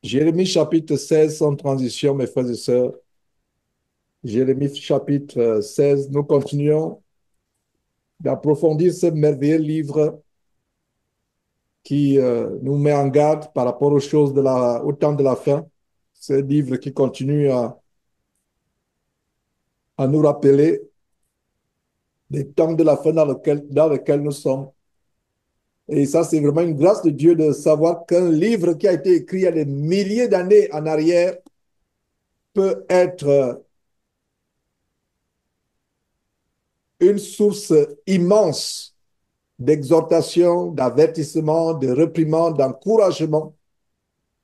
Jérémie chapitre 16, sans transition, mes frères et sœurs. Jérémie chapitre 16, nous continuons d'approfondir ce merveilleux livre qui nous met en garde par rapport aux choses au temps de la fin. Ce livre qui continue à nous rappeler les temps de la fin dans lequel nous sommes. Et ça, c'est vraiment une grâce de Dieu de savoir qu'un livre qui a été écrit il y a des milliers d'années en arrière peut être une source immense d'exhortation, d'avertissement, de réprimande, d'encouragement,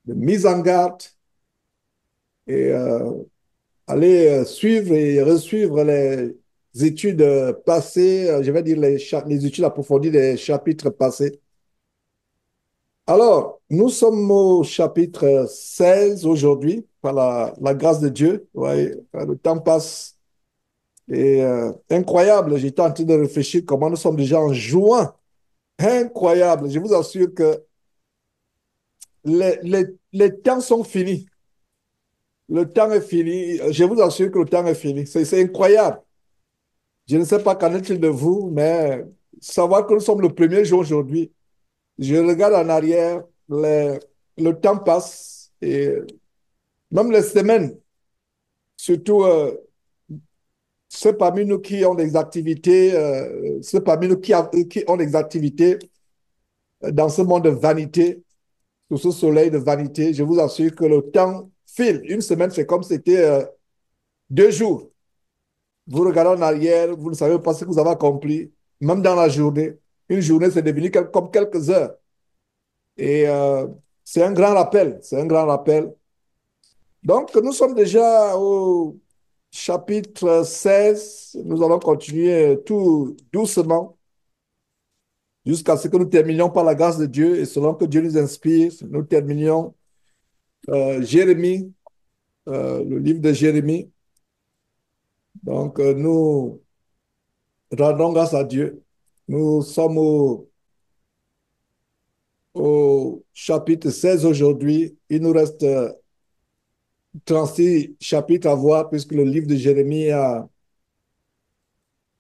de mise en garde et aller suivre et resuivre les études passées, je vais dire les études approfondies des chapitres passés. Alors, nous sommes au chapitre 16 aujourd'hui, par la grâce de Dieu. Ouais, le temps passe et incroyable. J'étais en train de réfléchir comment nous sommes déjà en juin. Incroyable. Je vous assure que les temps sont finis. Le temps est fini. Je vous assure que le temps est fini. C'est incroyable. Je ne sais pas qu'en est-il de vous, mais savoir que nous sommes le premier jour aujourd'hui, je regarde en arrière, le temps passe et même les semaines, surtout ceux parmi nous qui ont des activités, ceux parmi nous qui ont des activités dans ce monde de vanité, sous ce soleil de vanité, je vous assure que le temps file. Une semaine, c'est comme si c'était 2 jours. Vous regardez en arrière, vous ne savez pas ce que vous avez accompli, même dans la journée. Une journée, c'est devenu comme quelques heures. Et c'est un grand rappel, c'est un grand rappel. Donc, nous sommes déjà au chapitre 16. Nous allons continuer tout doucement jusqu'à ce que nous terminions par la grâce de Dieu et selon que Dieu nous inspire, nous terminions Jérémie, le livre de Jérémie. Donc, nous rendons grâce à Dieu. Nous sommes au chapitre 16 aujourd'hui. Il nous reste 36 chapitres à voir puisque le livre de Jérémie a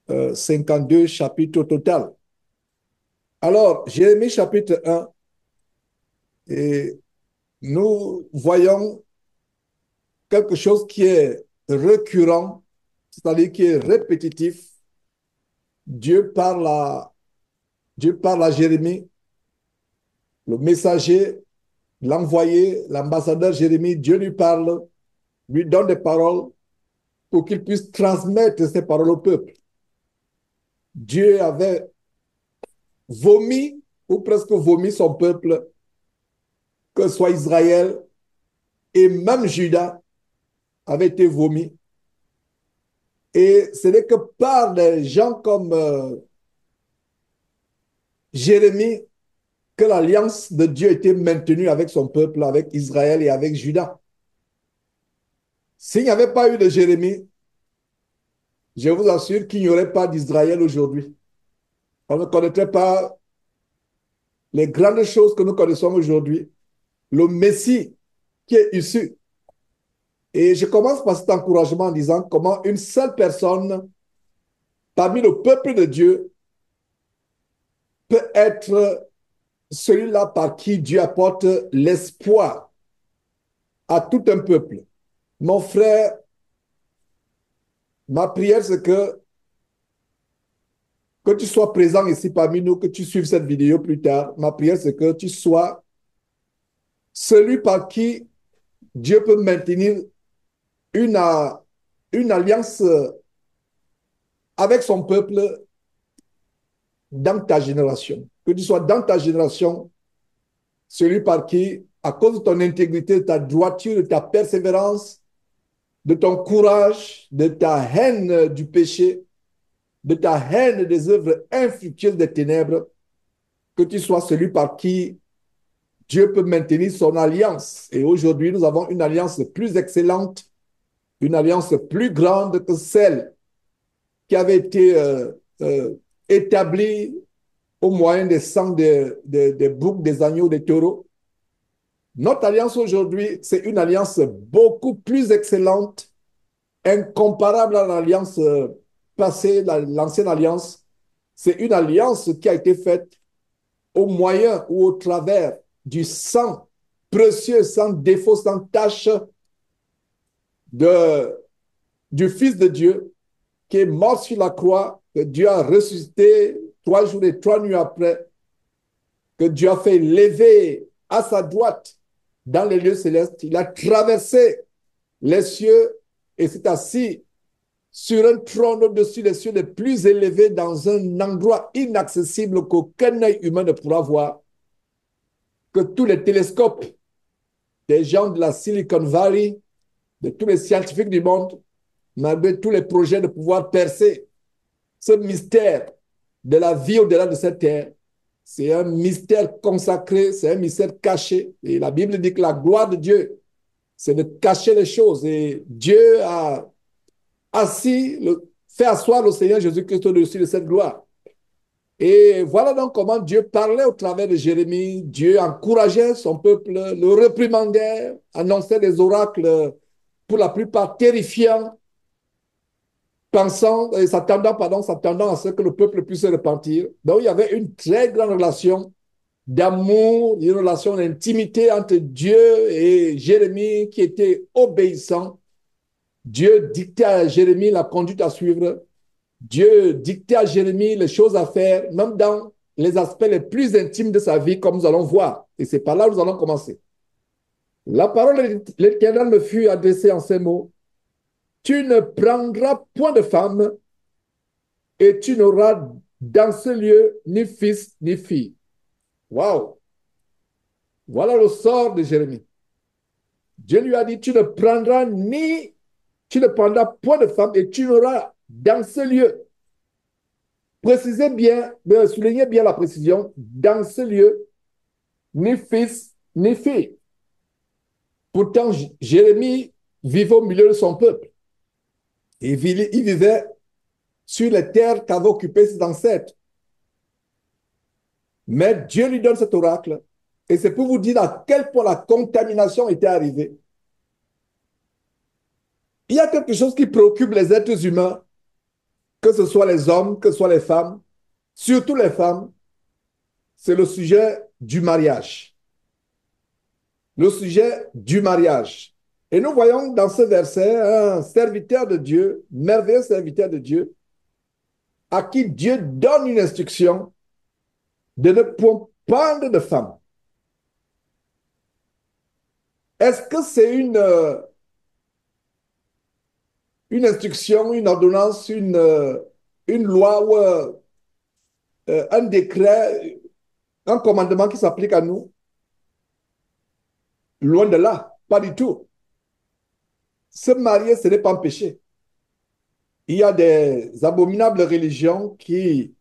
52 chapitres au total. Alors, Jérémie chapitre 1, et nous voyons quelque chose qui est récurrent, c'est-à-dire qui est répétitif. Dieu parle à, Dieu parle à Jérémie, le messager, l'envoyé, l'ambassadeur Jérémie, Dieu lui parle, lui donne des paroles pour qu'il puisse transmettre ces paroles au peuple. Dieu avait vomi ou presque vomi son peuple, que ce soit Israël et même Juda avait été vomi. Et ce n'est que par des gens comme Jérémie que l'alliance de Dieu était maintenue avec son peuple, avec Israël et avec Juda. S'il n'y avait pas eu de Jérémie, je vous assure qu'il n'y aurait pas d'Israël aujourd'hui. On ne connaîtrait pas les grandes choses que nous connaissons aujourd'hui. Le Messie qui est issu. Et je commence par cet encouragement en disant comment une seule personne parmi le peuple de Dieu peut être celui-là par qui Dieu apporte l'espoir à tout un peuple. Mon frère, ma prière, c'est que tu sois présent ici parmi nous, que tu suives cette vidéo plus tard. Ma prière, c'est que tu sois celui par qui Dieu peut maintenir une, une alliance avec son peuple dans ta génération. Que tu sois dans ta génération celui par qui, à cause de ton intégrité, de ta droiture, de ta persévérance, de ton courage, de ta haine du péché, de ta haine des œuvres infructueuses des ténèbres, que tu sois celui par qui Dieu peut maintenir son alliance. Et aujourd'hui, nous avons une alliance plus excellente, une alliance plus grande que celle qui avait été établie au moyen des sangs des boucs, des agneaux, des taureaux. Notre alliance aujourd'hui, c'est une alliance beaucoup plus excellente, incomparable à l'alliance passée, l'ancienne alliance. C'est une alliance qui a été faite au moyen ou au travers du sang précieux, sans défaut, sans tache de, du Fils de Dieu qui est mort sur la croix, que Dieu a ressuscité 3 jours et 3 nuits après, que Dieu a fait lever à sa droite dans les lieux célestes. Il a traversé les cieux et s'est assis sur un trône au-dessus des cieux les plus élevés dans un endroit inaccessible qu'aucun œil humain ne pourra voir, que tous les télescopes des gens de la Silicon Valley, de tous les scientifiques du monde, malgré tous les projets de pouvoir percer ce mystère de la vie au-delà de cette terre, c'est un mystère consacré, c'est un mystère caché. Et la Bible dit que la gloire de Dieu, c'est de cacher les choses. Et Dieu a fait asseoir le Seigneur Jésus-Christ au-dessus de cette gloire. Et voilà donc comment Dieu parlait au travers de Jérémie. Dieu encourageait son peuple, le réprimandait, annonçait des oracles pour la plupart terrifiants, pensant et s'attendant à ce que le peuple puisse se repentir. Donc il y avait une très grande relation d'amour, une relation d'intimité entre Dieu et Jérémie qui était obéissant. Dieu dictait à Jérémie la conduite à suivre. Dieu dictait à Jérémie les choses à faire, même dans les aspects les plus intimes de sa vie, comme nous allons voir. Et c'est par là que nous allons commencer. La parole de l'Éternel me fut adressée en ces mots. Tu ne prendras point de femme et tu n'auras dans ce lieu ni fils ni fille. Waouh! Voilà le sort de Jérémie. Dieu lui a dit, tu ne prendras point de femme et tu n'auras dans ce lieu. Précisez bien, soulignez bien la précision, dans ce lieu, ni fils ni fille. Pourtant, Jérémie vivait au milieu de son peuple. Il vivait sur les terres qu'avaient occupées ses ancêtres. Mais Dieu lui donne cet oracle. Et c'est pour vous dire à quel point la contamination était arrivée. Il y a quelque chose qui préoccupe les êtres humains, que ce soit les hommes, que ce soit les femmes, surtout les femmes, c'est le sujet du mariage. Le sujet du mariage. Et nous voyons dans ce verset un serviteur de Dieu, merveilleux serviteur de Dieu, à qui Dieu donne une instruction de ne point prendre de femme. Est-ce que c'est une instruction, une ordonnance, une loi ou un décret, un commandement qui s'applique à nous? Loin de là, pas du tout. Se marier, ce n'est pas un péché. Il y a des abominables religions qui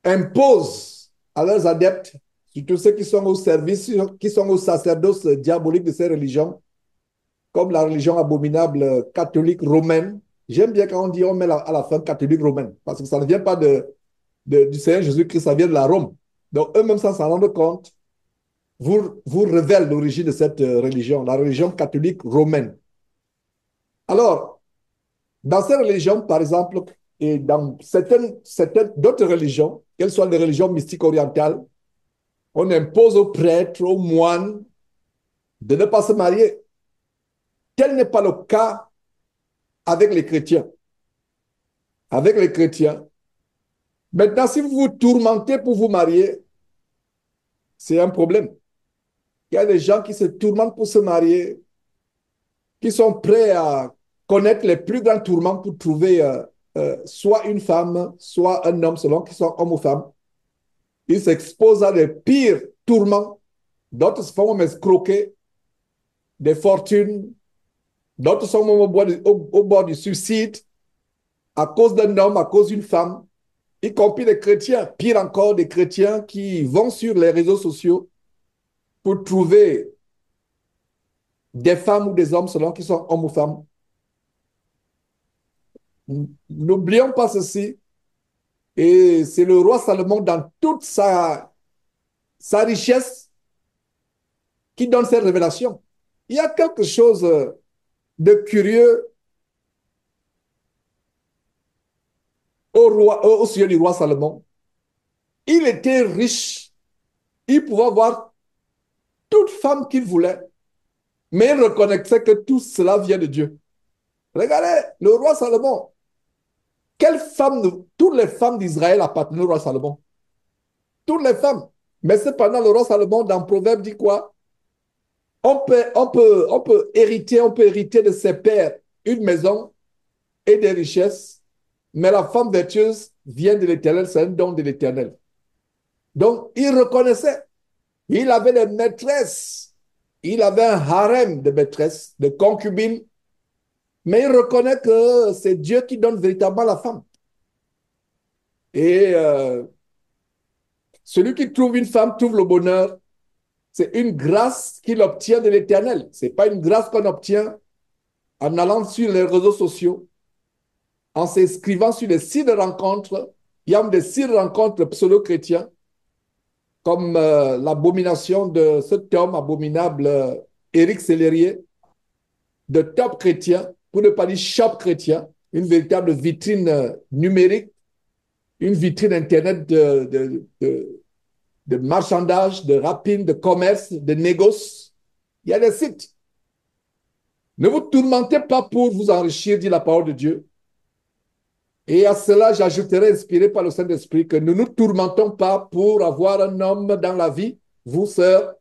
imposent à leurs adeptes, surtout ceux qui sont au service, qui sont au sacerdoce diabolique de ces religions, comme la religion abominable catholique romaine. J'aime bien quand on dit on met à la fin catholique romaine, parce que ça ne vient pas du Seigneur Jésus-Christ, ça vient de la Rome. Donc eux-mêmes, sans s'en rendre compte, vous révèlent l'origine de cette religion, la religion catholique romaine. Alors, dans ces religions, par exemple, et dans certaines d'autres religions, qu'elles soient des religions mystiques orientales, on impose aux prêtres, aux moines, de ne pas se marier. Tel n'est pas le cas avec les chrétiens. Avec les chrétiens. Maintenant, si vous vous tourmentez pour vous marier, c'est un problème. Il y a des gens qui se tourmentent pour se marier, qui sont prêts à connaître les plus grands tourments pour trouver soit une femme, soit un homme, selon qu'ils sont hommes ou femmes. Ils s'exposent à des pires tourments. D'autres se font même escroquer des fortunes. D'autres sont même au bord du suicide à cause d'un homme, à cause d'une femme, y compris des chrétiens. Pire encore, des chrétiens qui vont sur les réseaux sociaux pour trouver des femmes ou des hommes selon qu'ils sont hommes ou femmes. N'oublions pas ceci. Et c'est le roi Salomon dans toute sa richesse qui donne ces révélations. Il y a quelque chose de curieux au sujet du roi Salomon. Il était riche, il pouvait avoir toute femme qu'il voulait, mais il reconnaissait que tout cela vient de Dieu. Regardez, le roi Salomon, quelle femme, toutes les femmes d'Israël appartenaient au roi Salomon. Toutes les femmes. Mais cependant, le roi Salomon, dans Proverbe, dit quoi? On peut hériter de ses pères une maison et des richesses, mais la femme vertueuse vient de l'Éternel, c'est un don de l'Éternel. Donc, il reconnaissait, il avait des maîtresses, il avait un harem de maîtresses, de concubines, mais il reconnaît que c'est Dieu qui donne véritablement la femme. Et celui qui trouve une femme trouve le bonheur. C'est une grâce qu'il obtient de l'Éternel. Ce n'est pas une grâce qu'on obtient en allant sur les réseaux sociaux, en s'inscrivant sur des sites de rencontres. Il y a des sites de rencontres pseudo-chrétiens, comme l'abomination de cet homme abominable, Éric Sellerier, de top chrétien, pour ne pas dire shop chrétien, une véritable vitrine numérique, une vitrine Internet de marchandage, de rapine, de commerce, de négoce. Il y a des sites. Ne vous tourmentez pas pour vous enrichir, dit la parole de Dieu. Et à cela, j'ajouterai, inspiré par le Saint-Esprit, que ne nous tourmentons pas pour avoir un homme dans la vie, vous sœurs,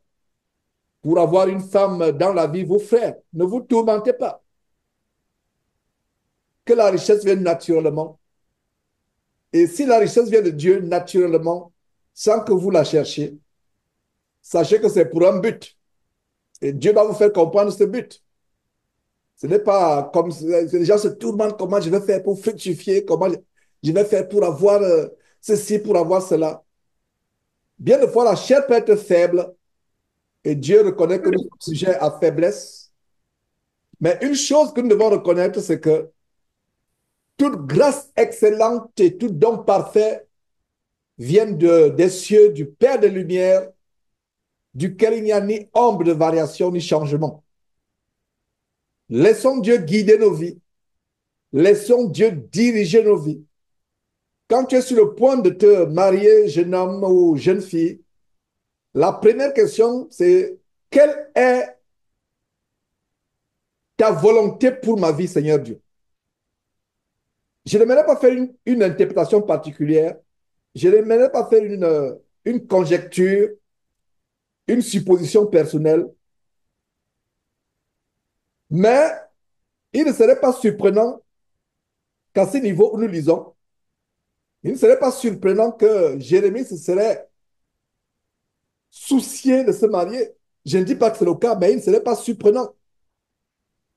pour avoir une femme dans la vie, vous frères. Ne vous tourmentez pas. Que la richesse vienne naturellement. Et si la richesse vient de Dieu naturellement, sans que vous la cherchiez, sachez que c'est pour un but. Et Dieu va vous faire comprendre ce but. Ce n'est pas comme les gens se tourmentent comment je vais faire pour fructifier, comment je vais faire pour avoir ceci, pour avoir cela. Bien de fois, la chair peut être faible et Dieu reconnaît que nous sommes sujets à faiblesse. Mais une chose que nous devons reconnaître, c'est que toute grâce excellente et tout don parfait viennent des cieux, du Père des Lumières, duquel il n'y a ni ombre de variation ni changement. Laissons Dieu guider nos vies. Laissons Dieu diriger nos vies. Quand tu es sur le point de te marier, jeune homme ou jeune fille, la première question, c'est quelle est ta volonté pour ma vie, Seigneur Dieu? Je n'aimerais pas faire une interprétation particulière. Je n'aimerais pas faire une conjecture, une supposition personnelle. Mais il ne serait pas surprenant qu'à ce niveau où nous lisons, il ne serait pas surprenant que Jérémie se serait soucié de se marier. Je ne dis pas que c'est le cas, mais il ne serait pas surprenant.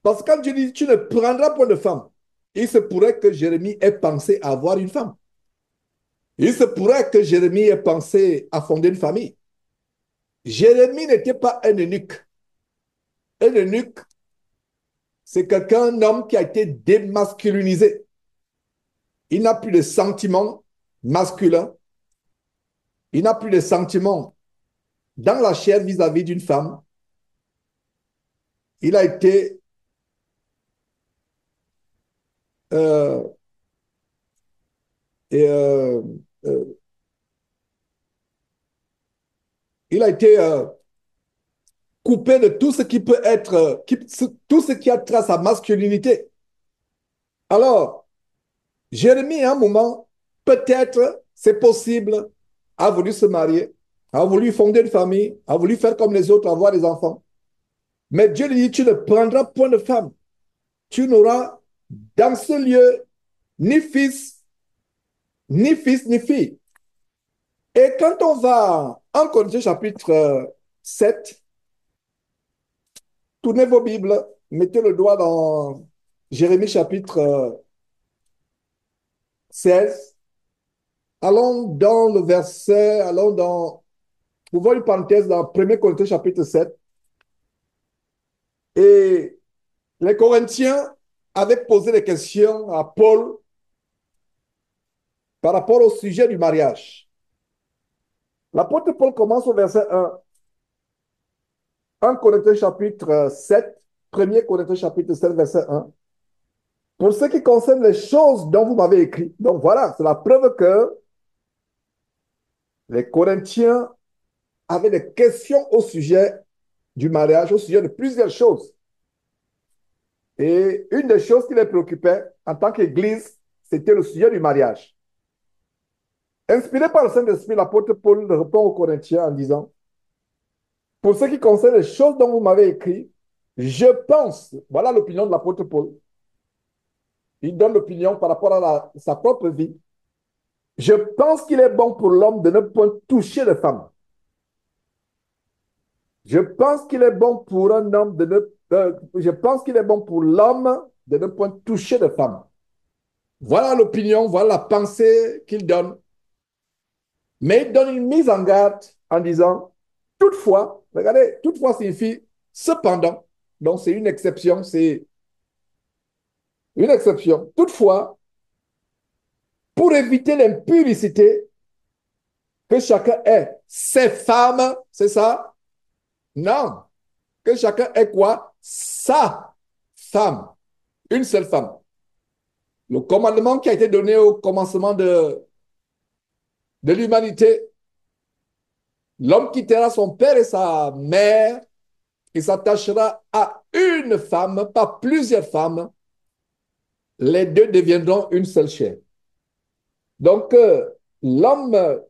Parce que quand Dieu dit, tu ne prendras point de femme, il se pourrait que Jérémie ait pensé à avoir une femme. Il se pourrait que Jérémie ait pensé à fonder une famille. Jérémie n'était pas un eunuque. Un eunuque, c'est quelqu'un, un homme qui a été démasculinisé. Il n'a plus de sentiments masculins. Il n'a plus de sentiments dans la chair vis-à-vis d'une femme. Il a été euh, et, euh, il a été coupé de tout ce qui peut être, tout ce qui a trait à sa masculinité. Alors, Jérémie, à un moment, peut-être, c'est possible, a voulu se marier, a voulu fonder une famille, a voulu faire comme les autres, avoir des enfants. Mais Dieu lui dit, tu ne prendras point de femme. Tu n'auras dans ce lieu ni fils, ni fille. Et quand on va en Corinthiens chapitre 7, tournez vos Bibles, mettez le doigt dans Jérémie chapitre 16. Allons dans le verset, allons dans, ouvrons une parenthèse dans 1 Corinthiens chapitre 7. Et les Corinthiens avaient posé des questions à Paul par rapport au sujet du mariage. L'apôtre Paul commence au verset 1. 1 Corinthiens chapitre 7, 1er Corinthiens chapitre 7, verset 1. Pour ce qui concerne les choses dont vous m'avez écrit. Donc voilà, c'est la preuve que les Corinthiens avaient des questions au sujet du mariage, au sujet de plusieurs choses. Et une des choses qui les préoccupait en tant qu'Église, c'était le sujet du mariage. Inspiré par le Saint-Esprit, l'apôtre Paul répond aux Corinthiens en disant, pour ce qui concerne les choses dont vous m'avez écrit, je pense, voilà l'opinion de l'apôtre Paul, il donne l'opinion par rapport à sa propre vie, je pense qu'il est bon pour l'homme de ne point toucher les femmes. Je pense qu'il est bon pour un homme de ne, je pense qu'il est bon pour l'homme de ne point toucher les femmes. Voilà l'opinion, voilà la pensée qu'il donne. Mais il donne une mise en garde en disant, toutefois, regardez, toutefois signifie cependant. Donc c'est une exception, c'est une exception. Toutefois, pour éviter l'impudicité, que chacun ait ses femmes, c'est ça? Non. Que chacun ait quoi? Sa femme. Une seule femme. Le commandement qui a été donné au commencement de l'humanité, l'homme quittera son père et sa mère et s'attachera à une femme, pas plusieurs femmes. Les deux deviendront une seule chair. Donc, l'homme,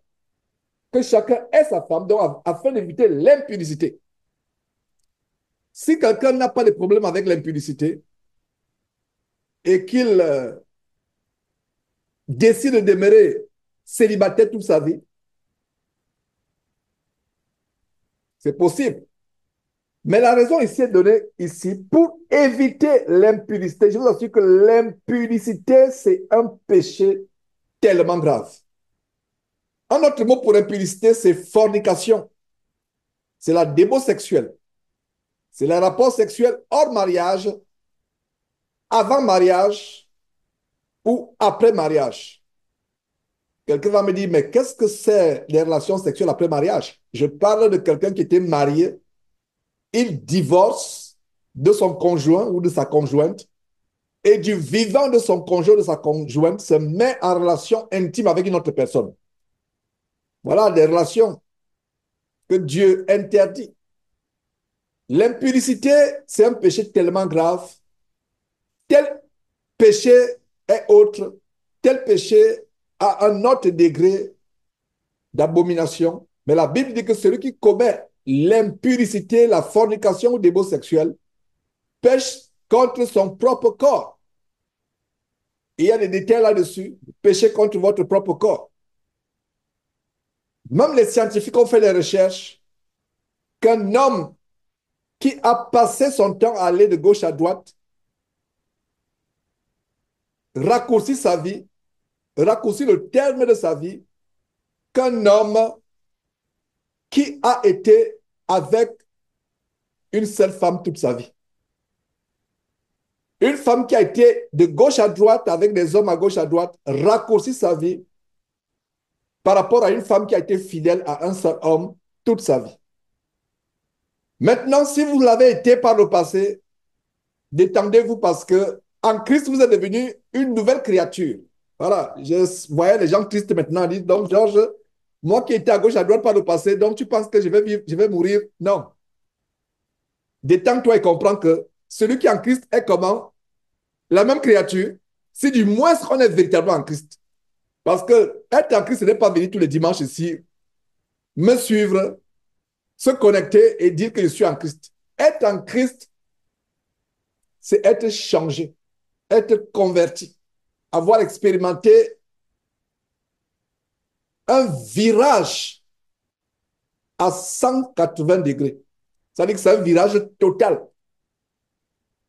que chacun ait sa femme, donc afin d'éviter l'impudicité. Si quelqu'un n'a pas de problème avec l'impudicité et qu'il décide de demeurer célibataire toute sa vie, c'est possible. Mais la raison ici est donnée ici pour éviter l'impudicité. Je vous assure que l'impudicité, c'est un péché tellement grave. Un autre mot pour impudicité, c'est fornication. C'est la débauche sexuelle. C'est le rapport sexuel hors mariage, avant mariage ou après mariage. Quelqu'un va me dire, mais qu'est-ce que c'est les relations sexuelles après mariage? Je parle de quelqu'un qui était marié, il divorce de son conjoint ou de sa conjointe et du vivant de son conjoint ou de sa conjointe se met en relation intime avec une autre personne. Voilà des relations que Dieu interdit. L'impudicité, c'est un péché tellement grave. Tel péché est autre. Tel péché a un autre degré d'abomination. Mais la Bible dit que celui qui commet l'impudicité, la fornication ou débauche sexuelle pêche contre son propre corps. Et il y a des détails là-dessus. Pécher contre votre propre corps. Même les scientifiques ont fait des recherches qu'un homme qui a passé son temps à aller de gauche à droite raccourcit sa vie, raccourcit le terme de sa vie, qu'un homme qui a été avec une seule femme toute sa vie. Une femme qui a été de gauche à droite avec des hommes à gauche à droite raccourcit sa vie par rapport à une femme qui a été fidèle à un seul homme toute sa vie. Maintenant, si vous l'avez été par le passé, détendez-vous parce que en Christ, vous êtes devenu une nouvelle créature. Voilà, je voyais les gens tristes maintenant, ils disent, donc Georges, moi qui étais à gauche à droite par le passé, donc tu penses que je vais vivre, je vais mourir? Non. Détends-toi et comprends que celui qui est en Christ est comment? La même créature, si du moins on est véritablement en Christ. Parce que être en Christ, ce n'est pas venir tous les dimanches ici, me suivre, se connecter et dire que je suis en Christ. Être en Christ, c'est être changé, être converti, avoir expérimenté un virage à 180 degrés. C'est-à-dire que c'est un virage total.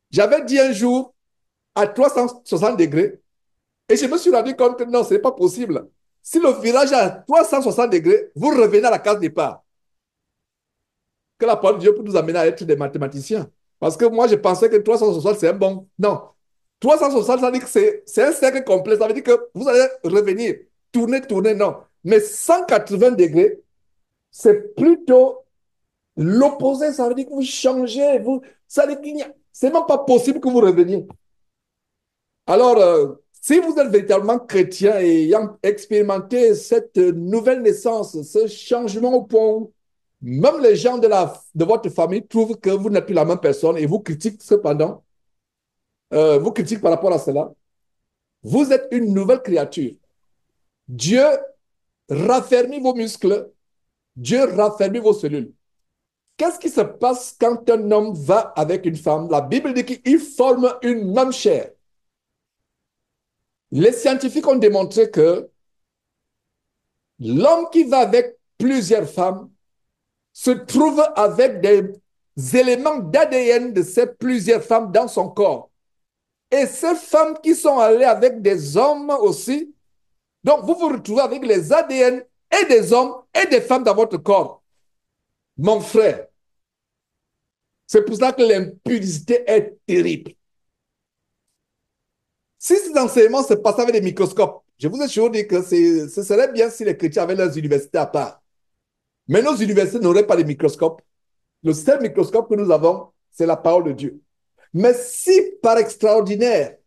J'avais dit un jour à 360 degrés et je me suis rendu compte que non, ce n'est pas possible. Si le virage est à 360 degrés, vous revenez à la case départ. Que la parole de Dieu peut nous amener à être des mathématiciens. Parce que moi, je pensais que 360, c'est un bon. Non. 360, ça veut dire que c'est un cercle complet. Ça veut dire que vous allez revenir. Tourner, tourner, non. Mais 180 degrés, c'est plutôt L'opposé, ça veut dire que vous changez. Ça veut dire qu'il n'y a- c'est même pas possible que vous reveniez. Alors, si vous êtes véritablement chrétien et ayant expérimenté cette nouvelle naissance, ce changement au point où même les gens de votre famille trouvent que vous n'êtes plus la même personne et vous critiquent cependant, vous critiquent par rapport à cela, vous êtes une nouvelle créature. Dieu raffermit vos muscles, Dieu raffermit vos cellules. Qu'est-ce qui se passe quand un homme va avec une femme? La Bible dit qu'ils forment une même chair. Les scientifiques ont démontré que l'homme qui va avec plusieurs femmes se trouve avec des éléments d'ADN de ces plusieurs femmes dans son corps. Et ces femmes qui sont allées avec des hommes aussi, donc vous vous retrouvez avec les ADN et des hommes et des femmes dans votre corps. Mon frère, c'est pour ça que l'impudicité est terrible. Si ces enseignements se passaient avec des microscopes, je vous ai toujours dit que ce serait bien si les chrétiens avaient leurs universités à part. Mais nos universités n'auraient pas de microscope. Le seul microscope que nous avons, c'est la parole de Dieu. Mais si par extraordinaire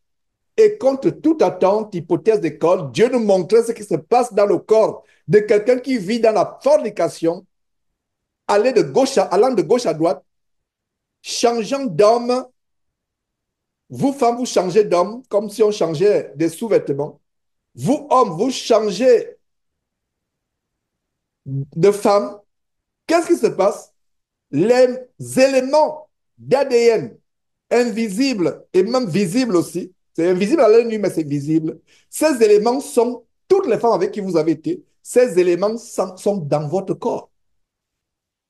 et contre toute attente, hypothèse d'école, Dieu nous montrait ce qui se passe dans le corps de quelqu'un qui vit dans la fornication, allant de gauche à droite, changeant d'homme, vous femmes, vous changez d'homme comme si on changeait des sous-vêtements. Vous hommes, vous changez de femme. Qu'est-ce qui se passe? Les éléments d'ADN invisibles et même visibles aussi, c'est invisible à l'œil nu, mais c'est visible. Ces éléments sont, toutes les femmes avec qui vous avez été, ces éléments sont dans votre corps,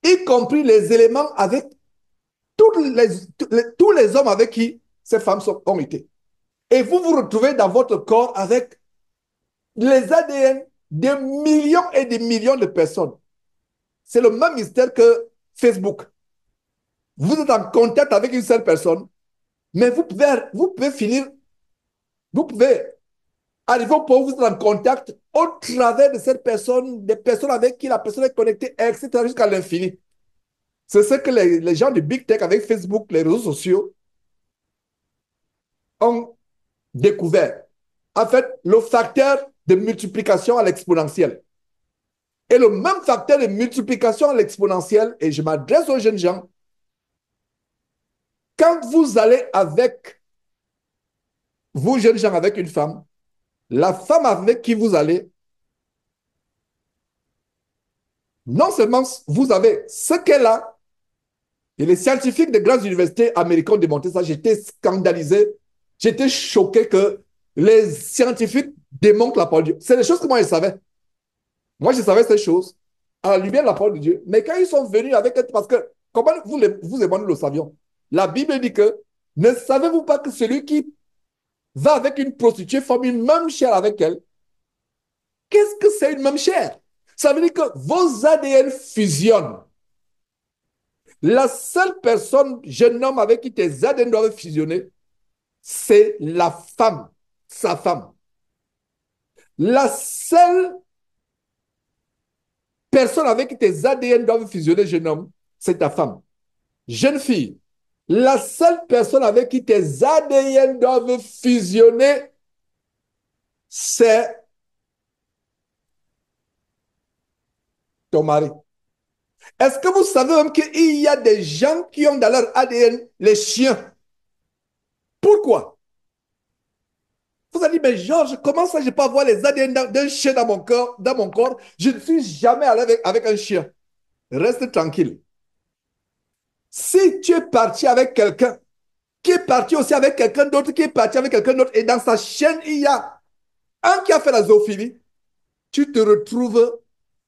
y compris les éléments avec tous les hommes avec qui ces femmes ont été. Et vous vous retrouvez dans votre corps avec les ADN de millions et de millions de personnes. C'est le même mystère que Facebook. Vous êtes en contact avec une seule personne, mais vous pouvez finir, vous pouvez arriver au point où vous êtes en contact au travers de cette personne, des personnes avec qui la personne est connectée, etc., jusqu'à l'infini. C'est ce que les gens de Big Tech avec Facebook, les réseaux sociaux, ont découvert. En fait, le facteur de multiplication à l'exponentielle. Et le même facteur de multiplication à l'exponentielle, et je m'adresse aux jeunes gens, quand vous allez avec, vous jeunes gens avec une femme, la femme avec qui vous allez, non seulement vous avez ce qu'elle a, et les scientifiques des grandes universités américaines ont démontré ça, j'étais scandalisé, j'étais choqué que les scientifiques démontrent la parole de Dieu. C'est des choses que moi je savais. Moi je savais ces choses à la lumière de la parole de Dieu. Mais quand ils sont venus avec, parce que, comment vous et moi nous le savions, la Bible dit que ne savez-vous pas que celui qui va avec une prostituée forme une même chair avec elle? Qu'est-ce que c'est une même chair? Ça veut dire que vos ADN fusionnent. La seule personne, jeune homme, avec qui tes ADN doivent fusionner, c'est la femme, sa femme. La seule personne avec qui tes ADN doivent fusionner, jeune homme, c'est ta femme. Jeune fille, la seule personne avec qui tes ADN doivent fusionner, c'est ton mari. Est-ce que vous savez même qu'il y a des gens qui ont dans leur ADN les chiens? Pourquoi? Vous allez dire, mais Georges, comment ça je peux avoir les ADN d'un chien dans mon corps? Je ne suis jamais allé avec un chien. Reste tranquille. Si tu es parti avec quelqu'un, qui est parti aussi avec quelqu'un d'autre, qui est parti avec quelqu'un d'autre, et dans sa chaîne, il y a un qui a fait la zoophilie, tu te retrouves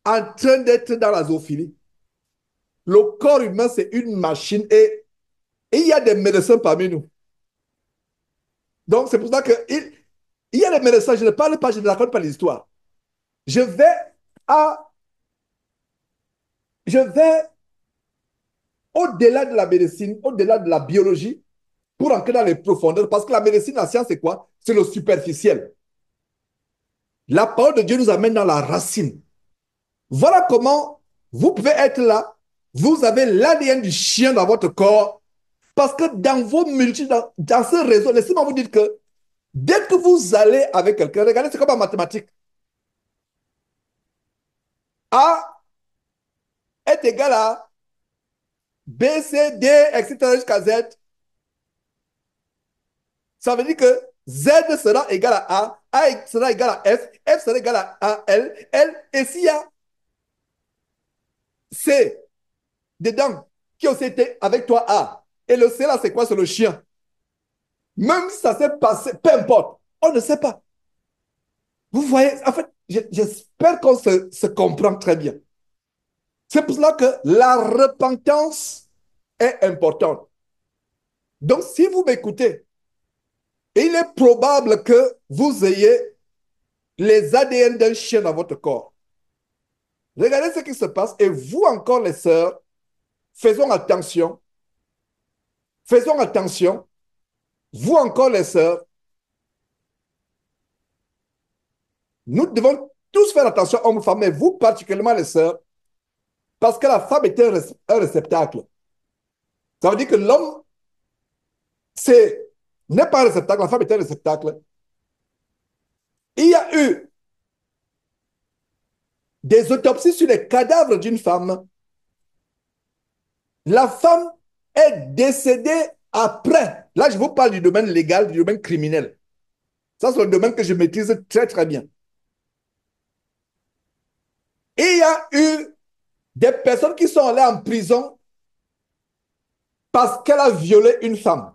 en train d'être dans la zoophilie. Le corps humain, c'est une machine et il y a des médecins parmi nous. Donc, c'est pour ça il y a des médecins, je ne parle pas, je ne raconte pas l'histoire. Je vais à, je vais au-delà de la médecine, au-delà de la biologie, pour entrer dans les profondeurs, parce que la médecine, la science, c'est quoi? C'est le superficiel. La parole de Dieu nous amène dans la racine. Voilà comment vous pouvez être là, Vous avez l'ADN du chien dans votre corps parce que dans vos dans ce réseau, laissez-moi vous dire que dès que vous allez avec quelqu'un, regardez, c'est comme en mathématiques. A est égal à B, C, D, etc. jusqu'à Z. Ça veut dire que Z sera égal à A sera égal à F sera égal à L, et s'il y a C dedans, qui aussi été avec toi A, et le C là, c'est quoi? C'est le chien. Même si ça s'est passé, peu importe, on ne sait pas. Vous voyez, en fait, j'espère qu'on se comprend très bien. C'est pour cela que la repentance est importante. Donc, si vous m'écoutez, il est probable que vous ayez les ADN d'un chien dans votre corps. Regardez ce qui se passe et vous encore les sœurs, faisons attention, faisons attention, vous encore les sœurs, nous devons tous faire attention, hommes, femmes, mais vous particulièrement les sœurs, parce que la femme est un réceptacle. Ça veut dire que l'homme n'est pas un réceptacle, la femme est un réceptacle. Il y a eu des autopsies sur les cadavres d'une femme. La femme est décédée après. Là, je vous parle du domaine légal, du domaine criminel. Ça, c'est le domaine que je maîtrise très, très bien. Et il y a eu des personnes qui sont allées en prison parce qu'elle a violé une femme.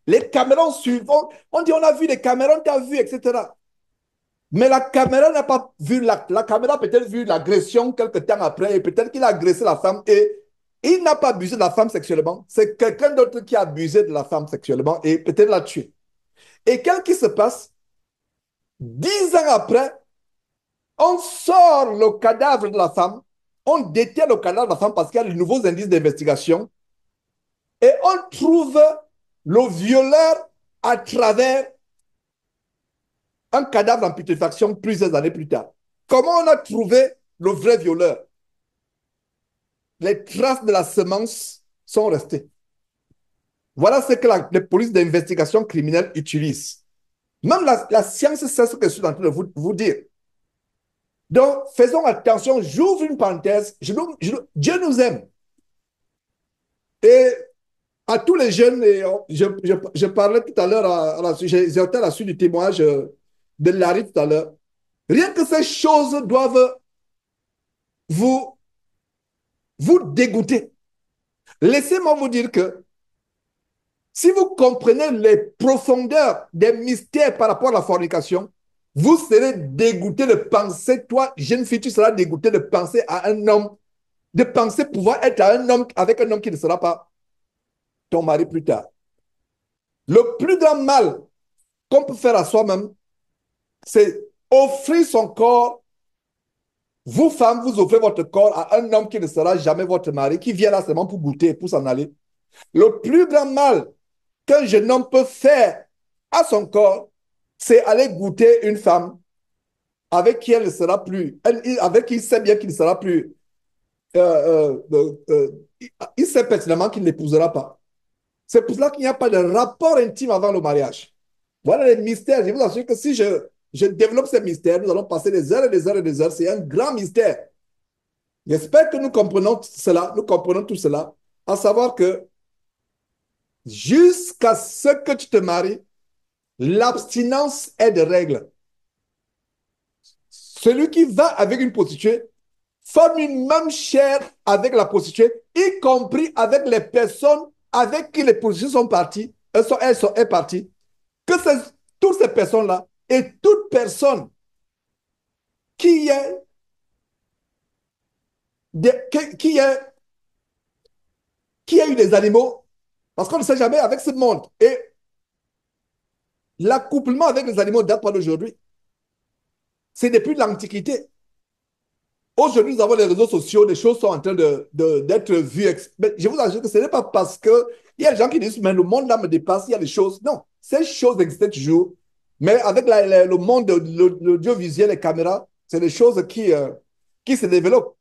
Les caméras suivants, on dit on a vu les caméras, on a vu, etc. Mais la caméra n'a pas vu la caméra peut-être vu l'agression quelques temps après et peut-être qu'il a agressé la femme et il n'a pas abusé de la femme sexuellement. C'est quelqu'un d'autre qui a abusé de la femme sexuellement et peut-être l'a tuée. Et qu'est-ce qui se passe? 10 ans après, on sort le cadavre de la femme, on déterre le cadavre de la femme parce qu'il y a de nouveaux indices d'investigation et on trouve le violeur à travers un cadavre en putréfaction plusieurs années plus tard. Comment on a trouvé le vrai violeur? Les traces de la semence sont restées. Voilà ce que les polices d'investigation criminelle utilisent. Même la science sait ce que je suis en train de vous dire. Donc, faisons attention. J'ouvre une parenthèse. Dieu nous aime. Et à tous les jeunes, et je parlais tout à l'heure, j'ai été à la suite du témoignage de Larry tout à l'heure. Rien que ces choses doivent vous, vous dégoûter. Laissez-moi vous dire que si vous comprenez les profondeurs des mystères par rapport à la fornication, vous serez dégoûté de penser, toi, jeune fille, tu seras dégoûté de penser à un homme, de penser pouvoir être un homme avec un homme qui ne sera pas ton mari plus tard. Le plus grand mal qu'on peut faire à soi-même, c'est offrir son corps. Vous, femmes, vous offrez votre corps à un homme qui ne sera jamais votre mari, qui vient là seulement pour goûter, pour s'en aller. Le plus grand mal qu'un jeune homme peut faire à son corps, c'est aller goûter une femme avec qui elle ne sera plus, avec qui il sait bien qu'il ne sera plus, il sait pertinemment qu'il ne l'épousera pas. C'est pour cela qu'il n'y a pas de rapport intime avant le mariage. Voilà les mystères. Je vous assure que si je développe ces mystères, nous allons passer des heures et des heures et des heures. C'est un grand mystère. J'espère que nous comprenons cela, nous comprenons tout cela, à savoir que jusqu'à ce que tu te maries, l'abstinence est de règle. Celui qui va avec une prostituée forme une même chair avec la prostituée, y compris avec les personnes avec qui les prostituées sont parties, elles sont parties, que toutes ces personnes-là et toute personne qui est, qui est, qui a eu des animaux, parce qu'on ne sait jamais avec ce monde. Et l'accouplement avec les animaux date pas d'aujourd'hui. C'est depuis l'Antiquité. Aujourd'hui, nous avons les réseaux sociaux, les choses sont en train d'être vues. Mais je vous assure que ce n'est pas parce qu'il y a des gens qui disent, mais le monde là me dépasse, il y a des choses. Non, ces choses existaient toujours. Mais avec le monde de l'audiovisuel, les caméras, c'est des choses qui se développent.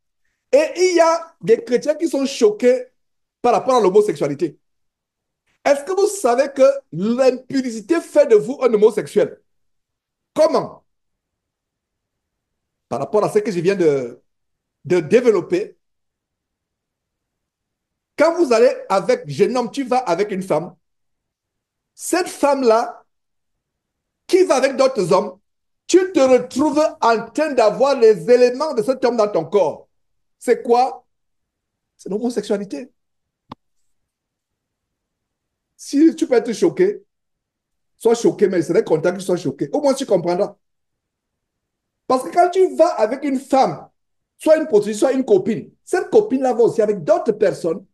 Et il y a des chrétiens qui sont choqués par rapport à l'homosexualité. Est-ce que vous savez que l'impudicité fait de vous un homosexuel? Comment? Par rapport à ce que je viens de développer, quand vous allez avec, jeune homme, tu vas avec une femme, cette femme-là, qui va avec d'autres hommes, tu te retrouves en train d'avoir les éléments de cet homme dans ton corps. C'est quoi? C'est l'homosexualité. Si tu peux être choqué, sois choqué, mais je serais content que tu sois choqué. Au moins, tu comprendras. Parce que quand tu vas avec une femme, soit une prostituée, soit une copine, cette copine-là va aussi avec d'autres personnes.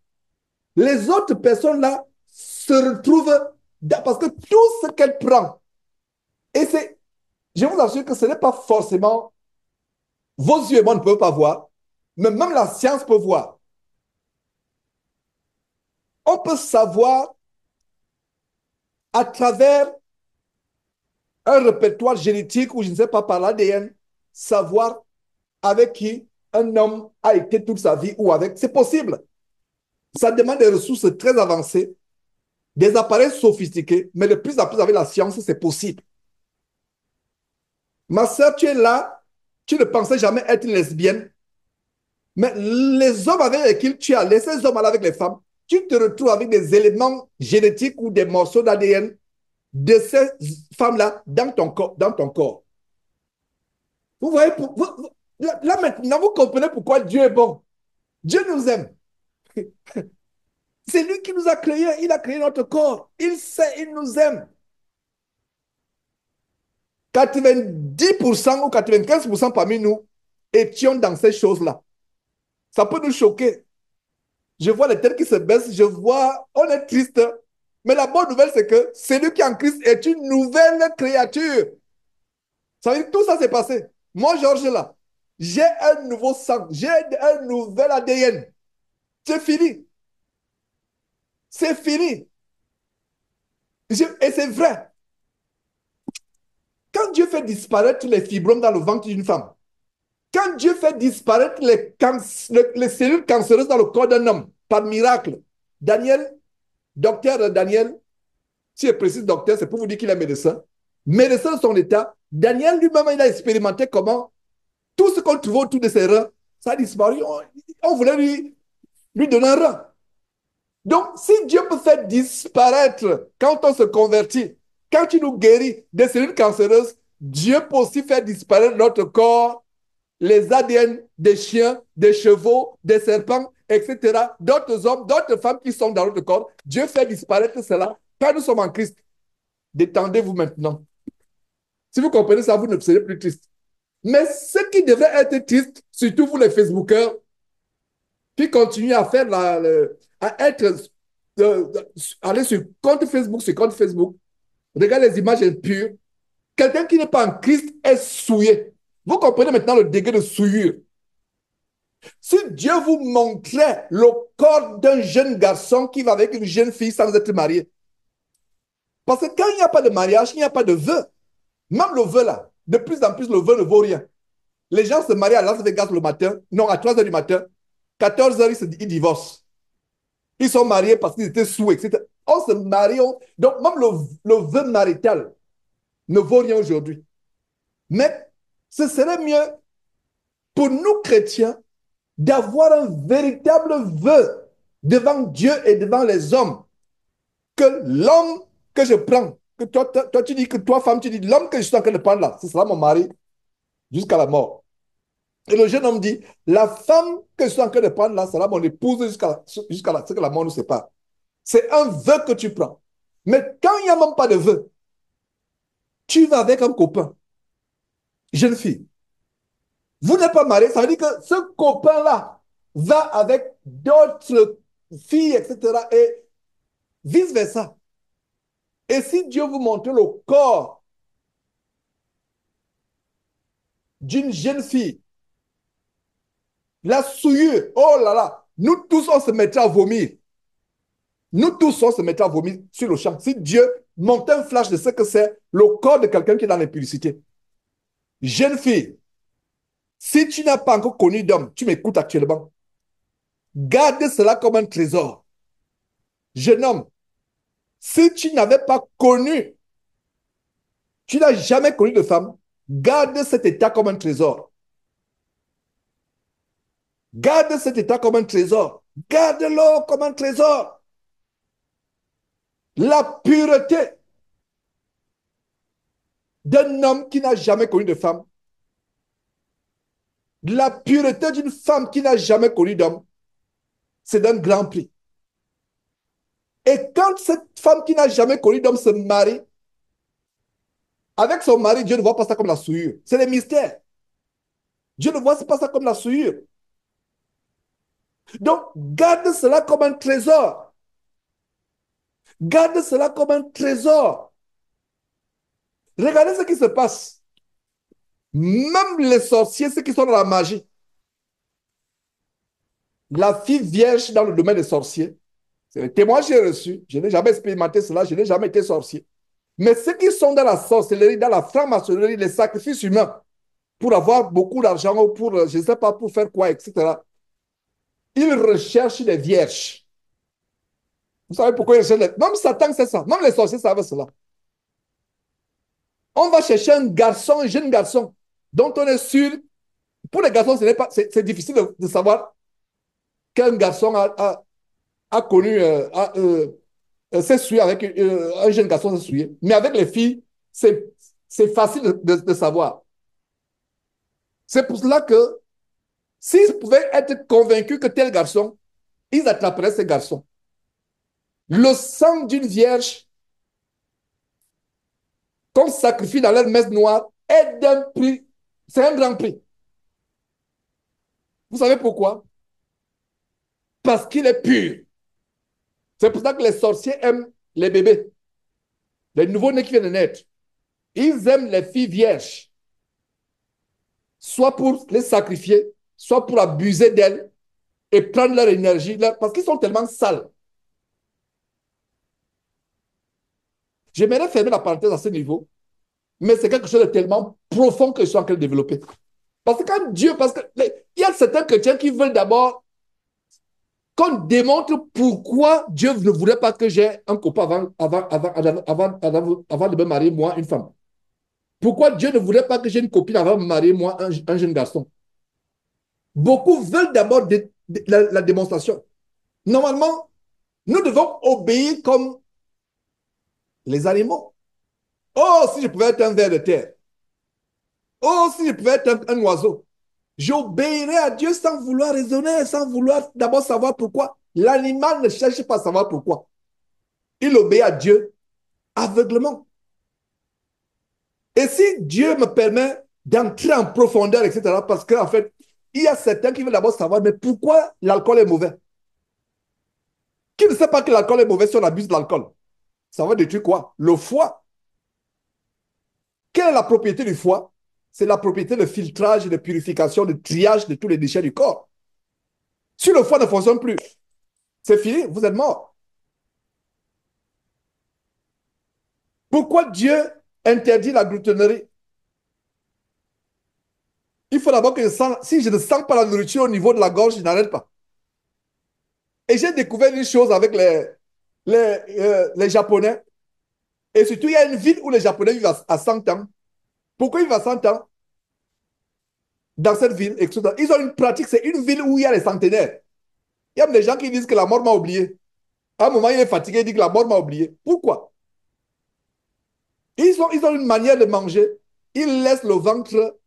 Les autres personnes-là se retrouvent parce que tout ce qu'elle prend, et c'est, je vous assure que ce n'est pas forcément vos yeux et moi ne peuvent pas voir, mais même la science peut voir. On peut savoir à travers un répertoire génétique ou je ne sais pas par l'ADN, savoir avec qui un homme a été toute sa vie ou avec. C'est possible. Ça demande des ressources très avancées, des appareils sophistiqués, mais de plus en plus avec la science, c'est possible. Ma soeur, tu es là, tu ne pensais jamais être lesbienne, mais les hommes avec lesquels tu es allé, ces hommes-là avec les femmes, tu te retrouves avec des éléments génétiques ou des morceaux d'ADN de ces femmes-là dans ton corps. Dans ton corps. Vous voyez, là maintenant, vous comprenez pourquoi Dieu est bon. Dieu nous aime. C'est lui qui nous a créés. Il a créé notre corps. Il sait, il nous aime. 90% ou 95% parmi nous étions dans ces choses-là. Ça peut nous choquer. Je vois les têtes qui se baissent. Je vois, on est triste. Mais la bonne nouvelle, c'est que celui qui est en Christ est une nouvelle créature. Ça veut dire que tout ça s'est passé. Moi, Georges, là, j'ai un nouveau sang. J'ai un nouvel ADN. C'est fini. C'est fini. Et c'est vrai. Quand Dieu fait disparaître les fibromes dans le ventre d'une femme, quand Dieu fait disparaître les cellules cancéreuses dans le corps d'un homme, par miracle, Daniel, docteur Daniel, si je précise docteur, c'est pour vous dire qu'il est médecin, médecin de son état, Daniel lui-même, il a expérimenté comment tout ce qu'on trouvait autour de ses reins, ça a disparu. On voulait lui donner un rein. Donc, si Dieu peut faire disparaître quand on se convertit, quand tu nous guéris des cellules cancéreuses, Dieu peut aussi faire disparaître notre corps, les ADN des chiens, des chevaux, des serpents, etc. D'autres hommes, d'autres femmes qui sont dans notre corps. Dieu fait disparaître cela quand nous sommes en Christ. Détendez-vous maintenant. Si vous comprenez ça, vous ne serez plus triste. Mais ce qui devrait être triste, surtout vous les Facebookers, qui continuent à faire à être aller sur compte Facebook, regarde les images impures. Quelqu'un qui n'est pas en Christ est souillé. Vous comprenez maintenant le degré de souillure. Si Dieu vous montrait le corps d'un jeune garçon qui va avec une jeune fille sans être marié, parce que quand il n'y a pas de mariage, il n'y a pas de vœu. Même le vœu là, de plus en plus, le vœu ne vaut rien. Les gens se marient à Las Vegas le matin, non, à 3 h du matin, 14 h, ils divorcent. Ils sont mariés parce qu'ils étaient sous, etc. On se marie, donc même le vœu marital ne vaut rien aujourd'hui. Mais ce serait mieux pour nous chrétiens d'avoir un véritable vœu devant Dieu et devant les hommes que l'homme que je prends, que toi tu dis que toi femme tu dis l'homme que je suis en train de prendre là, ce sera mon mari jusqu'à la mort. Et le jeune homme dit la femme que je suis en train de prendre là sera mon épouse jusqu'à ce que la mort nous sépare. C'est un vœu que tu prends. Mais quand il n'y a même pas de vœu, tu vas avec un copain, jeune fille. Vous n'êtes pas marié, ça veut dire que ce copain-là va avec d'autres filles, etc. Et vice-versa. Et si Dieu vous montre le corps d'une jeune fille, la souillure, oh là là, nous tous, on se mettrait à vomir. Nous tous, on se mettrait à vomir sur le champ. Si Dieu monte un flash de ce que c'est le corps de quelqu'un qui est dans l'impudicité. Jeune fille, Si tu n'as pas encore connu d'homme, tu m'écoutes actuellement, garde cela comme un trésor. Jeune homme, si tu n'avais pas connu, tu n'as jamais connu de femme, garde cet état comme un trésor. Garde cet état comme un trésor. Garde-le comme un trésor. La pureté d'un homme qui n'a jamais connu de femme, la pureté d'une femme qui n'a jamais connu d'homme, c'est d'un grand prix. Et quand cette femme qui n'a jamais connu d'homme se marie, avec son mari, Dieu ne voit pas ça comme la souillure. C'est les mystères. Dieu ne voit pas ça comme la souillure. Donc, garde cela comme un trésor. Garde cela comme un trésor. Regardez ce qui se passe. Même les sorciers, ceux qui sont dans la magie, la fille vierge dans le domaine des sorciers, c'est le témoignage que j'ai reçu. Je n'ai jamais expérimenté cela, je n'ai jamais été sorcier. Mais ceux qui sont dans la sorcellerie, dans la franc-maçonnerie, les sacrifices humains, pour avoir beaucoup d'argent ou pour, je ne sais pas, pour faire quoi, etc., ils recherchent les vierges. Vous savez pourquoi ils recherchent les... Même Satan sait ça, même les sorciers savent cela. On va chercher un garçon, un jeune garçon, dont on est sûr, pour les garçons, ce n'est pas, c'est difficile de savoir qu'un garçon a connu, s'est souillé avec un jeune garçon s'est souillé. Mais avec les filles, c'est facile de savoir. C'est pour cela que s'ils pouvaient être convaincus que tel garçon, ils attraperaient ces garçons. Le sang d'une vierge qu'on sacrifie dans leur messe noire est d'un prix, c'est un grand prix. Vous savez pourquoi? Parce qu'il est pur. C'est pour ça que les sorciers aiment les bébés, les nouveaux-nés qui viennent de naître. Ils aiment les filles vierges, soit pour les sacrifier, soit pour abuser d'elles et prendre leur énergie, parce qu'ils sont tellement sales. J'aimerais fermer la parenthèse à ce niveau, mais c'est quelque chose de tellement profond que je suis en train de développer. Parce que quand Dieu, parce qu'il y a certains chrétiens qui veulent d'abord qu'on démontre pourquoi Dieu ne voulait pas que j'ai un copain avant de me marier, moi, une femme. Pourquoi Dieu ne voulait pas que j'ai une copine avant de me marier, moi, un jeune garçon. Beaucoup veulent d'abord la démonstration. Normalement, nous devons obéir comme les animaux. Oh, si je pouvais être un ver de terre. Oh, si je pouvais être un oiseau. J'obéirais à Dieu sans vouloir raisonner, sans vouloir d'abord savoir pourquoi. L'animal ne cherche pas à savoir pourquoi. Il obéit à Dieu aveuglement. Et si Dieu me permet d'entrer en profondeur, etc., parce qu'en fait, il y a certains qui veulent d'abord savoir, mais pourquoi l'alcool est mauvais? Qui ne sait pas que l'alcool est mauvais si on abuse de l'alcool? Ça va détruire quoi? Le foie. Quelle est la propriété du foie? C'est la propriété de filtrage, de purification, de triage de tous les déchets du corps. Si le foie ne fonctionne plus, c'est fini, vous êtes mort. Pourquoi Dieu interdit la gloutonnerie? Il faut d'abord que si je ne sens pas la nourriture au niveau de la gorge, je n'arrête pas. Et j'ai découvert une chose avec les Japonais. Et surtout, il y a une ville où les Japonais vivent à 100 ans. Pourquoi ils vivent à 100 ans dans cette ville? Ils ont une pratique, c'est une ville où il y a les centenaires. Il y a des gens qui disent que la mort m'a oublié. À un moment, il est fatigué, il dit que la mort m'a oublié. Pourquoi? Ils ont une manière de manger. Ils laissent le ventre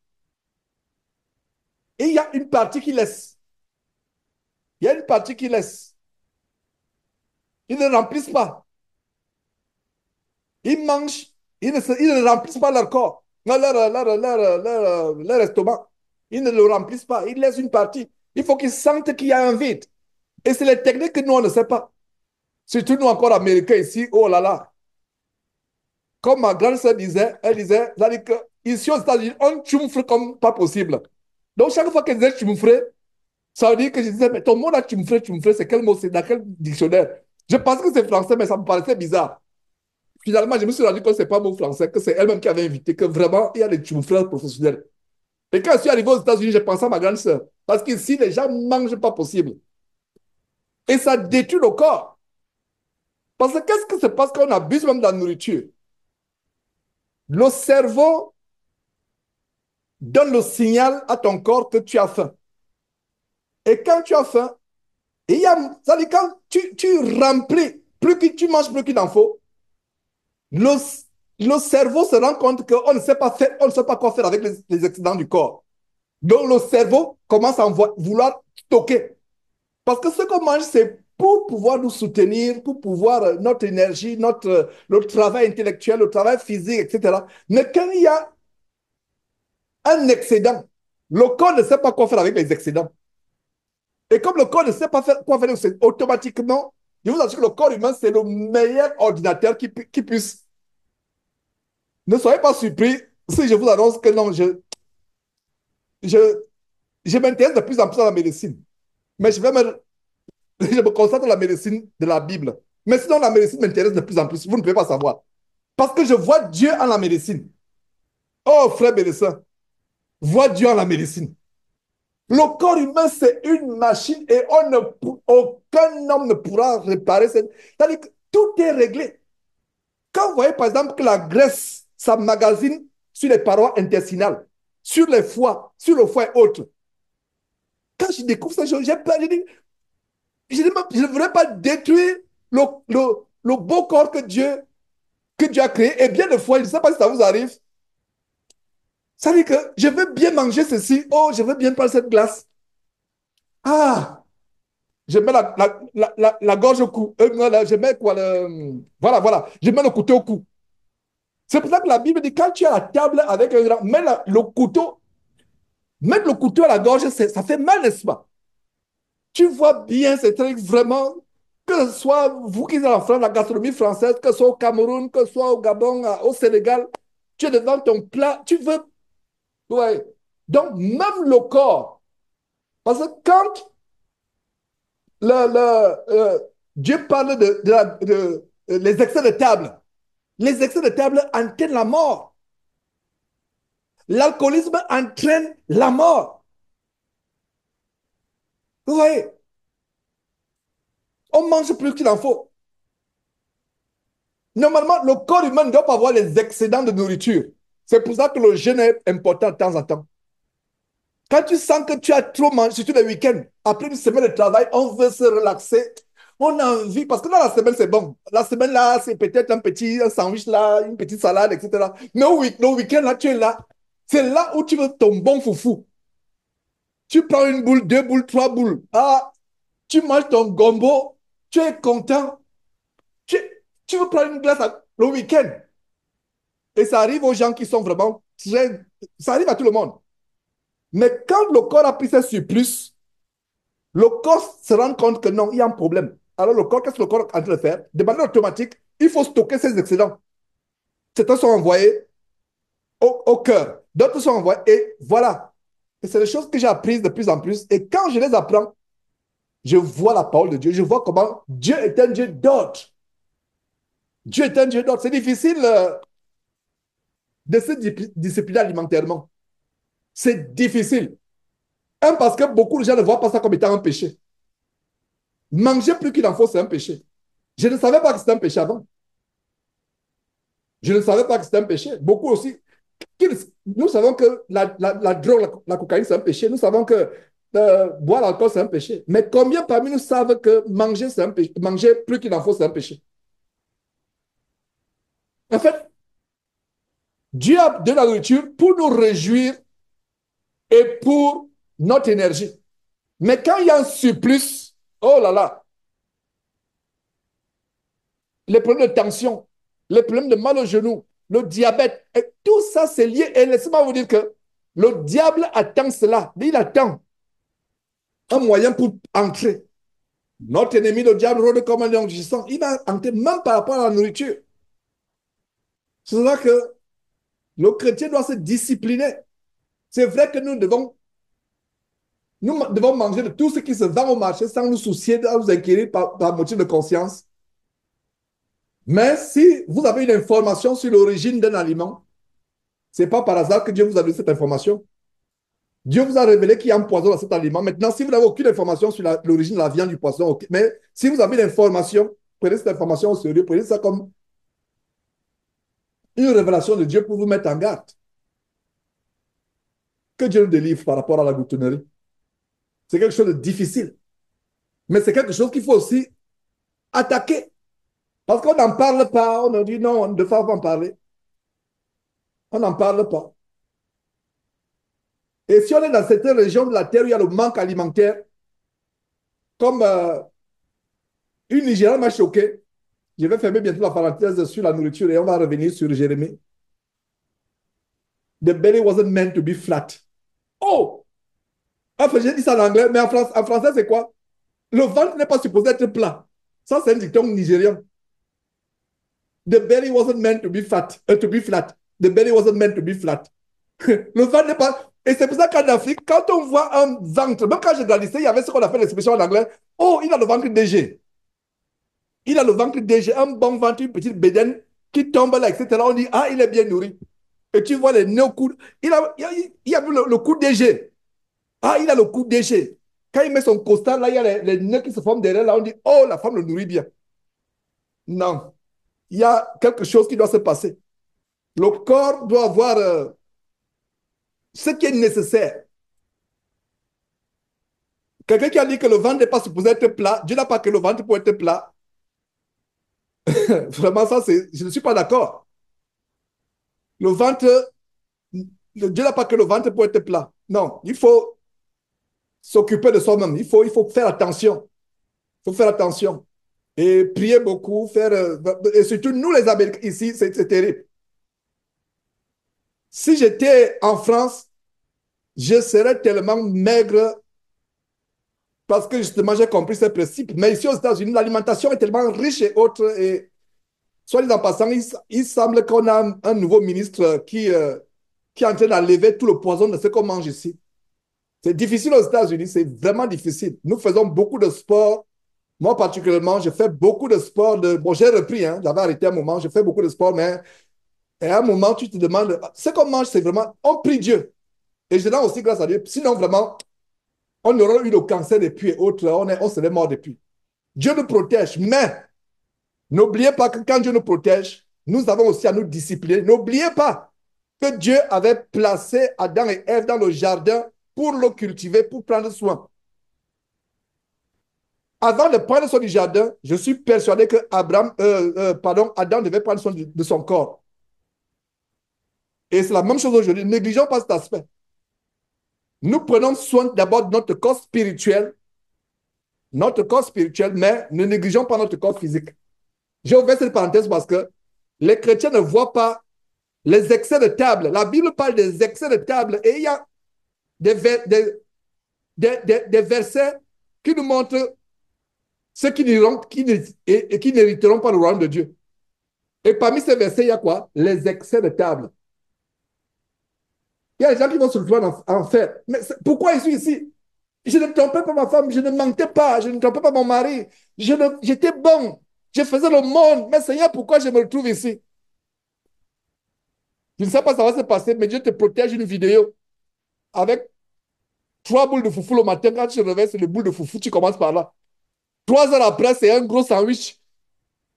et il y a une partie qui laisse. Il y a une partie qui laisse. Ils ne remplissent pas. Ils mangent. Ils ne remplissent pas leur corps, leur estomac. Ils ne le remplissent pas. Ils laissent une partie. Il faut qu'ils sentent qu'il y a un vide. Et c'est les techniques que nous, on ne sait pas. Surtout nous encore américains ici, oh là là. Comme ma grande sœur disait, elle disait que ici aux États-Unis, on tchoumfre comme pas possible. Donc chaque fois qu'elle disait tchoumfrer, ça veut dire que je disais, mais ton mot là, tchoumfrer, c'est quel mot, c'est dans quel dictionnaire? Je pensais que c'est français, mais ça me paraissait bizarre. Finalement, je me suis rendu compte que ce n'est pas mot français, que c'est elle-même qui avait invité, que vraiment, il y a des tchoumfreurs professionnels. Et quand je suis arrivé aux États-Unis, j'ai pensé à ma grande sœur. Parce qu'ici, les gens ne mangent pas possible. Et ça détruit le corps. Parce que qu'est-ce qui se passe quand on abuse même de la nourriture? Le cerveau donne le signal à ton corps que tu as faim. Et quand tu as faim, ça dit quand tu remplis, plus que tu manges plus qu'il en faut, le, le cerveau se rend compte qu'on ne sait pas faire, on ne sait pas quoi faire avec les excédents du corps. Donc le cerveau commence à vouloir stocker. Parce que ce qu'on mange, c'est pour pouvoir nous soutenir, pour pouvoir notre énergie, le travail intellectuel, le travail physique, etc. Mais quand il y a un excédent, le corps ne sait pas quoi faire avec les excédents. Et comme le corps ne sait pas faire, quoi faire, c'est automatiquement, je vous assure que le corps humain, c'est le meilleur ordinateur qui puisse. Ne soyez pas surpris si je vous annonce que non, je, je m'intéresse de plus en plus à la médecine. Mais je me concentre sur la médecine de la Bible. Mais sinon, la médecine m'intéresse de plus en plus. Vous ne pouvez pas savoir. Parce que je vois Dieu en la médecine. Oh, frère médecin, vois Dieu en la médecine. Le corps humain, c'est une machine et aucun homme ne pourra réparer cette. C'est-à-dire que tout est réglé. Quand vous voyez, par exemple, que la graisse s'emmagasine sur les parois intestinales, sur les foies, sur le foie et autres, quand je découvre ça, j'ai peur. Je ne voudrais pas détruire le, le, le beau corps que Dieu a créé. Et bien de fois, je ne sais pas si ça vous arrive, ça veut dire que je veux bien manger ceci. Oh, je veux bien prendre cette glace. Ah, je mets la gorge au cou. Je mets quoi voilà, voilà. Je mets le couteau au cou. C'est pour ça que la Bible dit quand tu es à la table avec un grand, le couteau, mettre le couteau à la gorge, ça fait mal, n'est-ce pas? Tu vois bien ces trucs vraiment, que ce soit vous qui êtes en France, la gastronomie française, que ce soit au Cameroun, que ce soit au Gabon, au Sénégal, tu es devant ton plat, tu veux. Ouais. Donc, même le corps, parce que quand Dieu parle les excès de table, les excès de table entraînent la mort. L'alcoolisme entraîne la mort. Vous voyez, on mange plus qu'il en faut. Normalement, le corps humain ne doit pas avoir les excédents de nourriture. C'est pour ça que le jeûne est important de temps en temps. Quand tu sens que tu as trop mangé, surtout les week-ends, après une semaine de travail, on veut se relaxer. On a envie, parce que dans la semaine, c'est bon. La semaine, là, c'est peut-être un sandwich, là, une petite salade, etc. Mais le week-end, là, tu es là. C'est là où tu veux ton bon foufou. Tu prends une boule, deux boules, trois boules. Ah, tu manges ton gombo, tu es content. Tu, tu veux prendre une glace le week-end. Et ça arrive aux gens qui sont vraiment très. Ça arrive à tout le monde. Mais quand le corps a pris ce surplus, le corps se rend compte que non, il y a un problème. Alors le corps, qu'est-ce que le corps est en train de faire? De manière automatique, il faut stocker ces excédents. Certains sont envoyés au cœur, d'autres sont envoyés et voilà. Et c'est des choses que j'ai apprises de plus en plus. Et quand je les apprends, je vois la parole de Dieu, je vois comment Dieu est un Dieu d'ordre. Dieu est un Dieu d'ordre. C'est difficile de se discipliner alimentairement. C'est difficile. Un, parce que beaucoup de gens ne voient pas ça comme étant un péché. Manger plus qu'il en faut, c'est un péché. Je ne savais pas que c'était un péché avant. Je ne savais pas que c'était un péché. Beaucoup aussi. Nous savons que la drogue, la cocaïne, c'est un péché. Nous savons que boire l'alcool, c'est un péché. Mais combien parmi nous savent que manger, c'est un péché? Manger plus qu'il en faut, c'est un péché. En fait, Dieu a de la nourriture pour nous réjouir et pour notre énergie. Mais quand il y a un surplus, oh là là, les problèmes de tension, les problèmes de mal au genou, le diabète, et tout ça c'est lié. Et laissez-moi vous dire que le diable attend cela. Il attend un moyen pour entrer. Notre ennemi, le diable, rôde comme un lion rugissant. Il va entrer même par rapport à la nourriture. C'est là que le chrétien doit se discipliner. C'est vrai que nous devons manger de tout ce qui se vend au marché sans nous soucier, sans nous inquiéter par motif de conscience. Mais si vous avez une information sur l'origine d'un aliment, ce n'est pas par hasard que Dieu vous a donné cette information. Dieu vous a révélé qu'il y a un poison dans cet aliment. Maintenant, si vous n'avez aucune information sur l'origine de la viande du poisson, okay. Mais si vous avez l'information, prenez cette information au sérieux, prenez ça comme une révélation de Dieu pour vous mettre en garde. Que Dieu nous délivre par rapport à la gloutonnerie. C'est quelque chose de difficile. Mais c'est quelque chose qu'il faut aussi attaquer. Parce qu'on n'en parle pas. On a dit non, on ne devrait pas en parler. On n'en parle pas. Et si on est dans certaines régions de la terre où il y a le manque alimentaire, comme une Nigériane m'a choqué, je vais fermer bientôt la parenthèse sur la nourriture et on va revenir sur Jérémie. The belly wasn't meant to be flat. Oh! Enfin, j'ai dit ça en anglais, mais en français, c'est quoi? Le ventre n'est pas supposé être plat. Ça, c'est un dicton nigérien. The belly wasn't meant to be flat. The belly wasn't meant to be flat. Le ventre n'est pas. Et c'est pour ça qu'en Afrique, quand on voit un ventre, même quand j'ai grandissais, il y avait ce qu'on appelle l'expression en anglais. Oh, il a le ventre DG. Il a le ventre DG, un bon ventre, une petite bédaine qui tombe là, etc. On dit, ah, il est bien nourri. Et tu vois les nœuds au cou. Il a vu le cou DG. Ah, il a le cou DG. Quand il met son costard, là, il y a les nœuds qui se forment derrière. Là, on dit, oh, la femme le nourrit bien. Non. Il y a quelque chose qui doit se passer. Le corps doit avoir ce qui est nécessaire. Quelqu'un qui a dit que le ventre n'est pas supposé être plat, Dieu n'a pas que le ventre pour être plat. Vraiment, ça, je ne suis pas d'accord. Le ventre, Dieu n'a pas que le ventre pour être plat. Non, il faut s'occuper de soi-même. Il faut faire attention. Il faut faire attention. Et prier beaucoup, et surtout nous les Américains ici, c'est terrible. Si j'étais en France, je serais tellement maigre parce que justement j'ai compris ce principe. Mais ici aux États-Unis, l'alimentation est tellement riche et autre. Et soit dit en passant, il semble qu'on a un nouveau ministre qui est en train d'enlever tout le poison de ce qu'on mange ici. C'est difficile aux États-Unis, c'est vraiment difficile. Nous faisons beaucoup de sport. Moi, particulièrement, je fais beaucoup de sport. Bon, j'ai repris, hein, j'avais arrêté un moment, je fais beaucoup de sport, mais à un moment, tu te demandes, ce qu'on mange, c'est vraiment, on prie Dieu. Et je rends aussi grâce à Dieu. Sinon, vraiment, on aurait eu le cancer depuis et autres, on serait mort depuis. Dieu nous protège, mais n'oubliez pas que quand Dieu nous protège, nous avons aussi à nous discipliner. N'oubliez pas que Dieu avait placé Adam et Ève dans le jardin pour le cultiver, pour prendre soin. Avant de prendre soin du jardin, je suis persuadé que Adam devait prendre soin de son corps. Et c'est la même chose aujourd'hui. Ne négligeons pas cet aspect. Nous prenons soin d'abord de notre corps spirituel, mais ne négligeons pas notre corps physique. J'ai ouvert cette parenthèse parce que les chrétiens ne voient pas les excès de table. La Bible parle des excès de table et il y a des versets qui nous montrent ceux qui n'hériteront pas le royaume de Dieu. Et parmi ces versets, il y a quoi? Les excès de table. Il y a des gens qui vont se retrouver en enfer. Mais pourquoi je suis ici? Je ne trompais pas ma femme, je ne mentais pas, je ne trompais pas mon mari. J'étais bon, je faisais le monde. Mais Seigneur, pourquoi je me retrouve ici? Je ne sais pas si ça va se passer, mais Dieu te protège une vidéo avec 3 boules de foufou le matin. Quand tu te réveilles, c'est les boules de foufou, tu commences par là. 3 heures après, c'est un gros sandwich.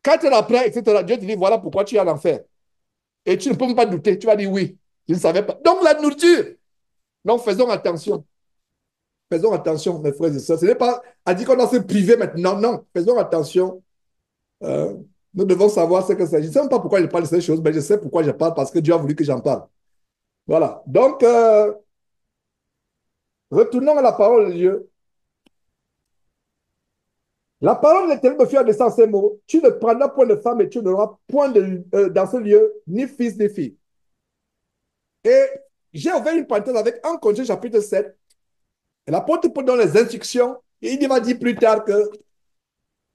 4 heures après, etc. Dieu te dit, voilà pourquoi tu es en enfer. Et tu ne peux même pas douter. Tu vas dire oui, je ne savais pas. Donc, la nourriture. Donc, faisons attention. Faisons attention, mes frères et sœurs. Ce n'est pas à dire qu'on doit se priver maintenant. Non, faisons attention. Euh, nous devons savoir ce que c'est. Je ne sais même pas pourquoi je parle de ces choses, mais je sais pourquoi je parle, parce que Dieu a voulu que j'en parle. Voilà. Donc, retournons à la parole de Dieu. La parole de l'Éternel me fit descendre ces mots. Tu ne prendras point de femme et tu n'auras point dans ce lieu ni fils ni fille. Et j'ai ouvert une parenthèse avec 1 Corinthiens chapitre 7. Et l'apôtre Paul donne les instructions. Et il va dire plus tard que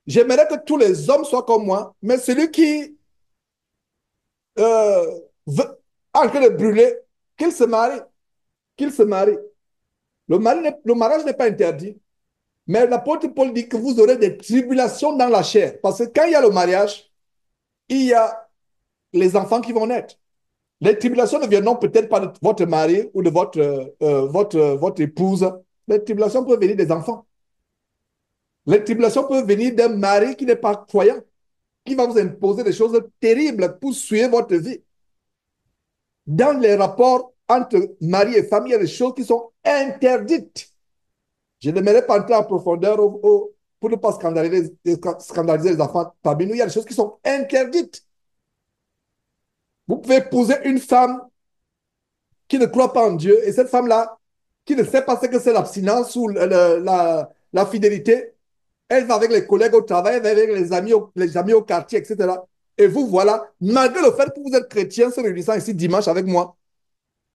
j'aimerais que tous les hommes soient comme moi, mais celui qui veut en train de brûler, qu'il se marie. Qu'il se marie. Le mariage n'est pas interdit. Mais l'apôtre Paul dit que vous aurez des tribulations dans la chair. Parce que quand il y a le mariage, il y a les enfants qui vont naître. Les tribulations ne viendront peut-être pas de votre mari ou de votre épouse. Les tribulations peuvent venir des enfants. Les tribulations peuvent venir d'un mari qui n'est pas croyant, qui va vous imposer des choses terribles pour suivre votre vie. Dans les rapports entre mari et femme, il y a des choses qui sont interdites. Je n'aimerais pas entrer en profondeur pour ne pas scandaliser les enfants. Parmi nous, il y a des choses qui sont interdites. Vous pouvez épouser une femme qui ne croit pas en Dieu et cette femme-là, qui ne sait pas ce que c'est l'abstinence ou la fidélité, elle va avec les collègues au travail, elle va avec les amis au quartier, etc. Et vous, voilà, malgré le fait que vous êtes chrétien, se réunissant ici dimanche avec moi,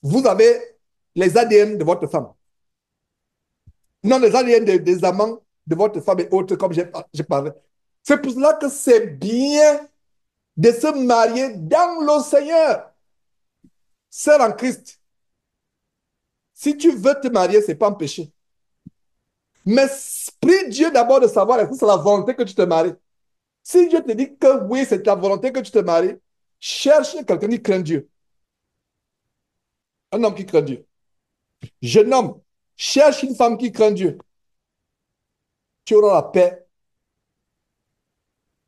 vous avez les ADN de votre femme. Non, les ADN des amants de votre femme et autres, comme j'ai parlé. C'est pour cela que c'est bien de se marier dans le Seigneur. Sœur en Christ, si tu veux te marier, ce n'est pas un péché. Mais prie Dieu d'abord de savoir est-ce que c'est la volonté que tu te maries. Si Dieu te dit que oui, c'est ta volonté que tu te maries, cherche quelqu'un qui craint Dieu. Un homme qui craint Dieu. Jeune homme, cherche une femme qui craint Dieu. Tu auras la paix.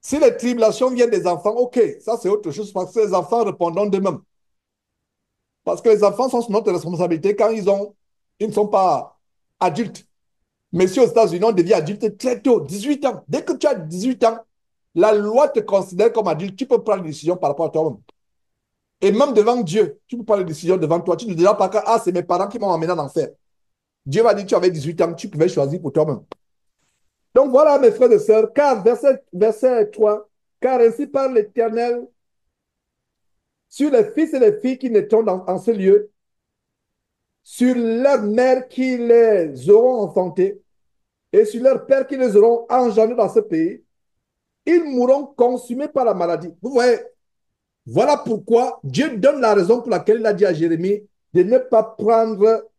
Si les tribulations viennent des enfants, ok, ça c'est autre chose parce que les enfants répondront d'eux-mêmes. Parce que les enfants sont sous notre responsabilité quand ils ne sont pas adultes. Mais si aux États-Unis, on devient adulte très tôt, 18 ans. Dès que tu as 18 ans, la loi te considère comme adulte. Tu peux prendre des décisions par rapport à toi-même. Et même devant Dieu, tu peux prendre des décisions devant toi. Tu ne diras pas que c'est mes parents qui m'ont amené en enfer. Dieu va dire tu avais 18 ans, tu pouvais choisir pour toi-même. Donc voilà, mes frères et sœurs, car verset 3, car ainsi parle l'Éternel sur les fils et les filles qui naîtront en ce lieu, sur leurs mères qui les auront enfantés, et sur leurs pères qui les auront engendrés dans ce pays, ils mourront consumés par la maladie. Vous voyez, voilà pourquoi Dieu donne la raison pour laquelle il a dit à Jérémie de ne pas prendre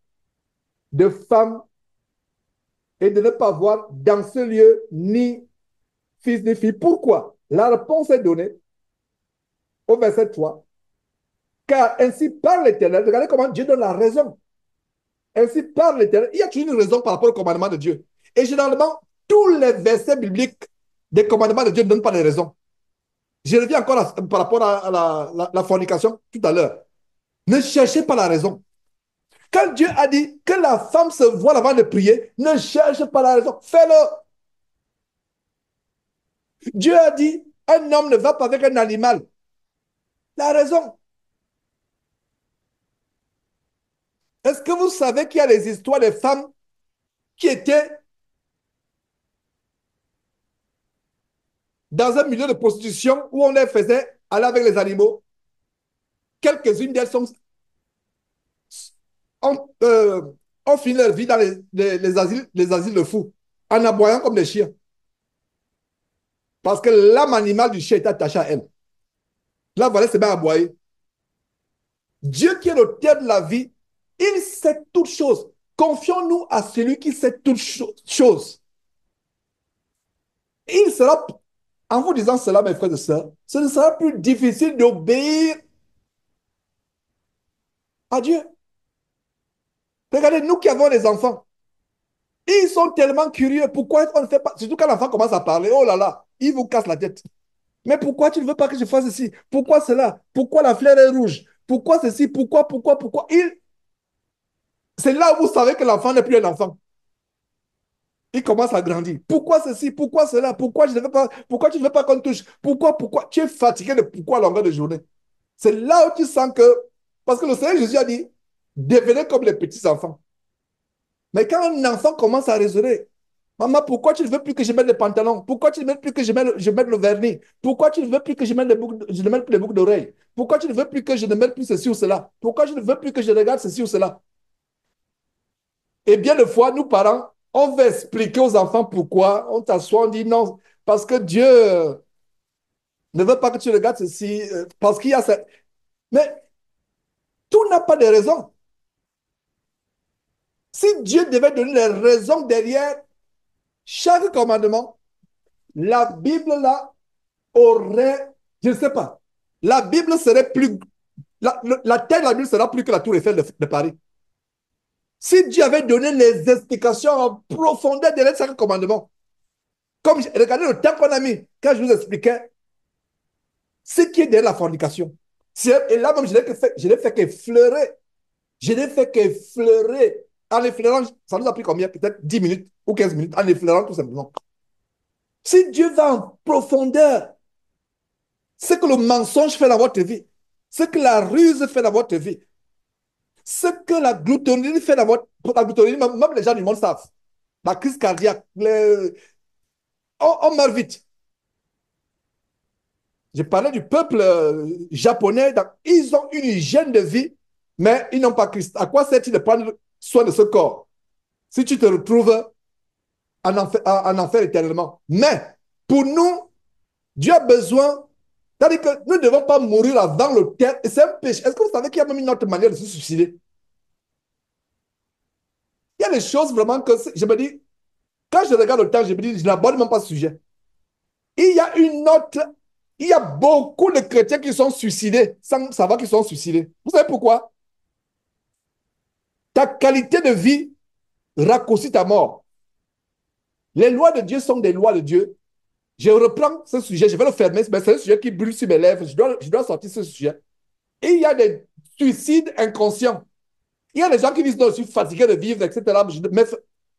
de femme et de ne pas avoir dans ce lieu ni fils ni fille. Pourquoi? La réponse est donnée au verset 3. Car ainsi parle l'Éternel. Regardez comment Dieu donne la raison. Ainsi parle l'Éternel. Il y a toujours une raison par rapport au commandement de Dieu. Et généralement, tous les versets bibliques des commandements de Dieu ne donnent pas de raison. Je reviens encore par rapport à la fornication tout à l'heure. Ne cherchez pas la raison. Quand Dieu a dit que la femme se voile avant de prier, ne cherche pas la raison. Fais-le. Dieu a dit, un homme ne va pas avec un animal. La raison. Est-ce que vous savez qu'il y a des histoires de femmes qui étaient dans un milieu de prostitution où on les faisait aller avec les animaux? Quelques-unes d'elles ont fini leur vie dans les asiles de fous, en aboyant comme des chiens. Parce que l'âme animale du chien est attachée à elle. Là, voilà, c'est bien aboyé. Dieu qui est l'auteur de la vie, il sait toutes choses. Confions-nous à celui qui sait toutes choses. Il sera, en vous disant cela, mes frères et sœurs, ce ne sera plus difficile d'obéir à Dieu. Regardez, nous qui avons des enfants, ils sont tellement curieux. Pourquoi on ne fait pas? Surtout quand l'enfant commence à parler, oh là là, il vous casse la tête. Mais pourquoi tu ne veux pas que je fasse ceci? Pourquoi cela? Pourquoi la fleur est rouge? Pourquoi ceci? Pourquoi? C'est là où vous savez que l'enfant n'est plus un enfant. Il commence à grandir. Pourquoi ceci? Pourquoi cela? Pourquoi je ne veux pas? Pourquoi tu ne veux pas qu'on touche? Pourquoi? Tu es fatigué de pourquoi à longueur de journée. C'est là où tu sens que, parce que le Seigneur Jésus a dit, devenez comme les petits enfants. Mais quand un enfant commence à raisonner, maman, pourquoi tu ne veux plus que je mette les pantalons? Pourquoi tu ne veux plus que je mette le vernis? Pourquoi tu ne veux plus que je ne mette plus les boucles d'oreilles? Pourquoi tu ne veux plus que je ne mette plus ceci ou cela? Pourquoi tu ne veux plus que je regarde ceci ou cela? Et bien de fois, nous parents, on veut expliquer aux enfants pourquoi. On t'assoit, on dit non, parce que Dieu ne veut pas que tu regardes ceci, parce qu'il y a ça. Mais tout n'a pas de raison. Si Dieu devait donner les raisons derrière chaque commandement, la Bible là aurait, je ne sais pas, la Bible serait plus la terre de la Bible sera plus que la tour Eiffel de Paris. Si Dieu avait donné les explications en profondeur des 5 commandements, comme regardez le temps qu'on a mis, quand je vous expliquais ce qui est derrière la fornication. Et là même, je l'ai fait qu'effleurer. Je n'ai fait qu'effleurer. En effleurant, ça nous a pris combien? Peut-être 10 minutes ou 15 minutes, en effleurant tout simplement. Si Dieu va en profondeur, ce que le mensonge fait dans votre vie, ce que la ruse fait dans votre vie, ce que la gloutonnerie fait dans votre... La gloutonnerie, même les gens du monde savent. La crise cardiaque, on meurt vite. Je parlais du peuple japonais. Ils ont une hygiène de vie, mais ils n'ont pas Christ. À quoi sert-il de prendre soin de ce corps si tu te retrouves en enfer éternellement? Mais pour nous, Dieu a besoin, c'est-à-dire que nous ne devons pas mourir avant le terme. Et c'est un péché. Est-ce que vous savez qu'il y a même une autre manière de se suicider? Il y a des choses vraiment que je me dis, quand je regarde le temps, je me dis, je n'aborde même pas ce sujet. Il y a une autre, il y a beaucoup de chrétiens qui sont suicidés sans savoir qu'ils sont suicidés. Vous savez pourquoi? Ta qualité de vie raccourcit ta mort. Les lois de Dieu sont des lois de Dieu. Je reprends ce sujet, je vais le fermer, mais c'est un sujet qui brûle sur mes lèvres. Je dois sortir ce sujet. Et il y a des suicides inconscients. Il y a des gens qui disent non, je suis fatigué de vivre, etc. Je vais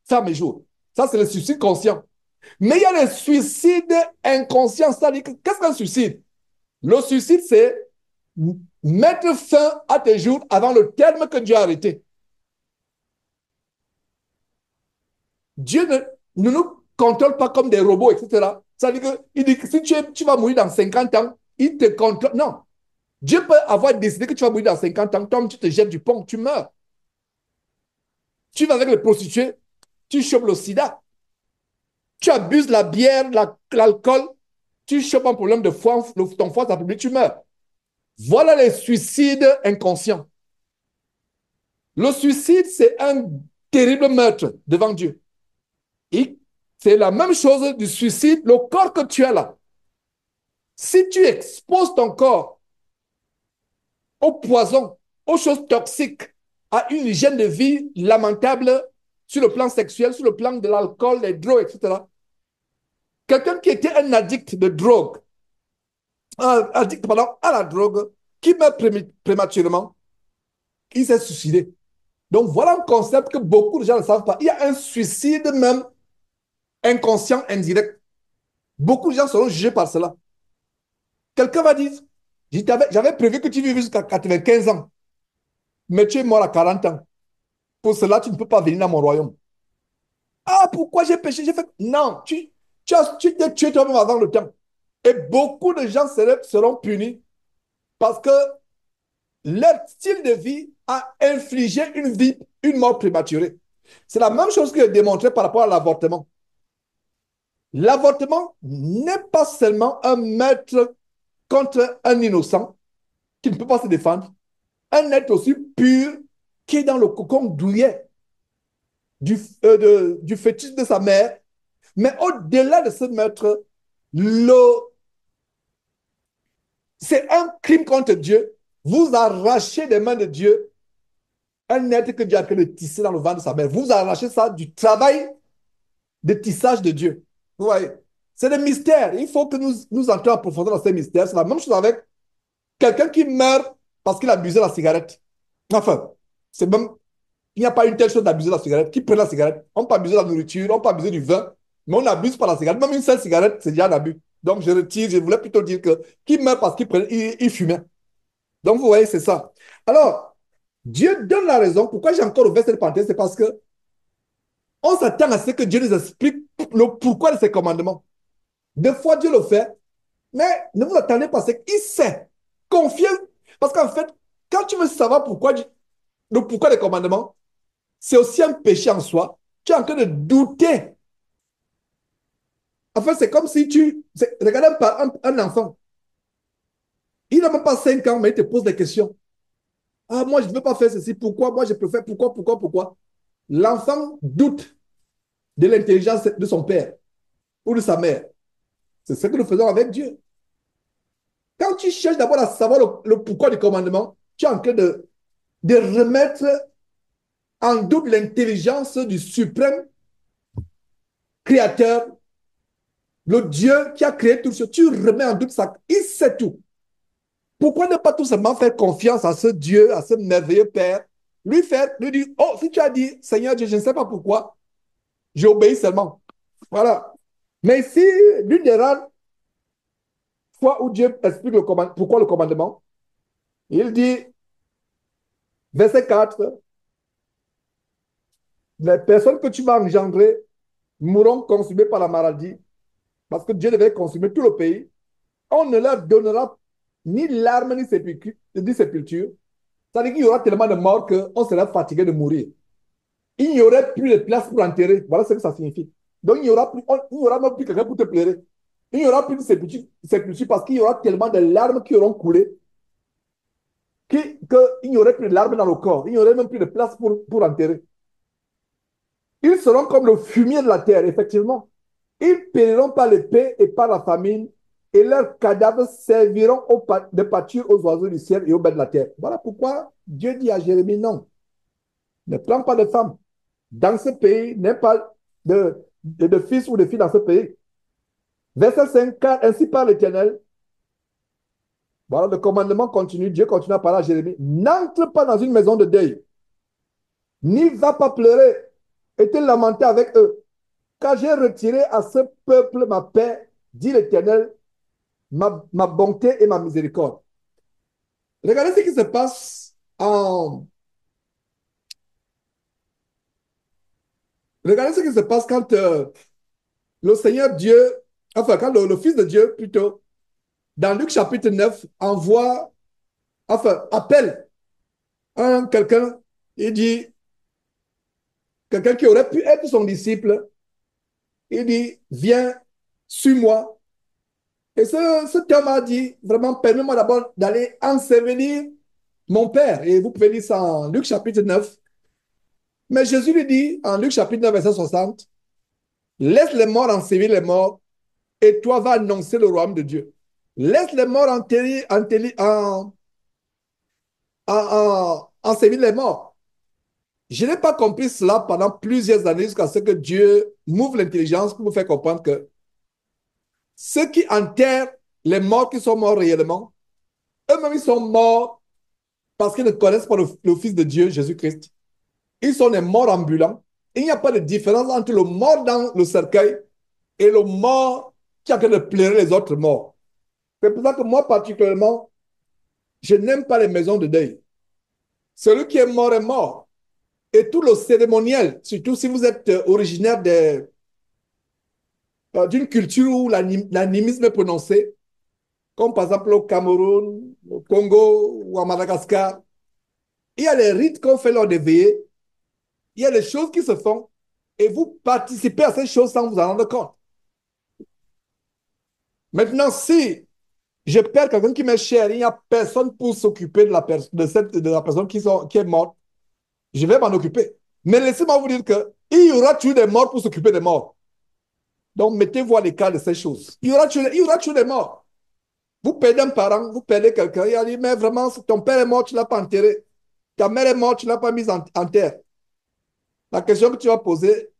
faire mes jours. Ça, c'est le suicide conscient. Mais il y a les suicides inconscients. C'est-à-dire, qu'est-ce qu'un suicide? Le suicide, c'est mettre fin à tes jours avant le terme que Dieu a arrêté. Dieu ne nous contrôle pas comme des robots, etc. C'est-à-dire qu'il dit que si tu vas mourir dans 50 ans, il te contrôle. Non. Dieu peut avoir décidé que tu vas mourir dans 50 ans. Tom, tu te jettes du pont, tu meurs. Tu vas avec les prostituées, tu chopes le sida. Tu abuses la bière, l'alcool, tu chopes un problème de foie, ton foie s'affaiblit, tu meurs. Voilà les suicides inconscients. Le suicide, c'est un terrible meurtre devant Dieu. Et c'est la même chose du suicide, le corps que tu as là. Si tu exposes ton corps au poison, aux choses toxiques, à une hygiène de vie lamentable sur le plan sexuel, sur le plan de l'alcool, des drogues, etc. Quelqu'un qui était un addict de drogue, un addict pardon, à la drogue, qui meurt prématurément, il s'est suicidé. Donc voilà un concept que beaucoup de gens ne savent pas. Il y a un suicide même inconscient, indirect. Beaucoup de gens seront jugés par cela. Quelqu'un va dire, j'avais prévu que tu vives jusqu'à 95 ans, mais tu es mort à 40 ans. Pour cela, tu ne peux pas venir dans mon royaume. Ah, pourquoi j'ai péché? J'ai fait... Non, tu t'es tué toi-même avant le temps. Et beaucoup de gens seront punis parce que leur style de vie a infligé une mort prématurée. C'est la même chose que j'ai démontré par rapport à l'avortement. L'avortement n'est pas seulement un meurtre contre un innocent qui ne peut pas se défendre, un être aussi pur qui est dans le cocon douillet du fœtus de sa mère. Mais au-delà de ce meurtre, c'est un crime contre Dieu. Vous arrachez des mains de Dieu un être que Dieu a créé de tisser dans le ventre de sa mère. Vous arrachez ça du travail de tissage de Dieu. Vous voyez? C'est des mystères. Il faut que nous entrions en profondeur dans ces mystères. C'est la même chose avec quelqu'un qui meurt parce qu'il a abusé la cigarette. Enfin, c'est même, il n'y a pas une telle chose d'abuser la cigarette. Qui prend la cigarette? On peut abuser la nourriture, on peut abuser du vin, mais on n'abuse pas la cigarette. Même une seule cigarette, c'est déjà un abus. Donc, je retire, je voulais plutôt dire que qui meurt parce qu'il fumait. Donc, vous voyez, c'est ça. Alors, Dieu donne la raison. Pourquoi j'ai encore ouvert cette parenthèse? C'est parce que on s'attend à ce que Dieu nous explique le pourquoi de ses commandements. Des fois, Dieu le fait, mais ne vous attendez pas à ce qu'il sait. Confiez. Parce qu'en fait, quand tu veux savoir le pourquoi des commandements, c'est aussi un péché en soi. Tu es en train de douter. En fait, c'est comme si regardez un enfant. Il n'a même pas 5 ans, mais il te pose des questions. Ah, moi, je ne veux pas faire ceci. Pourquoi? Moi, je préfère. Pourquoi? L'enfant doute de l'intelligence de son père ou de sa mère. C'est ce que nous faisons avec Dieu. Quand tu cherches d'abord à savoir le pourquoi du commandement, tu es en train de remettre en doute l'intelligence du suprême créateur, le Dieu qui a créé tout ce. Tu remets en doute ça. Il sait tout. Pourquoi ne pas tout simplement faire confiance à ce Dieu, à ce merveilleux Père, lui dire, oh, si tu as dit, Seigneur Dieu, je ne sais pas pourquoi, j'obéis seulement. Voilà. Mais si l'une des rares fois où Dieu explique pourquoi le commandement, il dit, verset 4, les personnes que tu vas engendrer mourront consumées par la maladie, parce que Dieu devait consumer tout le pays. On ne leur donnera ni larmes ni sépulture. C'est-à-dire qu'il y aura tellement de morts qu'on sera fatigué de mourir. Il n'y aurait plus de place pour enterrer. Voilà ce que ça signifie. Donc, il n'y aura même plus quelqu'un pour te pleurer. Il n'y aura plus de sépulture parce qu'il y aura tellement de larmes qui auront coulé qu'il n'y aurait plus de larmes dans le corps. Il n'y aurait même plus de place pour enterrer. Ils seront comme le fumier de la terre, effectivement. Ils périront par l'épée et par la famine, et leurs cadavres serviront de pâture aux oiseaux du ciel et aux bêtes de la terre. Voilà pourquoi Dieu dit à Jérémie, non, ne prends pas de femme dans ce pays, n'aie pas de fils ou de filles dans ce pays. Verset 5, car ainsi parle l'Éternel. Voilà, le commandement continue, Dieu continue à parler à Jérémie. N'entre pas dans une maison de deuil, n'y va pas pleurer et te lamenter avec eux, car j'ai retiré à ce peuple ma paix, dit l'Éternel, ma bonté et ma miséricorde. Regardez ce qui se passe Regardez ce qui se passe quand le Seigneur Dieu, enfin, quand le Fils de Dieu, plutôt, dans Luc chapitre 9, appelle quelqu'un, il dit, quelqu'un qui aurait pu être son disciple, il dit, viens, suis-moi. Et cet homme a dit, vraiment, permets-moi d'abord d'aller ensevelir mon Père. Et vous pouvez lire ça en Luc chapitre 9. Mais Jésus lui dit, en Luc chapitre 9, verset 60, laisse les morts ensevelir les morts, et toi vas annoncer le royaume de Dieu. Laisse les morts ensevelir les morts. Je n'ai pas compris cela pendant plusieurs années jusqu'à ce que Dieu m'ouvre l'intelligence pour me faire comprendre que ceux qui enterrent les morts qui sont morts réellement, eux-mêmes, ils sont morts parce qu'ils ne connaissent pas le Fils de Dieu, Jésus-Christ. Ils sont des morts ambulants. Il n'y a pas de différence entre le mort dans le cercueil et le mort qui a en train de pleurer les autres morts. C'est pour ça que moi, particulièrement, je n'aime pas les maisons de deuil. Celui qui est mort est mort. Et tout le cérémoniel, surtout si vous êtes originaire d'une culture où l'animisme est prononcé, comme par exemple au Cameroun, au Congo ou à Madagascar, il y a les rites qu'on fait lors des veillées, il y a les choses qui se font, et vous participez à ces choses sans vous en rendre compte. Maintenant, si je perds quelqu'un qui m'est cher, il n'y a personne pour s'occuper de la personne qui est morte, je vais m'en occuper. Mais laissez-moi vous dire qu'il y aura toujours des morts pour s'occuper des morts. Donc, mettez-vous à l'écart de ces choses. Il y aura toujours des morts. Vous perdez un parent, vous perdez quelqu'un, il a dit, mais vraiment, ton père est mort, tu ne l'as pas enterré. Ta mère est morte, tu ne l'as pas mise en terre. La question que tu vas poser,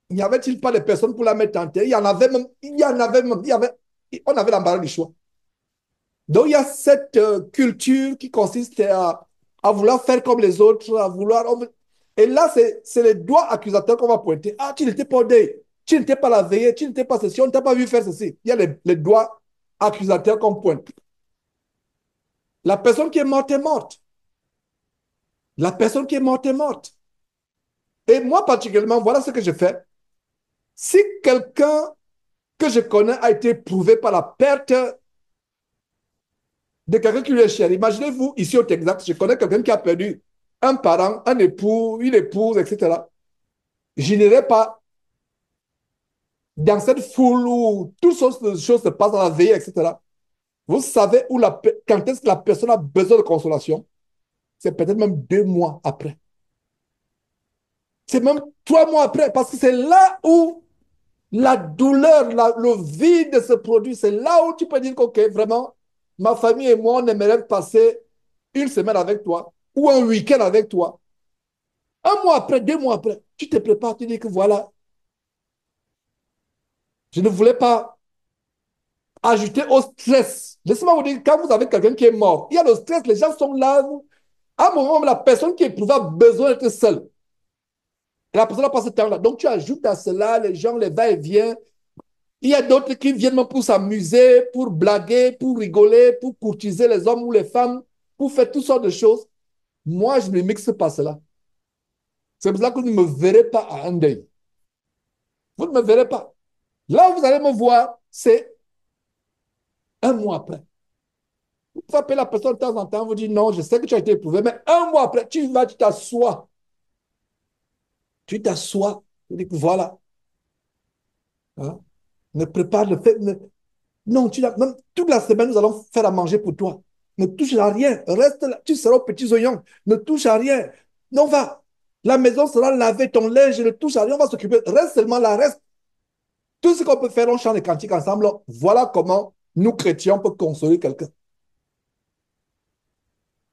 n'y avait-il pas de personnes pour la mettre en terre? On avait l'embarras du choix. Donc, il y a cette culture qui consiste à vouloir faire comme les autres, à vouloir. Et là, c'est les doigts accusateurs qu'on va pointer. Ah, tu n'étais pas au deuil, tu n'étais pas la veillée, tu n'étais pas ceci, on ne t'a pas vu faire ceci. Il y a les doigts accusateurs qu'on pointe. La personne qui est morte est morte. La personne qui est morte est morte. Et moi, particulièrement, voilà ce que je fais. Si quelqu'un que je connais a été éprouvé par la perte de quelqu'un qui lui est cher, imaginez-vous, ici au Texas, je connais quelqu'un qui a perdu un parent, un époux, une épouse, etc. Je n'irai pas dans cette foule où toutes sortes de choses se passent dans la veille, etc. Vous savez quand est-ce que la personne a besoin de consolation? C'est peut-être même 2 mois après. C'est même 3 mois après, parce que c'est là où la douleur, le vide se produit. C'est là où tu peux dire que, OK, vraiment, ma famille et moi, on aimerait passer une semaine avec toi ou un week-end avec toi. Un mois après, 2 mois après, tu te prépares, tu dis que voilà, je ne voulais pas ajouter au stress. Laissez-moi vous dire, quand vous avez quelqu'un qui est mort, il y a le stress, les gens sont là. À un moment, la personne qui éprouve a besoin d'être seule. Et la personne n'a pas ce temps-là. Donc, tu ajoutes à cela les gens, les va-et-vient. Il y a d'autres qui viennent pour s'amuser, pour blaguer, pour rigoler, pour courtiser les hommes ou les femmes, pour faire toutes sortes de choses. Moi, je ne mixe pas cela. C'est pour ça que vous ne me verrez pas à un deuil. Vous ne me verrez pas. Là où vous allez me voir, c'est un mois après. Vous pouvez appeler la personne de temps en temps, vous dire non, je sais que tu as été éprouvé, mais un mois après, tu vas, tu t'assois. Tu t'assois, tu dis que voilà. Hein, ne prépare le fait. Non, même toute la semaine, nous allons faire à manger pour toi. Ne touche à rien. Reste là. Tu seras aux petits oignons. Ne touche à rien. Non, va. La maison sera lavée, ton linge, ne touche à rien. On va s'occuper. Reste seulement là, reste. Tout ce qu'on peut faire, on chante les cantiques ensemble. Voilà comment nous, chrétiens, on peut consoler quelqu'un.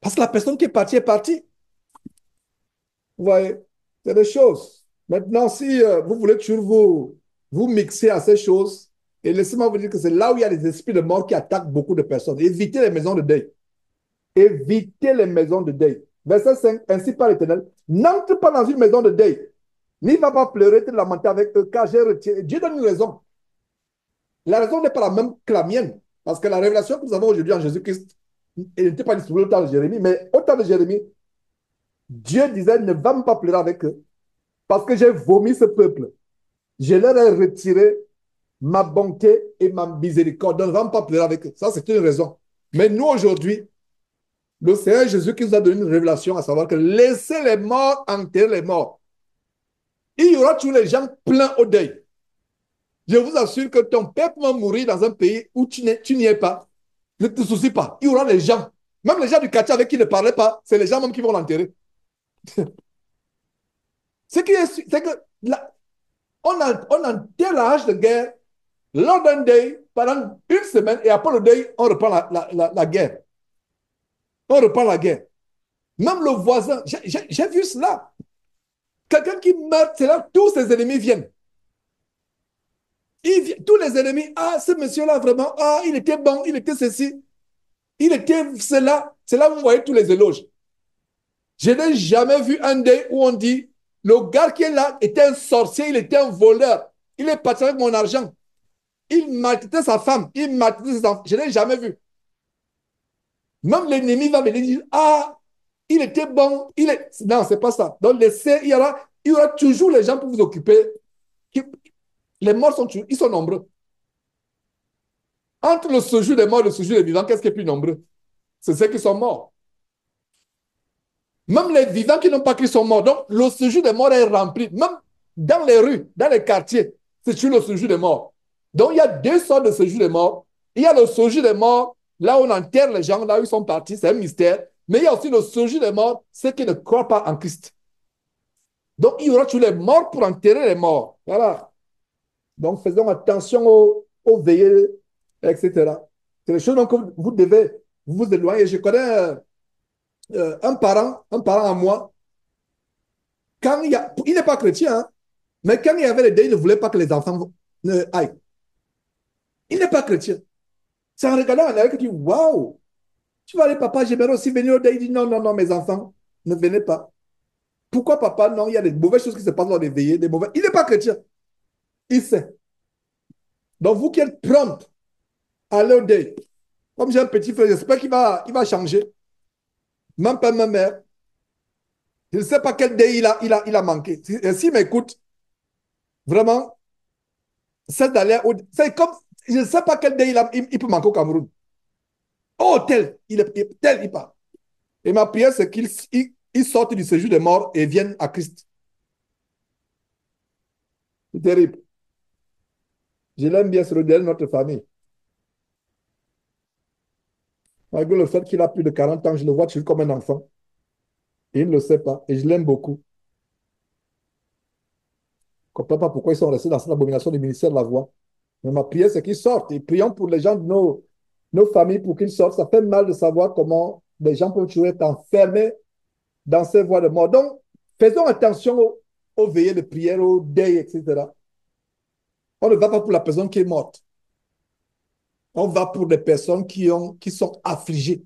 Parce que la personne qui est partie est partie. Vous voyez, c'est des choses. Maintenant, si vous voulez toujours vous mixer à ces choses, et laissez-moi vous dire que c'est là où il y a des esprits de mort qui attaquent beaucoup de personnes. Évitez les maisons de deuil. Évitez les maisons de deuil. Verset 5, ainsi par l'Éternel, n'entre pas dans une maison de deuil, n'y va pas pleurer, te lamenter avec eux, car j'ai retiré. Dieu donne une raison. La raison n'est pas la même que la mienne, parce que la révélation que nous avons aujourd'hui en Jésus-Christ, elle n'était pas distribuée au temps de Jérémie, mais au temps de Jérémie, Dieu disait, ne va même pas pleurer avec eux, parce que j'ai vomi ce peuple. Je leur ai retiré ma bonté et ma miséricorde. Donc, ne va même pas pleurer avec eux. Ça, c'est une raison. Mais nous, aujourd'hui, le Seigneur Jésus qui nous a donné une révélation, à savoir que laissez les morts enterrer les morts. Il y aura tous les gens pleins au deuil. Je vous assure que ton père peut mourir dans un pays où tu n'y es pas. Ne te soucie pas. Il y aura des gens, même les gens du quartier avec qui il ne parlait pas, c'est les gens même qui vont l'enterrer. C'est que on enterre la hache de guerre lors d'un deuil pendant une semaine et après le deuil, on reprend la guerre. On reprend la guerre. Même le voisin, j'ai vu cela. Quelqu'un qui meurt, c'est là tous ses ennemis viennent. Tous les ennemis, ah, ce monsieur-là, vraiment, ah, il était bon, il était ceci, il était cela. C'est là où vous voyez tous les éloges. Je n'ai jamais vu un deuil où on dit, le gars qui est là était un sorcier, il était un voleur. Il est parti avec mon argent. Il maltraitait sa femme, il maltraitait ses enfants. Je n'ai jamais vu. Même l'ennemi va venir dire, ah, il était bon, il est... Non, c'est pas ça. Donc, il y aura toujours les gens pour vous occuper. Les morts sont toujours, ils sont nombreux. Entre le séjour des morts et le séjour des vivants, qu'est-ce qui est plus nombreux? C'est ceux qui sont morts. Même les vivants qui n'ont pas Christ sont morts. Donc, le séjour des morts est rempli. Même dans les rues, dans les quartiers, c'est toujours le séjour des morts. Donc, il y a deux sortes de séjour des morts. Il y a le séjour des morts, là où on enterre les gens, là où ils sont partis, c'est un mystère. Mais il y a aussi le séjour des morts, ceux qui ne croient pas en Christ. Donc, il y aura tous les morts pour enterrer les morts. Voilà. Donc, faisons attention aux veillées, etc. C'est les choses dont vous devez vous éloigner. Je connais un parent à moi, quand il n'est pas chrétien, hein, mais quand il y avait les deuils, il ne voulait pas que les enfants aillent. Il n'est pas chrétien. C'est en regardant en arrière que tu dis, waouh, tu vas aller, papa, j'aimerais aussi venir au deuil. Il dit, non, non, non, mes enfants, ne venez pas. Pourquoi, papa? Non, il y a des mauvaises choses qui se passent dans les veillées, des mauvais. Il n'est pas chrétien. Il sait. Donc, vous qui êtes prompt à aller au deuil, comme j'ai un petit frère, j'espère qu'il va changer. Même père, même mère. Je ne sais pas quel deuil il a manqué. S'il m'écoute, vraiment, c'est d'aller au... C'est comme... Je ne sais pas quel deuil il peut manquer au Cameroun. Oh, tel, il part. Et ma prière, c'est qu'il sorte du séjour des morts et vienne à Christ. C'est terrible. Je l'aime bien, c'est le dernier de notre famille. Malgré le fait qu'il a plus de 40 ans, je le vois toujours comme un enfant. Et il ne le sait pas. Et je l'aime beaucoup. Je ne comprends pas pourquoi ils sont restés dans cette abomination du ministère de la voix. Mais ma prière, c'est qu'ils sortent. Et prions pour les gens nos familles pour qu'ils sortent. Ça fait mal de savoir comment les gens peuvent toujours être enfermés dans ces voies de mort. Donc, faisons attention aux veillées de prière, aux deuils, etc. On ne va pas pour la personne qui est morte. On va pour des personnes qui sont affligées.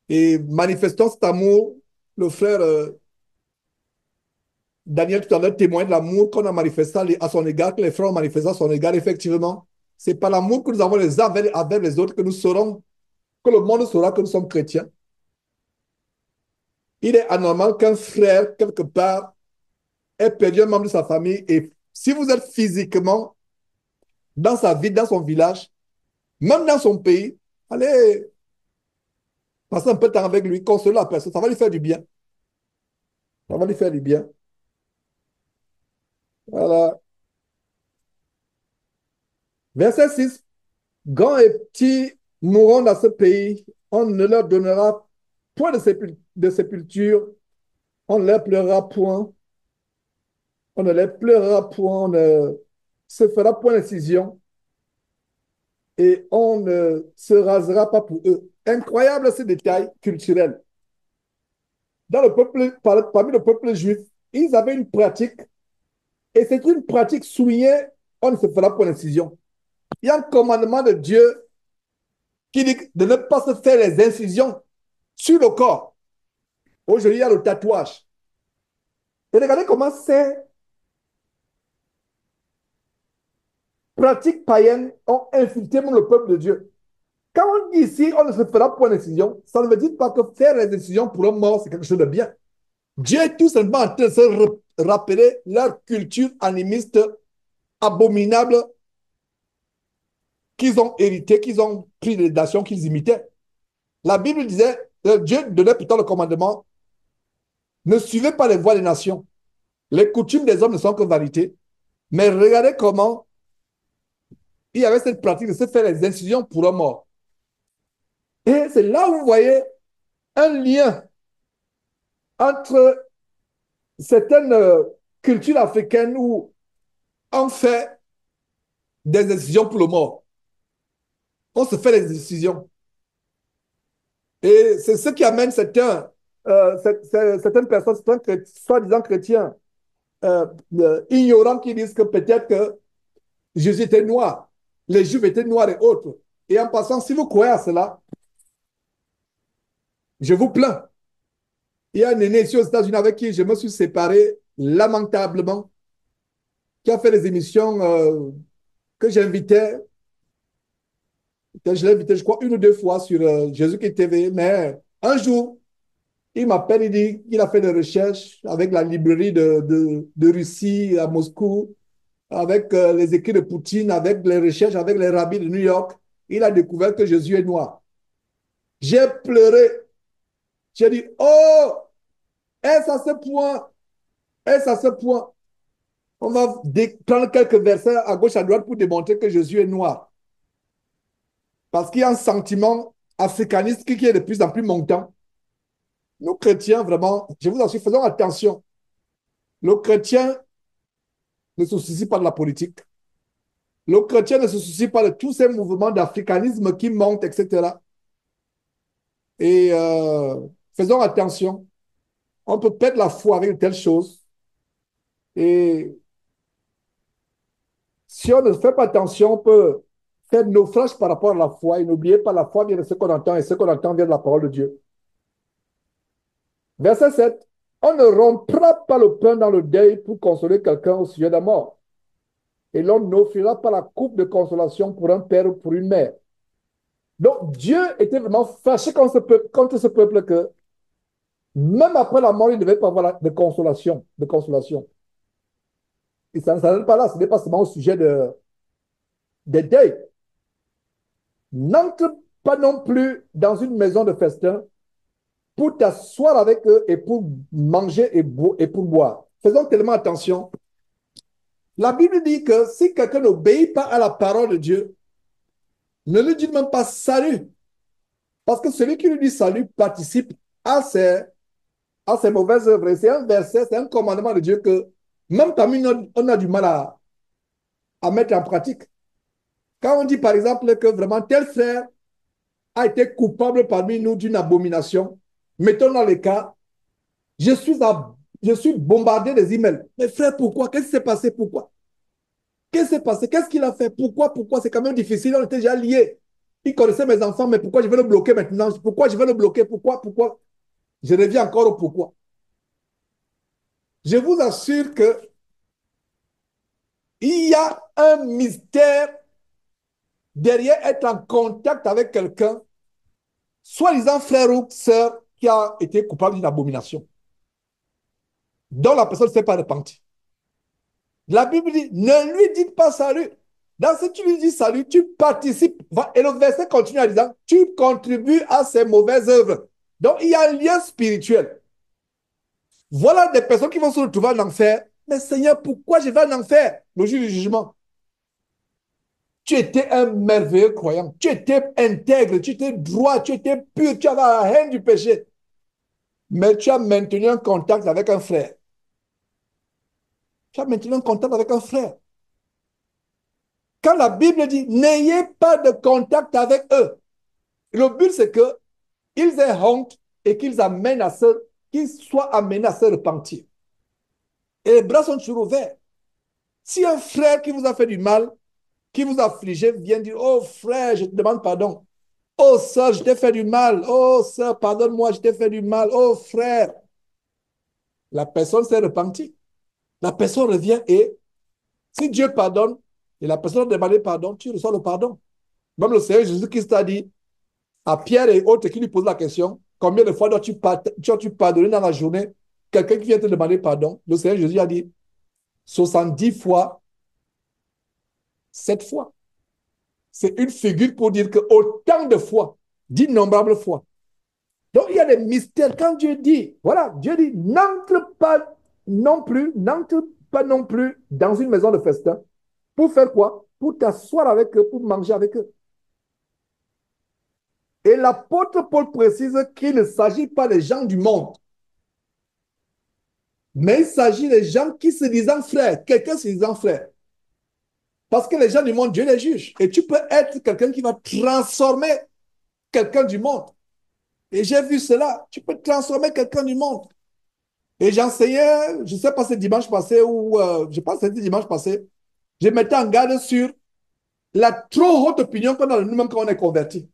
Et manifestons cet amour. Le frère Daniel tout à l'heure témoigne de l'amour qu'on a manifesté à son égard, que les frères ont manifesté à son égard, effectivement. C'est par l'amour que nous avons les uns avec les autres que nous saurons, que le monde saura que nous sommes chrétiens. Il est anormal qu'un frère, quelque part, ait perdu un membre de sa famille. Et si vous êtes physiquement dans sa ville, dans son village, même dans son pays, allez passer un peu de temps avec lui, consoler la personne, ça va lui faire du bien. Ça va lui faire du bien. Voilà. Verset 6. Grands et petits mourront dans ce pays. On ne leur donnera point de sépulture. On ne les pleurera point. On ne les pleurera point. On ne se fera point d'incision. Et on ne se rasera pas pour eux. Incroyable ce détail culturel. Dans le peuple, parmi le peuple juif, ils avaient une pratique, et c'est une pratique soulignée, on ne se fera point d'incision. Il y a un commandement de Dieu qui dit de ne pas se faire les incisions sur le corps. Aujourd'hui, il y a le tatouage. Et regardez comment ces pratiques païennes ont infiltré le peuple de Dieu. Quand on dit ici, on ne se fera point d'incision, ça ne veut dire pas que faire les incisions pour un mort, c'est quelque chose de bien. Dieu est tout simplement en train de se rappeler leur culture animiste abominable qu'ils ont hérité, qu'ils ont pris les nations qu'ils imitaient. La Bible disait, Dieu donnait pourtant le commandement, ne suivez pas les voies des nations. Les coutumes des hommes ne sont que vanité. Mais regardez comment il y avait cette pratique de se faire les incisions pour un mort. Et c'est là où vous voyez un lien entre certaines cultures africaines où on fait des incisions pour le mort. On se fait des incisions. Et c'est ce qui amène certaines personnes, soi-disant chrétiens, ignorants, qui disent que peut-être que Jésus était noir, les Juifs étaient noirs et autres. Et en passant, si vous croyez à cela, je vous plains. Il y a un aîné ici aux États-Unis avec qui je me suis séparé lamentablement, qui a fait des émissions que j'invitais, que je l'ai invité, je crois, une ou deux fois sur Jésus-Christ TV. Mais un jour, il m'appelle, il dit qu'il a fait des recherches avec la librairie de Russie à Moscou, avec les écrits de Poutine, avec les recherches avec les rabbis de New York. Il a découvert que Jésus est noir. J'ai pleuré. J'ai dit, oh, est-ce à ce point? Est-ce à ce point? On va prendre quelques versets à gauche, à droite pour démontrer que Jésus est noir. Parce qu'il y a un sentiment africaniste qui est de plus en plus montant. Nous, chrétiens, vraiment, je vous assure, faisons attention. Le chrétien ne se soucie pas de la politique. Le chrétien ne se soucie pas de tous ces mouvements d'africanisme qui montent, etc. Et faisons attention. On peut perdre la foi avec de telles choses. Et si on ne fait pas attention, on peut faire naufrage par rapport à la foi. Et n'oubliez pas, la foi vient de ce qu'on entend, et ce qu'on entend vient de la parole de Dieu. Verset 7. On ne rompra pas le pain dans le deuil pour consoler quelqu'un au sujet de la mort. Et l'on n'offrira pas la coupe de consolation pour un père ou pour une mère. Donc Dieu était vraiment fâché contre ce peuple que même après la mort, il ne devait pas avoir de consolation. De consolation. Et ça ne s'arrête pas là, ce n'est pas seulement au sujet de deuil. N'entre pas non plus dans une maison de festin pour t'asseoir avec eux et pour manger et pour boire. Faisons tellement attention. La Bible dit que si quelqu'un n'obéit pas à la parole de Dieu, ne lui dit même pas salut. Parce que celui qui lui dit salut participe à ses mauvaises œuvres. Et c'est un verset, c'est un commandement de Dieu que même parmi nous, on a du mal à mettre en pratique. Quand on dit par exemple que vraiment tel frère a été coupable parmi nous d'une abomination, mettons dans les cas, je suis, je suis bombardé des emails. Mais frère, pourquoi? Qu'est-ce qui s'est passé? Pourquoi? Qu'est-ce qui s'est passé? Qu'est-ce qu'il a fait? Pourquoi? Pourquoi? C'est quand même difficile. On était déjà liés. Il connaissait mes enfants, mais pourquoi je vais le bloquer maintenant? Pourquoi je vais le bloquer? Pourquoi? Pourquoi? Je reviens encore au pourquoi. Je vous assure que il y a un mystère derrière être en contact avec quelqu'un, soi-disant frère ou sœur, qui a été coupable d'une abomination, dont la personne ne s'est pas repentie. La Bible dit, ne lui dites pas salut. Dans ce que tu lui dis salut, tu participes. Et le verset continue en disant, tu contribues à ses mauvaises œuvres. Donc, il y a un lien spirituel. Voilà des personnes qui vont se retrouver en enfer. Mais Seigneur, pourquoi je vais en enfer? Le jour du jugement. Tu étais un merveilleux croyant. Tu étais intègre, tu étais droit, tu étais pur, tu avais la haine du péché. Mais tu as maintenu un contact avec un frère. Tu as maintenu un contact avec un frère. Quand la Bible dit, n'ayez pas de contact avec eux, le but c'est qu'ils aient honte et qu'ils soient amenés à se repentir. Et les bras sont toujours ouverts. Si un frère qui vous a fait du mal, qui vous a affligé, vient dire, oh frère, je te demande pardon. Oh sœur, je t'ai fait du mal. Oh sœur, pardonne-moi, je t'ai fait du mal. Oh frère. La personne s'est repentie. La personne revient et si Dieu pardonne et la personne a demandé pardon, tu reçois le pardon. Même le Seigneur Jésus-Christ a dit à Pierre et autres qui lui posent la question, combien de fois dois-tu pardonner dans la journée quelqu'un qui vient te demander pardon? Le Seigneur Jésus a dit 70 fois, 7 fois. C'est une figure pour dire que autant de fois, d'innombrables fois. Donc il y a des mystères. Quand Dieu dit, voilà, Dieu dit, n'entre pas non plus dans une maison de festin. Pour faire quoi? Pour t'asseoir avec eux, pour manger avec eux. Et l'apôtre Paul précise qu'il ne s'agit pas des gens du monde, mais il s'agit des gens qui se disent frères, quelqu'un se disant frère. Parce que les gens du monde, Dieu les juge. Et tu peux être quelqu'un qui va transformer quelqu'un du monde. Et j'ai vu cela. Tu peux transformer quelqu'un du monde. Et j'enseignais, je ne sais pas, c'est dimanche passé ou je pense que c'était dimanche passé, je mettais en garde sur la trop haute opinion qu'on a de nous-mêmes quand on est converti.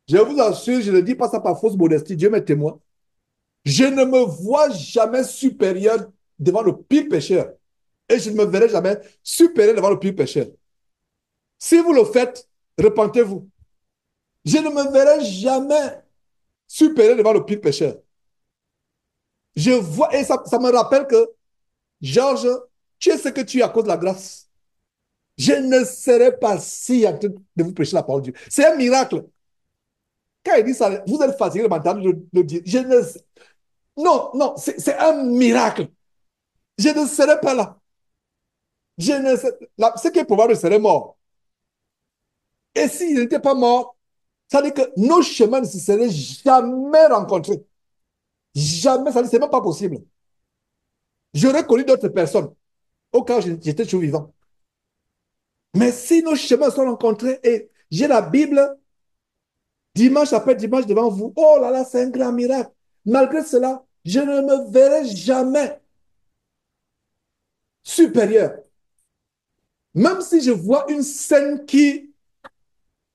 Je vous assure, je ne dis pas ça par fausse modestie, Dieu m'est témoin. Je ne me vois jamais supérieur devant le pire pécheur. Et je ne me verrai jamais supérieur devant le pire pécheur. Si vous le faites, repentez-vous. Je ne me verrai jamais supérieur devant le pire pécheur. Je vois, et ça me rappelle que, Georges, tu es ce que tu es à cause de la grâce. Je ne serai pas si en train de vous prêcher la parole de Dieu. C'est un miracle. Quand il dit ça, vous êtes fatigué de m'entendre le dire. Je ne, non, non, c'est un miracle. Je ne serai pas là. Je ne sais, ce qui est probable, je serais mort. Et s'il n'était pas mort, ça veut dire que nos chemins ne se seraient jamais rencontrés. Jamais, ça ne c'est même pas possible. J'aurais connu d'autres personnes au cas où j'étais toujours vivant. Mais si nos chemins sont rencontrés et j'ai la Bible dimanche après dimanche devant vous, oh là là, c'est un grand miracle. Malgré cela, je ne me verrai jamais supérieur. Même si je vois une scène qui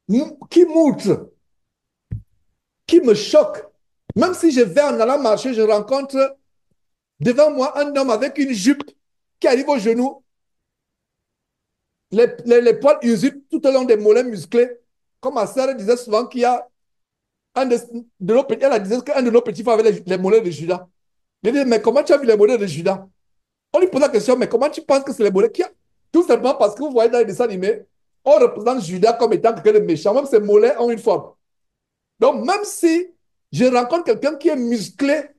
m'outre, qui me choque, même si je vais en allant marcher, je rencontre devant moi un homme avec une jupe qui arrive au genou, les poils usés tout au long des mollets musclés, comme ma sœur disait souvent qu'il y a un de nos petits, elle disait qu'un de nos petits frères avait les mollets de Judas. Je dis, mais comment tu as vu les mollets de Judas? On lui pose la question, mais comment tu penses que c'est les mollets qui a... Tout simplement parce que vous voyez dans les dessins animés, on représente Judas comme étant quelqu'un de méchant, même ses mollets ont une forme. Donc, même si je rencontre quelqu'un qui est musclé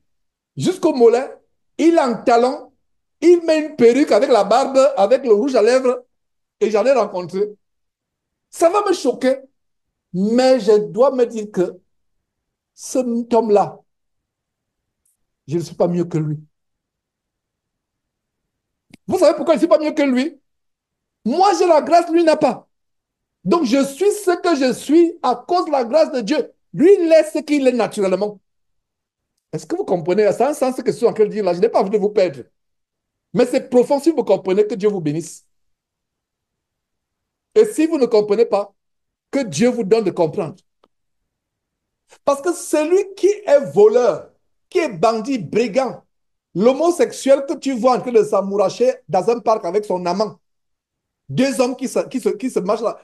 jusqu'au mollet, il a un talon, il met une perruque avec la barbe, avec le rouge à lèvres, et j'en ai rencontré. Ça va me choquer, mais je dois me dire que cet homme-là, je ne suis pas mieux que lui. Vous savez pourquoi je ne suis pas mieux que lui? Moi, j'ai la grâce, lui n'a pas. Donc, je suis ce que je suis à cause de la grâce de Dieu. Lui, il est ce qu'il est naturellement. Est-ce que vous comprenez? C'est un sens que je suis en train de dire là. Je n'ai pas envie de vous perdre. Mais c'est profond si vous comprenez que Dieu vous bénisse. Et si vous ne comprenez pas, que Dieu vous donne de comprendre. Parce que celui qui est voleur, qui est bandit, brigand, l'homosexuel que tu vois en train de s'amouracher dans un parc avec son amant, deux hommes qui se marchent là,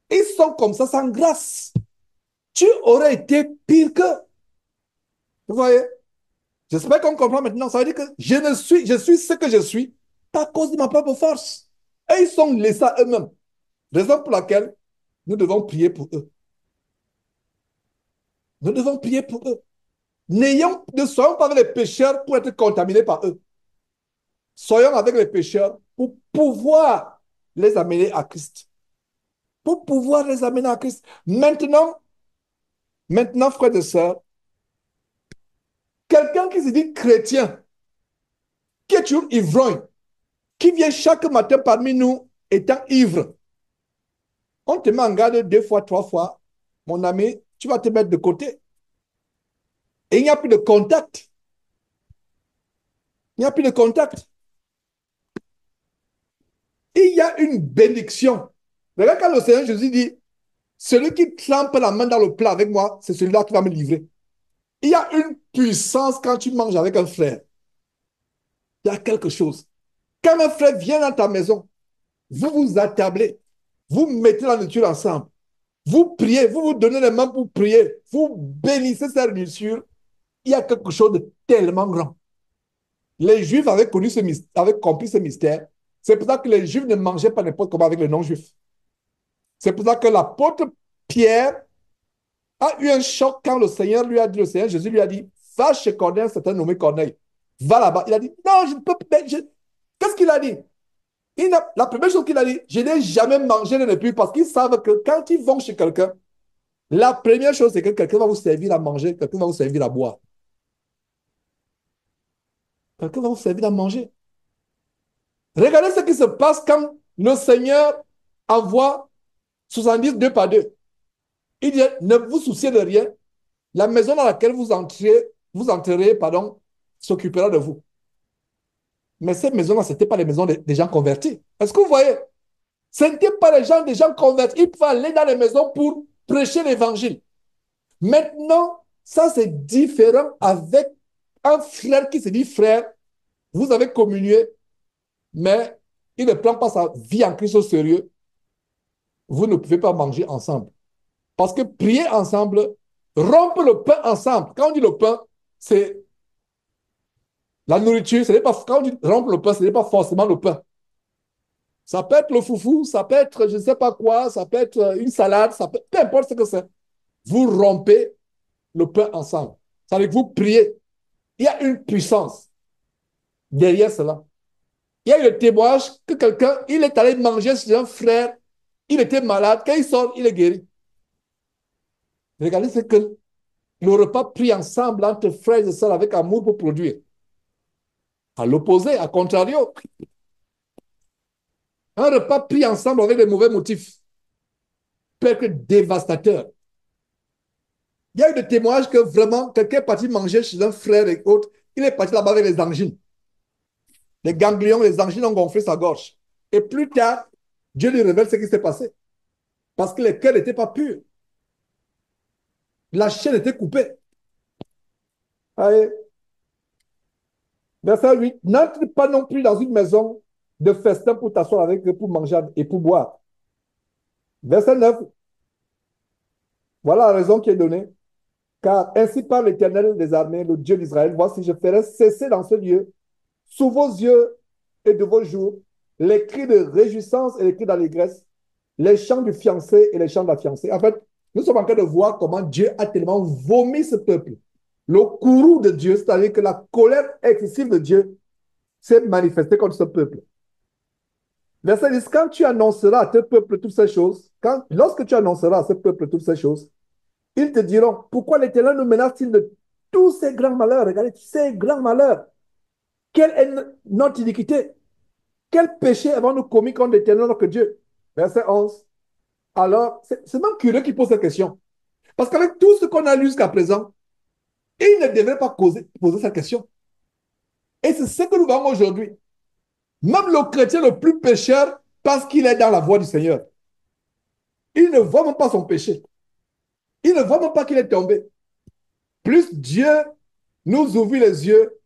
ils sont comme ça sans grâce. Tu aurais été pire que. Vous voyez? J'espère qu'on comprend maintenant. Ça veut dire que je suis ce que je suis pas à cause de ma propre force. Et ils sont laissés à eux-mêmes. Raison pour laquelle nous devons prier pour eux. Nous devons prier pour eux. Ne soyons pas avec les pécheurs pour être contaminés par eux. Soyons avec les pécheurs pour pouvoir les amener à Christ. Pour pouvoir les amener à Christ. Maintenant, frères et sœurs, quelqu'un qui se dit chrétien, qui est toujours ivrogne, qui vient chaque matin parmi nous étant ivre, on te met en garde 2 fois, 3 fois, mon ami, tu vas te mettre de côté. Et il n'y a plus de contact. Il n'y a plus de contact. Il y a une bénédiction. Regarde quand le Seigneur Jésus dit, celui qui trempe la main dans le plat avec moi, c'est celui-là qui va me livrer. Il y a une puissance quand tu manges avec un frère. Il y a quelque chose. Quand un frère vient dans ta maison, vous vous attablez, vous mettez la nourriture ensemble, vous priez, vous vous donnez les mains pour prier, vous bénissez cette nourriture. Il y a quelque chose de tellement grand. Les Juifs avaient compris ce mystère. C'est pour ça que les Juifs ne mangeaient pas n'importe comment avec les non-Juifs. C'est pour ça que l'apôtre Pierre a eu un choc quand le Seigneur Jésus lui a dit, va chez Corneille, c'est un nommé Corneille. Va là-bas. Il a dit, non, je ne peux pas. Qu'est-ce qu'il a dit? La première chose qu'il a dit, je n'ai jamais mangé de plus parce qu'ils savent que quand ils vont chez quelqu'un, la première chose, c'est que quelqu'un va vous servir à manger, quelqu'un va vous servir à boire. Quelqu'un va vous servir à manger. Regardez ce qui se passe quand le Seigneur envoie 70 deux par deux. Il dit, ne vous souciez de rien. La maison dans laquelle vous entrerez, pardon, s'occupera de vous. Mais ces maisons-là, ce n'étaient pas les maisons des gens convertis. Est-ce que vous voyez? Ce n'étaient pas des gens convertis. Il fallait aller dans les maisons pour prêcher l'évangile. Maintenant, ça c'est différent avec un frère qui se dit frère. Vous avez communié, mais il ne prend pas sa vie en Christ au sérieux. Vous ne pouvez pas manger ensemble. Parce que prier ensemble, rompre le pain ensemble. Quand on dit le pain, c'est la nourriture. Quand on dit rompre le pain, ce n'est pas forcément le pain. Ça peut être le foufou, ça peut être je ne sais pas quoi, ça peut être une salade, peu importe ce que c'est. Vous rompez le pain ensemble. Ça veut dire que vous priez. Il y a une puissance derrière cela. Il y a eu le témoignage que quelqu'un, il est allé manger chez un frère, il était malade, quand il sort, il est guéri. Regardez ce que le repas pris ensemble entre frères et sœurs avec amour pour produire. À l'opposé, à contrario, un repas pris ensemble avec les mauvais motifs peut être dévastateur. Il y a eu des témoignages que vraiment, quelqu'un est parti manger chez un frère et autres, il est parti là-bas avec les angines. Les ganglions, les angines ont gonflé sa gorge. Et plus tard, Dieu lui révèle ce qui s'est passé. Parce que le cœur n'était pas pur. La chaîne était coupée. Allez. Verset 8. N'entre pas non plus dans une maison de festin pour t'asseoir avec eux, pour manger et pour boire. Verset 9. Voilà la raison qui est donnée. Car ainsi parle l'Éternel des armées, le Dieu d'Israël. Voici, je ferai cesser dans ce lieu, sous vos yeux et de vos jours, les cris de réjouissance et les cris d'allégresse, les chants du fiancé et les chants de la fiancée. En fait, nous sommes en train de voir comment Dieu a tellement vomi ce peuple. Le courroux de Dieu, c'est-à-dire que la colère excessive de Dieu s'est manifestée contre ce peuple. Verset 10, quand tu annonceras à ce peuple toutes ces choses, lorsque tu annonceras à ce peuple toutes ces choses, ils te diront, pourquoi l'Éternel nous menace-t-il de tous ces grands malheurs? Regardez, ces grands malheurs. Quelle est notre iniquité? Quel péché avons-nous commis contre l'Éternel, notre Dieu? Verset 11. Alors, c'est même curieux qu'il pose cette question. Parce qu'avec tout ce qu'on a lu jusqu'à présent, il ne devrait pas poser cette question. Et c'est ce que nous voyons aujourd'hui. Même le chrétien le plus pécheur, parce qu'il est dans la voie du Seigneur, il ne voit même pas son péché. Il ne voit même pas qu'il est tombé. Plus Dieu nous ouvre les yeux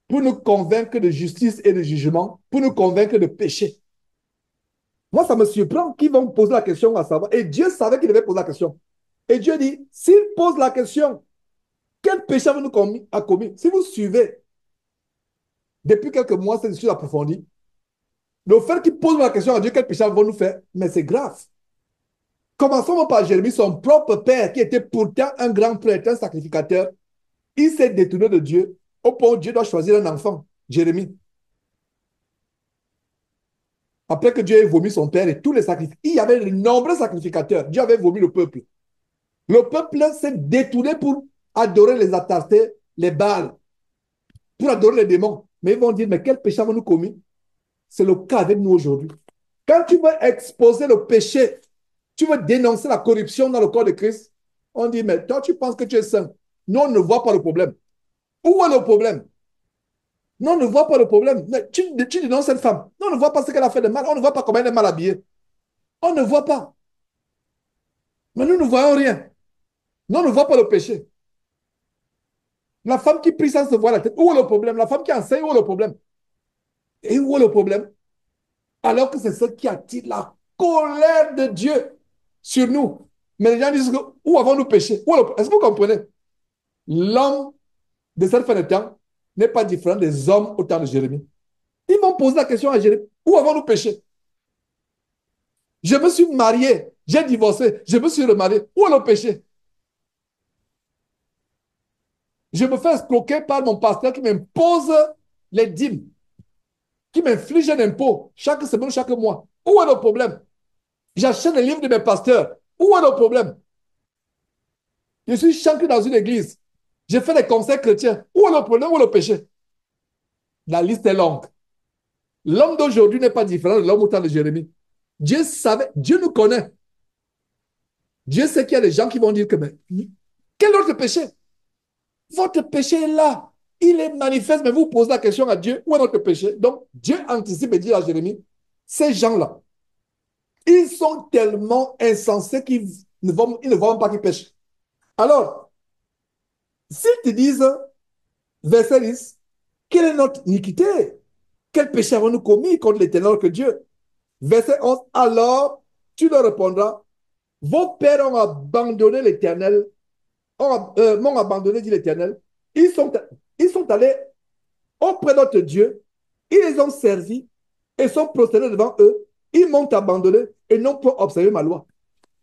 pour nous convaincre de justice et de jugement, pour nous convaincre de péché. Moi, ça me surprend qu'ils vont me poser la question à savoir. Et Dieu savait qu'il devait poser la question. Et Dieu dit, s'il pose la question, quel péché avez-nous commis? Si vous suivez depuis quelques mois cette étude approfondie, le fait qu'il pose la question à Dieu, quel péché avons-nous fait? Mais c'est grave. Commençons par Jérémie, son propre père, qui était pourtant un grand prêtre, un sacrificateur. Il s'est détourné de Dieu au point où Dieu doit choisir un enfant, Jérémie. Après que Dieu ait vomi son père et tous les sacrificateurs, il y avait de nombreux sacrificateurs. Dieu avait vomi le peuple. Le peuple s'est détourné pour adorer les Astartés, les Baals, pour adorer les démons. Mais ils vont dire, mais quel péché avons-nous commis? C'est le cas avec nous aujourd'hui. Quand tu veux exposer le péché, tu veux dénoncer la corruption dans le corps de Christ, on dit, mais toi, tu penses que tu es saint. Nous, on ne voit pas le problème. Où est le problème? Non, on ne voit pas le problème. Tu dénonces cette femme. Non, on ne voit pas ce qu'elle a fait de mal. On ne voit pas comment elle est mal habillée. On ne voit pas. Mais nous ne voyons rien. Non, on ne voit pas le péché. La femme qui prie sans se voir la tête, où est le problème? La femme qui enseigne, où est le problème? Et où est le problème? Alors que c'est ce qui attire la colère de Dieu sur nous. Mais les gens disent, où avons-nous péché? Est-ce que vous comprenez? L'homme de cette fin de temps n'est pas différent des hommes au temps de Jérémie. Ils vont poser la question à Jérémie, où avons-nous péché? Je me suis marié, j'ai divorcé, je me suis remarié, où est le péché? Je me fais escroquer par mon pasteur qui m'impose les dîmes, qui m'inflige un impôt chaque semaine, chaque mois. Où est le problème? J'achète les livres de mes pasteurs. Où est le problème? Je suis chanté dans une église. J'ai fait des conseils chrétiens. Où est le problème? Où est le péché? La liste est longue. L'homme d'aujourd'hui n'est pas différent de l'homme au temps de Jérémie. Dieu savait, Dieu nous connaît. Dieu sait qu'il y a des gens qui vont dire que, mais, quel autre péché? Votre péché est là. Il est manifeste, mais vous posez la question à Dieu, où est notre péché? Donc, Dieu anticipe et dit à Jérémie, ces gens-là, ils sont tellement insensés qu'ils ne voient même pas qu'ils pêchent. Alors, s'ils te disent, verset 10, quelle est notre iniquité? Quel péché avons-nous commis contre l'Éternel que Dieu? Verset 11, alors tu leur répondras, vos pères ont abandonné l'Éternel, m'ont abandonné, dit l'Éternel. Ils sont, ils sont allés auprès d'autres dieux, ils les ont servis et sont prosternés devant eux. Ils m'ont abandonné et n'ont pas observé ma loi.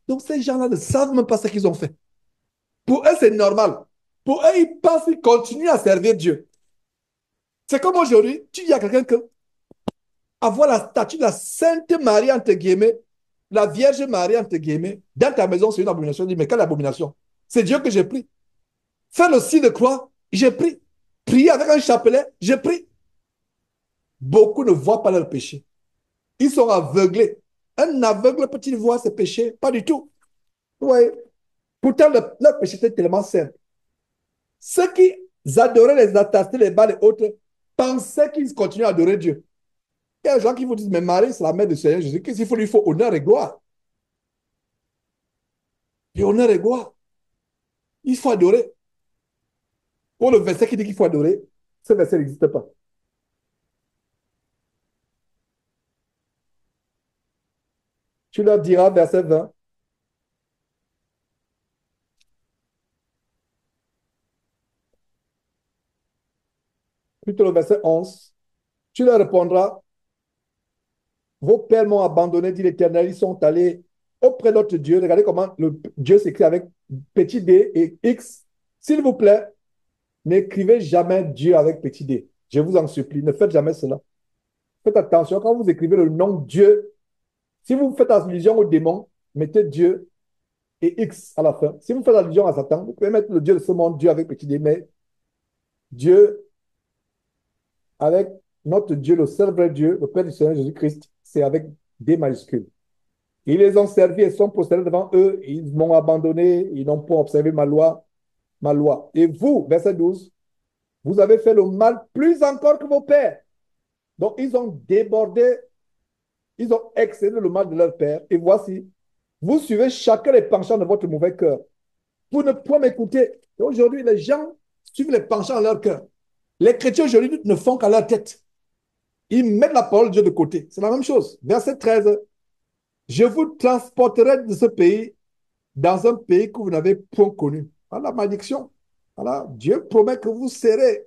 Donc ces gens-là ne savent même pas ce qu'ils ont fait. Pour eux, c'est normal. Pour eux, ils pensent qu'ils continuent à servir Dieu. C'est comme aujourd'hui, tu dis à quelqu'un que avoir la statue de la Sainte Marie, entre guillemets, la Vierge Marie, entre guillemets, dans ta maison, c'est une abomination. Il dit, mais quelle abomination? C'est Dieu que j'ai pris. Faire le signe de croix, j'ai pris. Prier avec un chapelet, j'ai pris. Beaucoup ne voient pas leur péché. Ils sont aveuglés. Un aveugle peut-il voir ses péchés? Pas du tout. Oui. Pourtant, leur péché était tellement simple. Ceux qui adoraient les attestés, les balles et autres, pensaient qu'ils continuaient à adorer Dieu. Il y a des gens qui vous disent, mais Marie, c'est la mère du Seigneur Jésus. Qu'est-ce qu'il faut? Il faut honneur et gloire. Et honneur et gloire. Il faut adorer. Pour le verset qui dit qu'il faut adorer, ce verset n'existe pas. Tu leur diras, verset 20, plutôt le verset 11, tu leur répondras, vos pères m'ont abandonné, dit l'Éternel, ils sont allés auprès d'autres dieux. Regardez comment le Dieu s'écrit avec petit d et x. S'il vous plaît, n'écrivez jamais Dieu avec petit d. Je vous en supplie, ne faites jamais cela. Faites attention, quand vous écrivez le nom Dieu, si vous faites allusion au démon, mettez Dieu et X à la fin. Si vous faites allusion à Satan, vous pouvez mettre le Dieu de ce monde, Dieu avec petit d, mais Dieu avec notre Dieu, le seul vrai Dieu, le Père du Seigneur Jésus-Christ, c'est avec D majuscule. Ils les ont servis et sont postérés devant eux. Ils m'ont abandonné. Ils n'ont pas observé ma loi, ma loi. Et vous, verset 12, vous avez fait le mal plus encore que vos pères. Donc, ils ont débordé, ils ont excédé le mal de leur père. Et voici, vous suivez chacun les penchants de votre mauvais cœur. Pour ne point m'écouter. Aujourd'hui, les gens suivent les penchants de leur cœur. Les chrétiens aujourd'hui ne font qu'à leur tête. Ils mettent la parole de Dieu de côté. C'est la même chose. Verset 13. Je vous transporterai de ce pays dans un pays que vous n'avez point connu. Voilà la malédiction. Voilà. Dieu promet que vous serez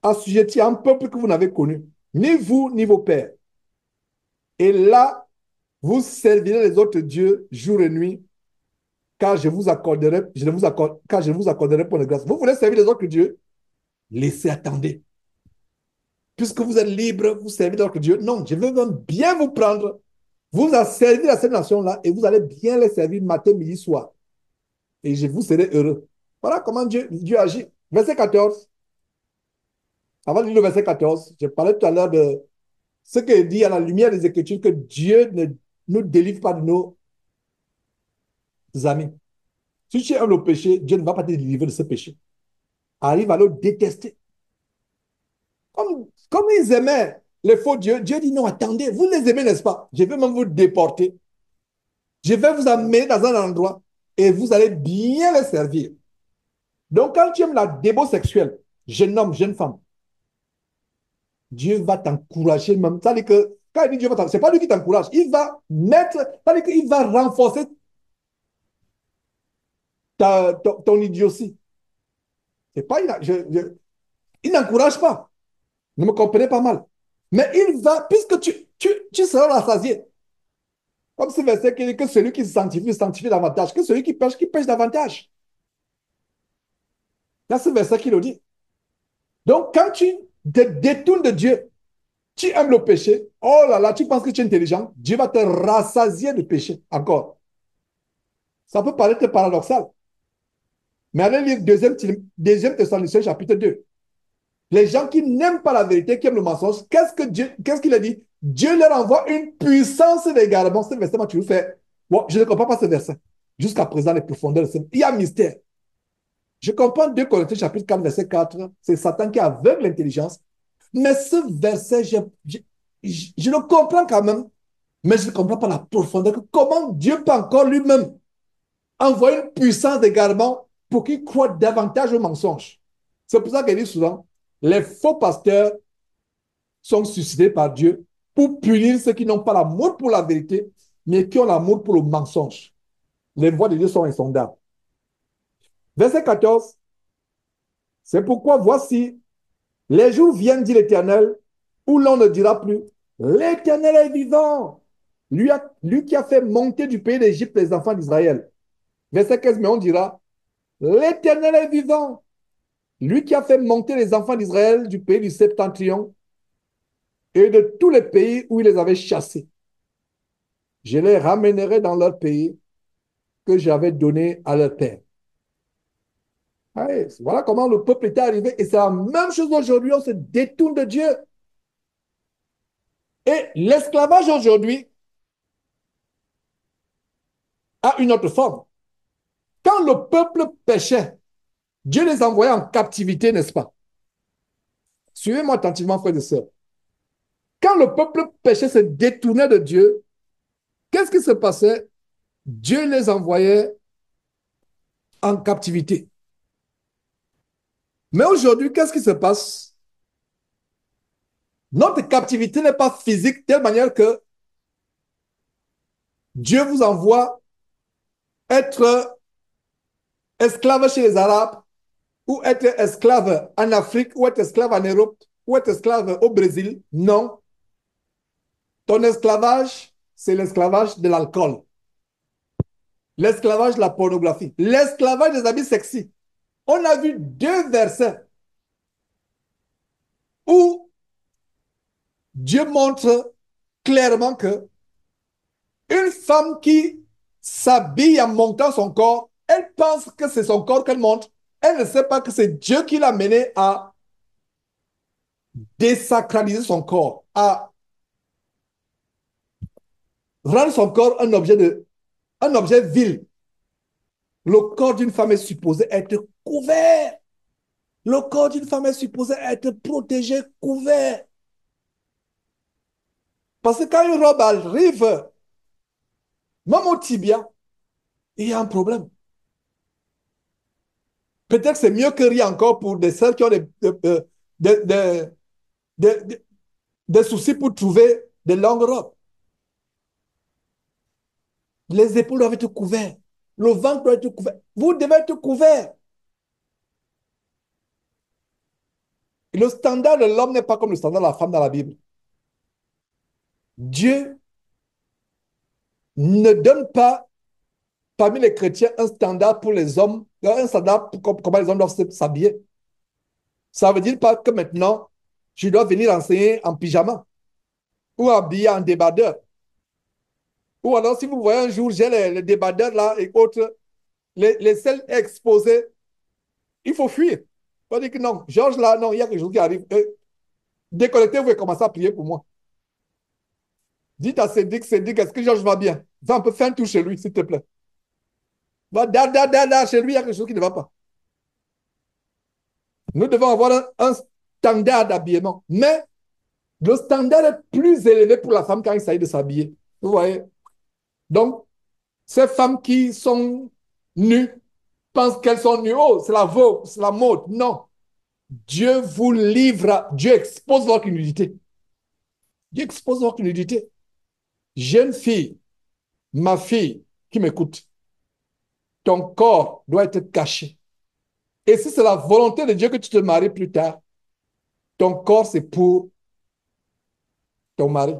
assujettis à un peuple que vous n'avez connu. Ni vous, ni vos pères. Et là, vous servirez les autres dieux jour et nuit, car je vous accorderai, je ne vous accorde, car je ne vous accorderai pas de grâce. Vous voulez servir les autres dieux? Laissez attendre. Puisque vous êtes libre, vous servez d'autres dieux. Non, je veux même bien vous prendre. Vous allez servir à cette nation-là et vous allez bien les servir matin, midi, soir. Et je vous serai heureux. Voilà comment Dieu agit. Verset 14. Avant de lire le verset 14, je parlais tout à l'heure de ce qu'il dit à la lumière des Écritures, que Dieu ne nous délivre pas de nos amis. Si tu aimes le péché, Dieu ne va pas te délivrer de ce péché. Arrive à le détester. Comme ils aimaient les faux dieux, Dieu dit non, attendez, vous les aimez, n'est-ce pas? Je vais même vous déporter. Je vais vous amener dans un endroit et vous allez bien les servir. Donc, quand tu aimes la débo sexuelle, jeune homme, jeune femme, Dieu va t'encourager même. C'est-à-dire que quand il dit Dieu va t'encourager, ce n'est pas lui qui t'encourage. Il va mettre, c'est-à-dire qu'il va renforcer ton idiotie. C'est pas, il n'encourage pas. Ne me comprenez pas mal. Mais il va, puisque tu seras rassasié. Comme ce verset qui dit que celui qui se sanctifie davantage, que celui qui pêche davantage. Là, ce verset qui le dit. Donc, quand tu te détournes de Dieu, tu aimes le péché, oh là là, tu penses que tu es intelligent, Dieu va te rassasier de péché. Encore. Ça peut paraître paradoxal. Mais allez lire deuxième Thessaloniciens chapitre 2. Les gens qui n'aiment pas la vérité, qui aiment le mensonge, qu'est-ce qu'il a dit? Dieu leur envoie une puissance d'égarement. Ce verset, moi, tu le fais. Bon, je ne comprends pas ce verset. Jusqu'à présent, les profondeurs, il y a un mystère. Je comprends 2 Corinthiens chapitre 4, verset 4. C'est Satan qui aveugle l'intelligence. Mais ce verset, je le comprends quand même. Mais je ne comprends pas la profondeur. Comment Dieu peut encore lui-même envoyer une puissance d'égarement pour qu'il croit davantage au mensonge. C'est pour ça qu'il dit souvent, les faux pasteurs sont suscités par Dieu pour punir ceux qui n'ont pas l'amour pour la vérité, mais qui ont l'amour pour le mensonge. Les voies de Dieu sont insondables. Verset 14. C'est pourquoi voici, les jours viennent, dit l'Éternel, où l'on ne dira plus, l'Éternel est vivant. Lui qui a fait monter du pays d'Égypte les enfants d'Israël. Verset 15, mais on dira, l'Éternel est vivant. Lui qui a fait monter les enfants d'Israël du pays du Septentrion et de tous les pays où il les avait chassés. Je les ramènerai dans leur pays que j'avais donné à leur père. Allez, voilà comment le peuple était arrivé. Et c'est la même chose aujourd'hui. On se détourne de Dieu. Et l'esclavage aujourd'hui a une autre forme. Quand le peuple péchait, Dieu les envoyait en captivité, n'est-ce pas? Suivez-moi attentivement, frères et sœurs. Quand le peuple péchait, se détournait de Dieu, qu'est-ce qui se passait? Dieu les envoyait en captivité. Mais aujourd'hui, qu'est-ce qui se passe? Notre captivité n'est pas physique de telle manière que Dieu vous envoie être esclave chez les Arabes, ou être esclave en Afrique, ou être esclave en Europe, ou être esclave au Brésil. Non. Ton esclavage, c'est l'esclavage de l'alcool, l'esclavage de la pornographie, l'esclavage des habits sexy. On a vu 2 versets où Dieu montre clairement que une femme qui s'habille en montant son corps, elle pense que c'est son corps qu'elle montre. Elle ne sait pas que c'est Dieu qui l'a menée à désacraliser son corps, à rendre son corps un objet vil. Le corps d'une femme est supposé être couvert. Le corps d'une femme est supposé être protégé, couvert. Parce que quand une robe arrive, même au tibia, il y a un problème. Peut-être que c'est mieux que rien encore pour des sœurs qui ont des, des, des- des soucis pour trouver des longues robes. Les épaules doivent être couvertes. Le ventre doit être couvert. Vous devez être couvert. Le standard de l'homme n'est pas comme le standard de la femme dans la Bible. Dieu ne donne pas parmi les chrétiens un standard pour les hommes, un standard pour comment les hommes doivent s'habiller. Ça ne veut dire pas que maintenant, je dois venir enseigner en pyjama ou habillé en débardeur. Ou alors, si vous voyez un jour, j'ai les débardeurs là et autres, les selles exposées, il faut fuir. On dit que non, Georges là, non, il y a quelque chose qui arrive. Déconnectez-vous et commencez à prier pour moi. Dites à Cédric, est-ce que Georges va bien? Va un peu faire un tour chez lui, s'il te plaît. Va, chez lui, il y a quelque chose qui ne va pas. Nous devons avoir un standard d'habillement. Mais le standard est plus élevé pour la femme quand il s'agit de s'habiller. Vous voyez? Donc, ces femmes qui sont nues pensent qu'elles sont nues. Oh, c'est la vogue, c'est la mode. Non. Dieu vous livre, Dieu expose votre nudité. Dieu expose votre nudité. Jeune fille, ma fille qui m'écoute, ton corps doit être caché. Et si c'est la volonté de Dieu que tu te maries plus tard, ton corps, c'est pour ton mari.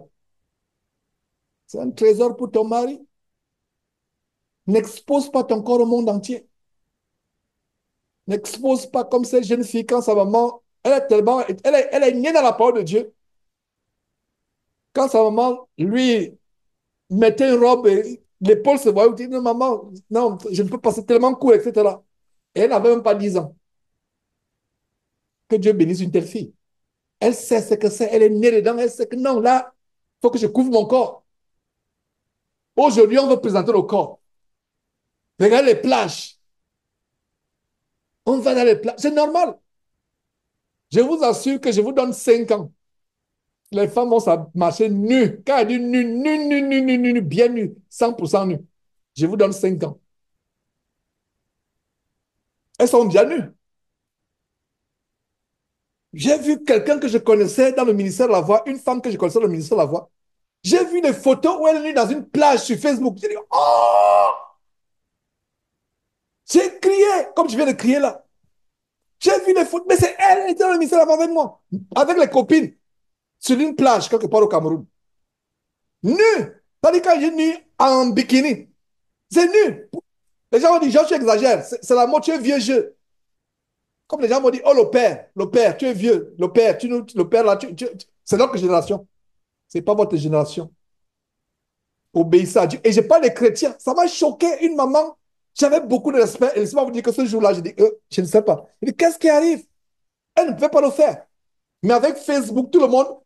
C'est un trésor pour ton mari. N'expose pas ton corps au monde entier. N'expose pas comme cette jeune fille quand sa maman, elle est née dans la parole de Dieu. Quand sa maman lui mettait une robe et l'épaule se voyait, elle dit, non, maman, non, je ne peux pas, c'est tellement court, etc. Et elle n'avait même pas 10 ans. Que Dieu bénisse une telle fille. Elle sait ce que c'est, elle est née dedans, elle sait que non, là, il faut que je couvre mon corps. Aujourd'hui, on veut présenter le corps. Regardez les plages. On va dans les plages. C'est normal. Je vous assure que je vous donne 5 ans. Les femmes vont marcher nues. Quand elle dit nu, bien nu, 100% nu. Je vous donne 5 ans. Elles sont bien nues. J'ai vu quelqu'un que je connaissais dans le ministère de la Voix, une femme que je connaissais dans le ministère de la Voix. J'ai vu des photos où elle est nue dans une plage sur Facebook. J'ai dit, oh! J'ai crié, comme je viens de crier là. J'ai vu des photos, mais c'est elle, elle était dans le ministère de la Voix avec moi, avec les copines, sur une plage quelque part au Cameroun. Nu! C'est-à-dire quand j'ai nu en bikini. C'est nu. Les gens vont dire, Jean, tu exagères. C'est la mode, tu es vieux jeu. Comme les gens vont dire, oh, le père, tu es vieux. Le père, le père là, c'est notre génération. Ce n'est pas votre génération. Obéissez à Dieu. Et je parle des chrétiens. Ça m'a choqué. Une maman, j'avais beaucoup de respect. Et laissez-moi vous dire que ce jour-là, je dis, je ne sais pas. Je dis, qu'est-ce qui arrive? Elle ne pouvait pas le faire. Mais avec Facebook, tout le monde,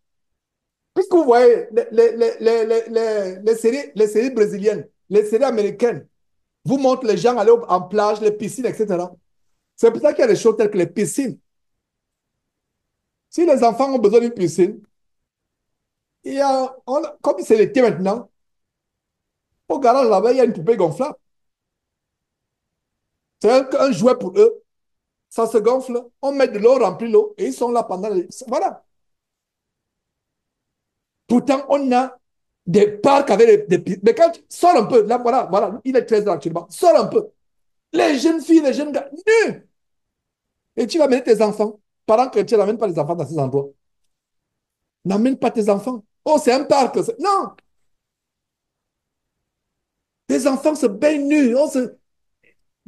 puisque vous voyez les séries brésiliennes, les séries américaines, vous montrent les gens aller en plage, les piscines, etc. C'est pour ça qu'il y a des choses telles que les piscines. Si les enfants ont besoin d'une piscine, comme c'est l'été maintenant, au garage là-bas, il y a une poupée gonflable. C'est un jouet pour eux. Ça se gonfle, on met de l'eau, remplit l'eau, et ils sont là pendant les... Voilà. Pourtant, on a des parcs avec des... Mais quand tu sors un peu, là, voilà, il est 13 ans actuellement, sors un peu. Les jeunes filles, les jeunes gars, nus. Et tu vas mener tes enfants. Parents chrétiens n'amènent pas les enfants dans ces endroits. N'amène pas tes enfants. Oh, c'est un parc. Non. Tes enfants se baignent nus.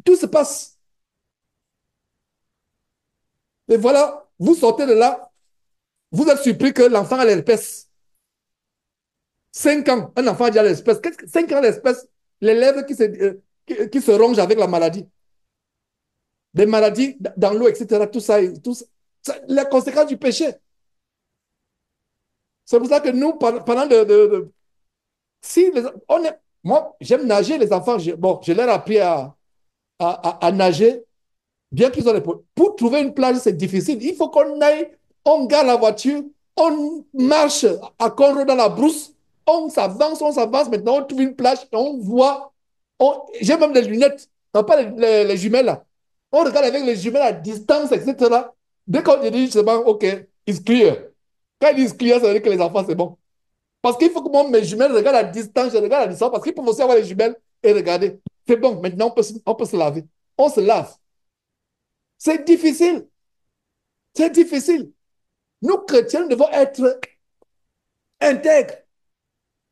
Tout se passe. Et voilà, vous sortez de là, vous êtes surpris que l'enfant a l'herpès. 5 ans, un enfant a déjà l'espèce. 5 ans l'espèce, les lèvres qui se rongent avec la maladie. Des maladies dans l'eau, etc. Tout ça, les conséquences du péché. C'est pour ça que nous, pendant Si moi, j'aime nager, les enfants, bon, je leur ai appris à nager, bien qu'ils ont les problèmes. Pour trouver une plage, c'est difficile. Il faut qu'on aille, on gare la voiture, on marche à corps dans la brousse, on s'avance. Maintenant, on trouve une plage, on voit. J'ai même des lunettes, non pas les jumelles là. On regarde avec les jumelles à distance, etc. Dès qu'on dit, c'est bon, OK, it's clear. Quand ils disent clear, ça veut dire que les enfants, c'est bon. Parce qu'il faut que moi, mes jumelles regardent à distance, je regarde à distance, parce qu'ils peuvent aussi avoir les jumelles et regarder. C'est bon, maintenant, on peut se laver. On se lave. C'est difficile. C'est difficile. Nous, chrétiens, nous devons être intègres.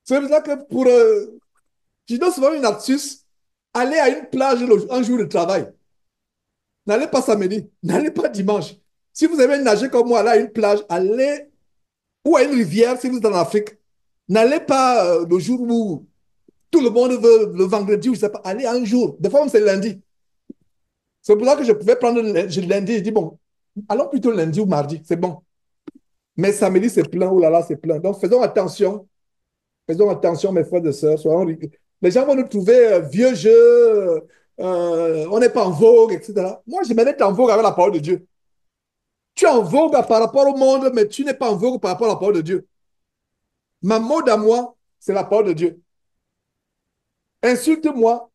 C'est pour ça que je donne souvent une astuce. Allez à une plage un jour de travail. N'allez pas samedi, n'allez pas dimanche. Si vous aimez nager comme moi, allez à une plage, allez ou à une rivière si vous êtes en Afrique. N'allez pas le jour où tout le monde veut, le vendredi, ou je ne sais pas, allez un jour. Des fois, c'est lundi. C'est pour ça que je pouvais prendre le lundi. Je dis, bon, allons plutôt lundi ou mardi, c'est bon. Mais samedi, c'est plein, oh là là, c'est plein. Donc, faisons attention. Faisons attention, mes frères et sœurs. Les gens vont nous trouver vieux jeux, on n'est pas en vogue, etc. Moi, j'aimerais être en vogue avec la parole de Dieu. Tu es en vogue par rapport au monde, mais tu n'es pas en vogue par rapport à la parole de Dieu. Ma mode à moi, c'est la parole de Dieu. Insulte-moi,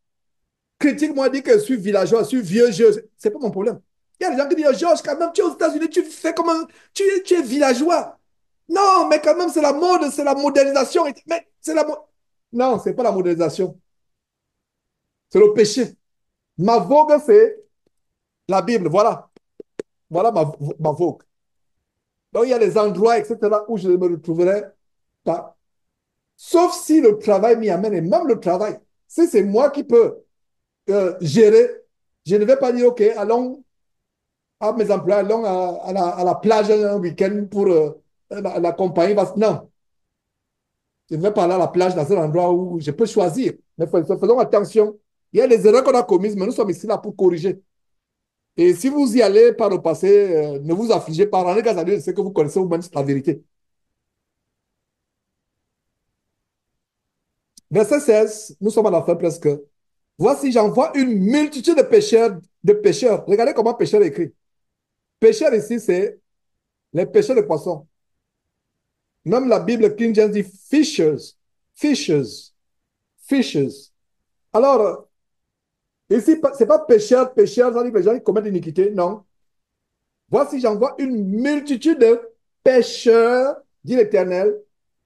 critique-moi, dis que je suis villageois, je suis vieux jeu. C'est pas mon problème. Il y a des gens qui disent, oh, Georges, quand même, tu es aux États-Unis, tu fais comme un. Tu es villageois. Non, mais quand même, c'est la mode, c'est la modernisation. Mais c'est la mode. Non, c'est pas la modernisation. C'est le péché. Ma vogue, c'est la Bible. Voilà. Voilà ma vogue. Donc, il y a des endroits, etc., où je ne me retrouverai pas. Sauf si le travail m'y amène, et même le travail. Si c'est moi qui peux gérer, je ne vais pas dire, OK, allons à mes emplois, allons à la plage un week-end pour la compagnie. Non, je ne vais pas aller à la plage dans un endroit où je peux choisir. Mais faisons attention. Il y a des erreurs qu'on a commises, mais nous sommes ici là pour corriger. Et si vous y allez par le passé, ne vous affligez pas. Rendez grâce à Dieu de ce que vous connaissez vous-même, c'est la vérité. Verset 16, nous sommes à la fin presque. Voici, j'envoie une multitude de pêcheurs, de pêcheurs. Regardez comment pêcheur est écrit. Pêcheur ici, c'est les pêcheurs de poissons. Même la Bible King James dit fishers, fishers, fishers. Alors, ici, ce n'est pas pêcheur, pêcheur, ça dit que les gens qui commettent l'iniquité. Non. Voici, j'envoie une multitude de pêcheurs, dit l'Éternel,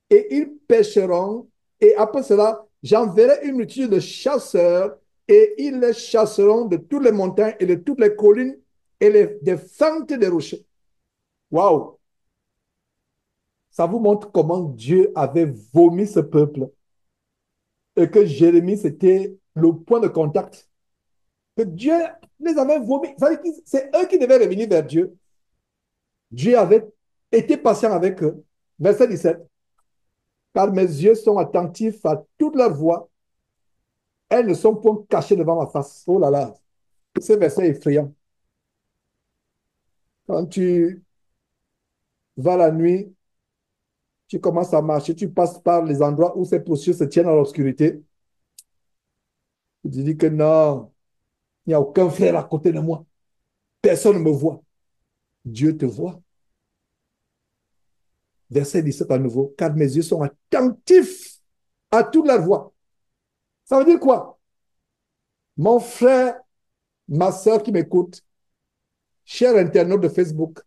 et ils pêcheront. Et après cela, j'enverrai une multitude de chasseurs, et ils les chasseront de toutes les montagnes et de toutes les collines et des fentes des rochers. Waouh! Ça vous montre comment Dieu avait vomi ce peuple et que Jérémie, c'était le point de contact. Que Dieu les avait vomis. C'est eux qui devaient revenir vers Dieu. Dieu avait été patient avec eux. Verset 17. Car mes yeux sont attentifs à toute leur voix. Elles ne sont point cachées devant ma face. Oh là là, ce verset est effrayant. Quand tu vas la nuit, tu commences à marcher, tu passes par les endroits où ces processus se tiennent dans l'obscurité. Tu te dis que non, il n'y a aucun frère à côté de moi. Personne ne me voit. Dieu te voit. Verset 17 à nouveau. Car mes yeux sont attentifs à toute leur voix. Ça veut dire quoi? Mon frère, ma soeur qui m'écoute, cher internaute de Facebook,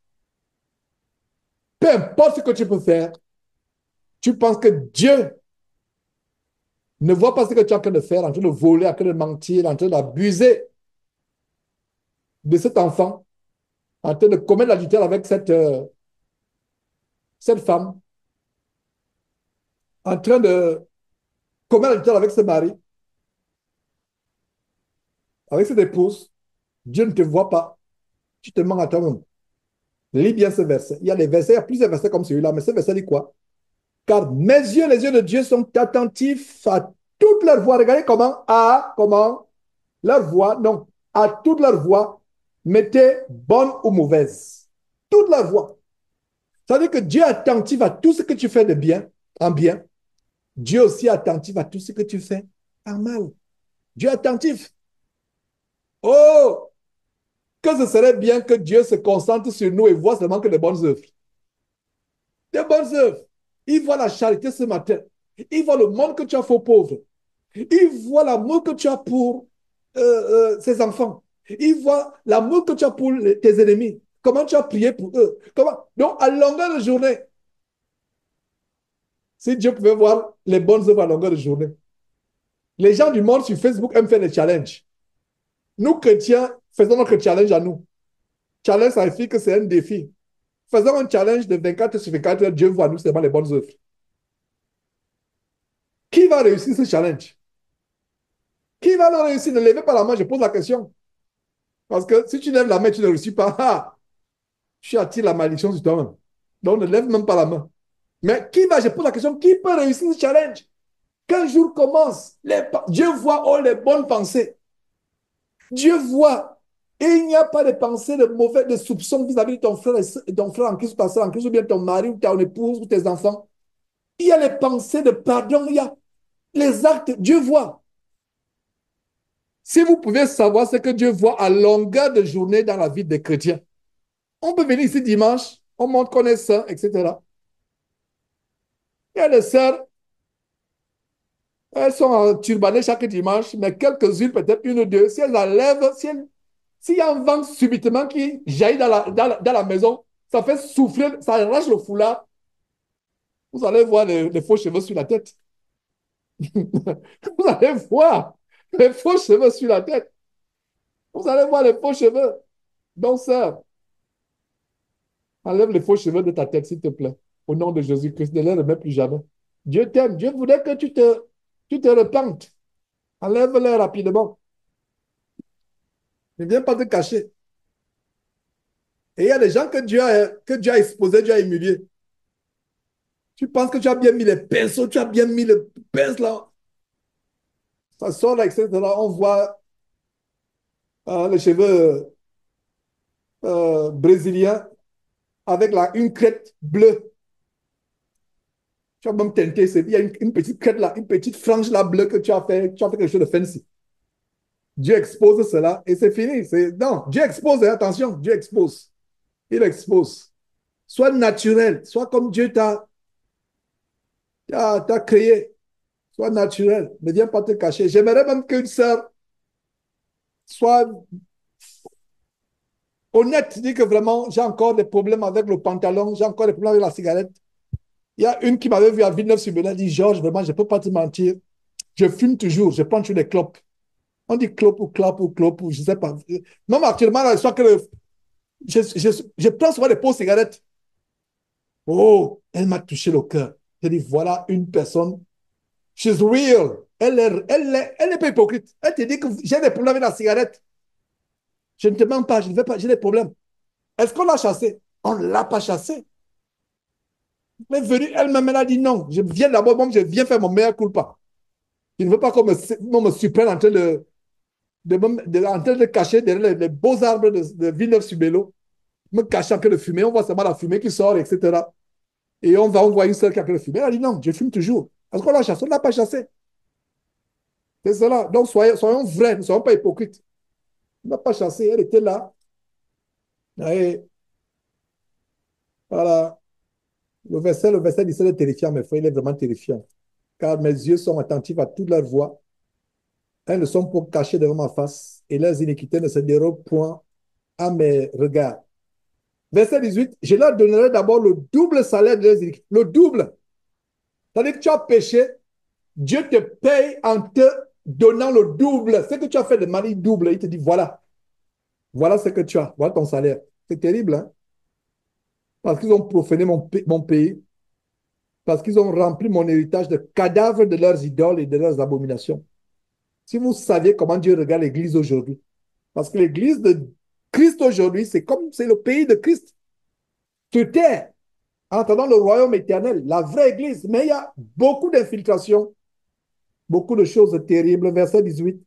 peu importe ce que tu peux faire, tu penses que Dieu ne voit pas ce que tu es en train de faire, en train de voler, en train de mentir, en train d'abuser de cet enfant, en train de commettre l'adultère avec cette femme, en train de commettre l'adultère avec ce mari, avec cette épouse. Dieu ne te voit pas. Tu te mens à toi-même. Lis bien ce verset. Il y a des versets, il y a plusieurs versets comme celui-là, mais ce verset dit quoi? Car mes yeux, les yeux de Dieu sont attentifs à toute leur voix. Regardez comment leur voix, non, à toute leur voix, mettez bonne ou mauvaise. Toute leur voix. Ça veut dire que Dieu est attentif à tout ce que tu fais de bien, en bien. Dieu aussi est attentif à tout ce que tu fais par mal. Dieu est attentif. Oh, que ce serait bien que Dieu se concentre sur nous et voit seulement que les bonnes œuvres. Des bonnes œuvres. Il voit la charité ce matin. Il voit le monde que tu as fait aux pauvres. Il voit l'amour que tu as pour ses enfants. Il voit l'amour que tu as pour tes ennemis. Comment tu as prié pour eux. Comment... Donc, à longueur de journée, si Dieu pouvait voir les bonnes œuvres à longueur de journée. Les gens du monde sur Facebook aiment faire des challenges. Nous, chrétiens, faisons notre challenge à nous. Challenge, ça signifie que c'est un défi. Faisons un challenge de 24 sur 24 heures. Dieu voit nous seulement les bonnes œuvres. Qui va réussir ce challenge? Qui va le réussir? Ne levez pas la main, je pose la question. Parce que si tu lèves la main, tu ne réussis pas. Ah, tu attires la malédiction sur toi-même. Donc, ne lève même pas la main. Mais qui va, je pose la question, qui peut réussir ce challenge? Qu'un jour commence, Dieu voit oh, les bonnes pensées. Dieu voit. Et il n'y a pas de pensée de mauvais, de soupçons vis-à-vis de ton frère en Christ, pasteur en Christ, ou bien ton mari, ou ton épouse, ou tes enfants. Il y a les pensées de pardon, il y a les actes. Dieu voit. Si vous pouvez savoir ce que Dieu voit à longueur de journée dans la vie des chrétiens, on peut venir ici dimanche, on montre qu'on est saint, etc. Il y a des sœurs, elles sont turbanées chaque dimanche, mais quelques-unes, peut-être une ou deux, si elles enlèvent, s'il y a un vent subitement qui jaillit dans la maison, ça fait souffler, ça arrache le foulard, vous allez voir les faux cheveux sur la tête. Vous allez voir les faux cheveux sur la tête. Vous allez voir les faux cheveux. Donc, sœur, enlève les faux cheveux de ta tête, s'il te plaît. Au nom de Jésus-Christ, ne les remets plus jamais. Dieu t'aime. Dieu voudrait que tu te repentes. Enlève-les rapidement. Ne viens pas te cacher. Et il y a des gens que Dieu a exposés, Dieu a humiliés. Tu penses que tu as bien mis les pinceaux, tu as bien mis le pince là. Ça sort là, etc. On voit les cheveux brésiliens avec une crête bleue. Tu as même teinté, il y a une petite crête là, une petite frange là bleue que tu as fait quelque chose de fancy. Dieu expose cela et c'est fini. Non, Dieu expose, attention, Dieu expose. Il expose. Sois naturel, sois comme Dieu t'a créé. Sois naturel, ne viens pas te cacher. J'aimerais même qu'une sœur soit honnête, dit que vraiment, j'ai encore des problèmes avec le pantalon, j'ai encore des problèmes avec la cigarette. Il y a une qui m'avait vu à Villeneuve-sur-Bela, dit, Georges, vraiment, je ne peux pas te mentir. Je fume toujours, je prends toujours des clopes. On dit clope ou clope ou clope ou je ne sais pas. Même actuellement, là, je prends souvent des pauvres cigarettes. Oh, elle m'a touché le cœur. Je dis, voilà une personne, she's real. Elle n'est pas hypocrite. Elle te dit que j'ai des problèmes avec la cigarette. Je ne te mens pas, je ne vais pas, j'ai des problèmes. Est-ce qu'on l'a chassée? On ne l'a pas chassée. Elle est venue elle-même, elle a dit non. Je viens d'abord, moi, je viens faire mon meilleur culpa. Je ne veux pas qu'on me surprenne en train en train de cacher derrière les beaux arbres de Villeneuve-sur-Bélo, me cacher en train de fumer. On voit seulement la fumée qui sort, etc. Et on voit une seule qui a en train de fumer. Elle a dit non, je fume toujours. Est-ce qu'on l'a chassée? On ne l'a pas chassée. C'est cela. Donc, soyons vrais, ne soyons pas hypocrites. On ne l'a pas chassée. Elle était là. Et voilà. Le verset 17 est terrifiant, mes frères. Il est vraiment terrifiant. Car mes yeux sont attentifs à toute leur voix. Elles ne sont pas cachées devant ma face. Et leurs iniquités ne se dérobent point à mes regards. Verset 18, je leur donnerai d'abord le double salaire de leurs iniquités. Le double. C'est-à-dire que tu as péché, Dieu te paye en te donnant le double. Ce que tu as fait de mal, il double. Il te dit, voilà. Voilà ce que tu as. Voilà ton salaire. C'est terrible, hein? Parce qu'ils ont profané mon pays. Parce qu'ils ont rempli mon héritage de cadavres de leurs idoles et de leurs abominations. Si vous saviez comment Dieu regarde l'Église aujourd'hui, parce que l'Église de Christ aujourd'hui, c'est le pays de Christ. Sur terre, en attendant le royaume éternel, la vraie Église. Mais il y a beaucoup d'infiltration, beaucoup de choses terribles. Verset 18,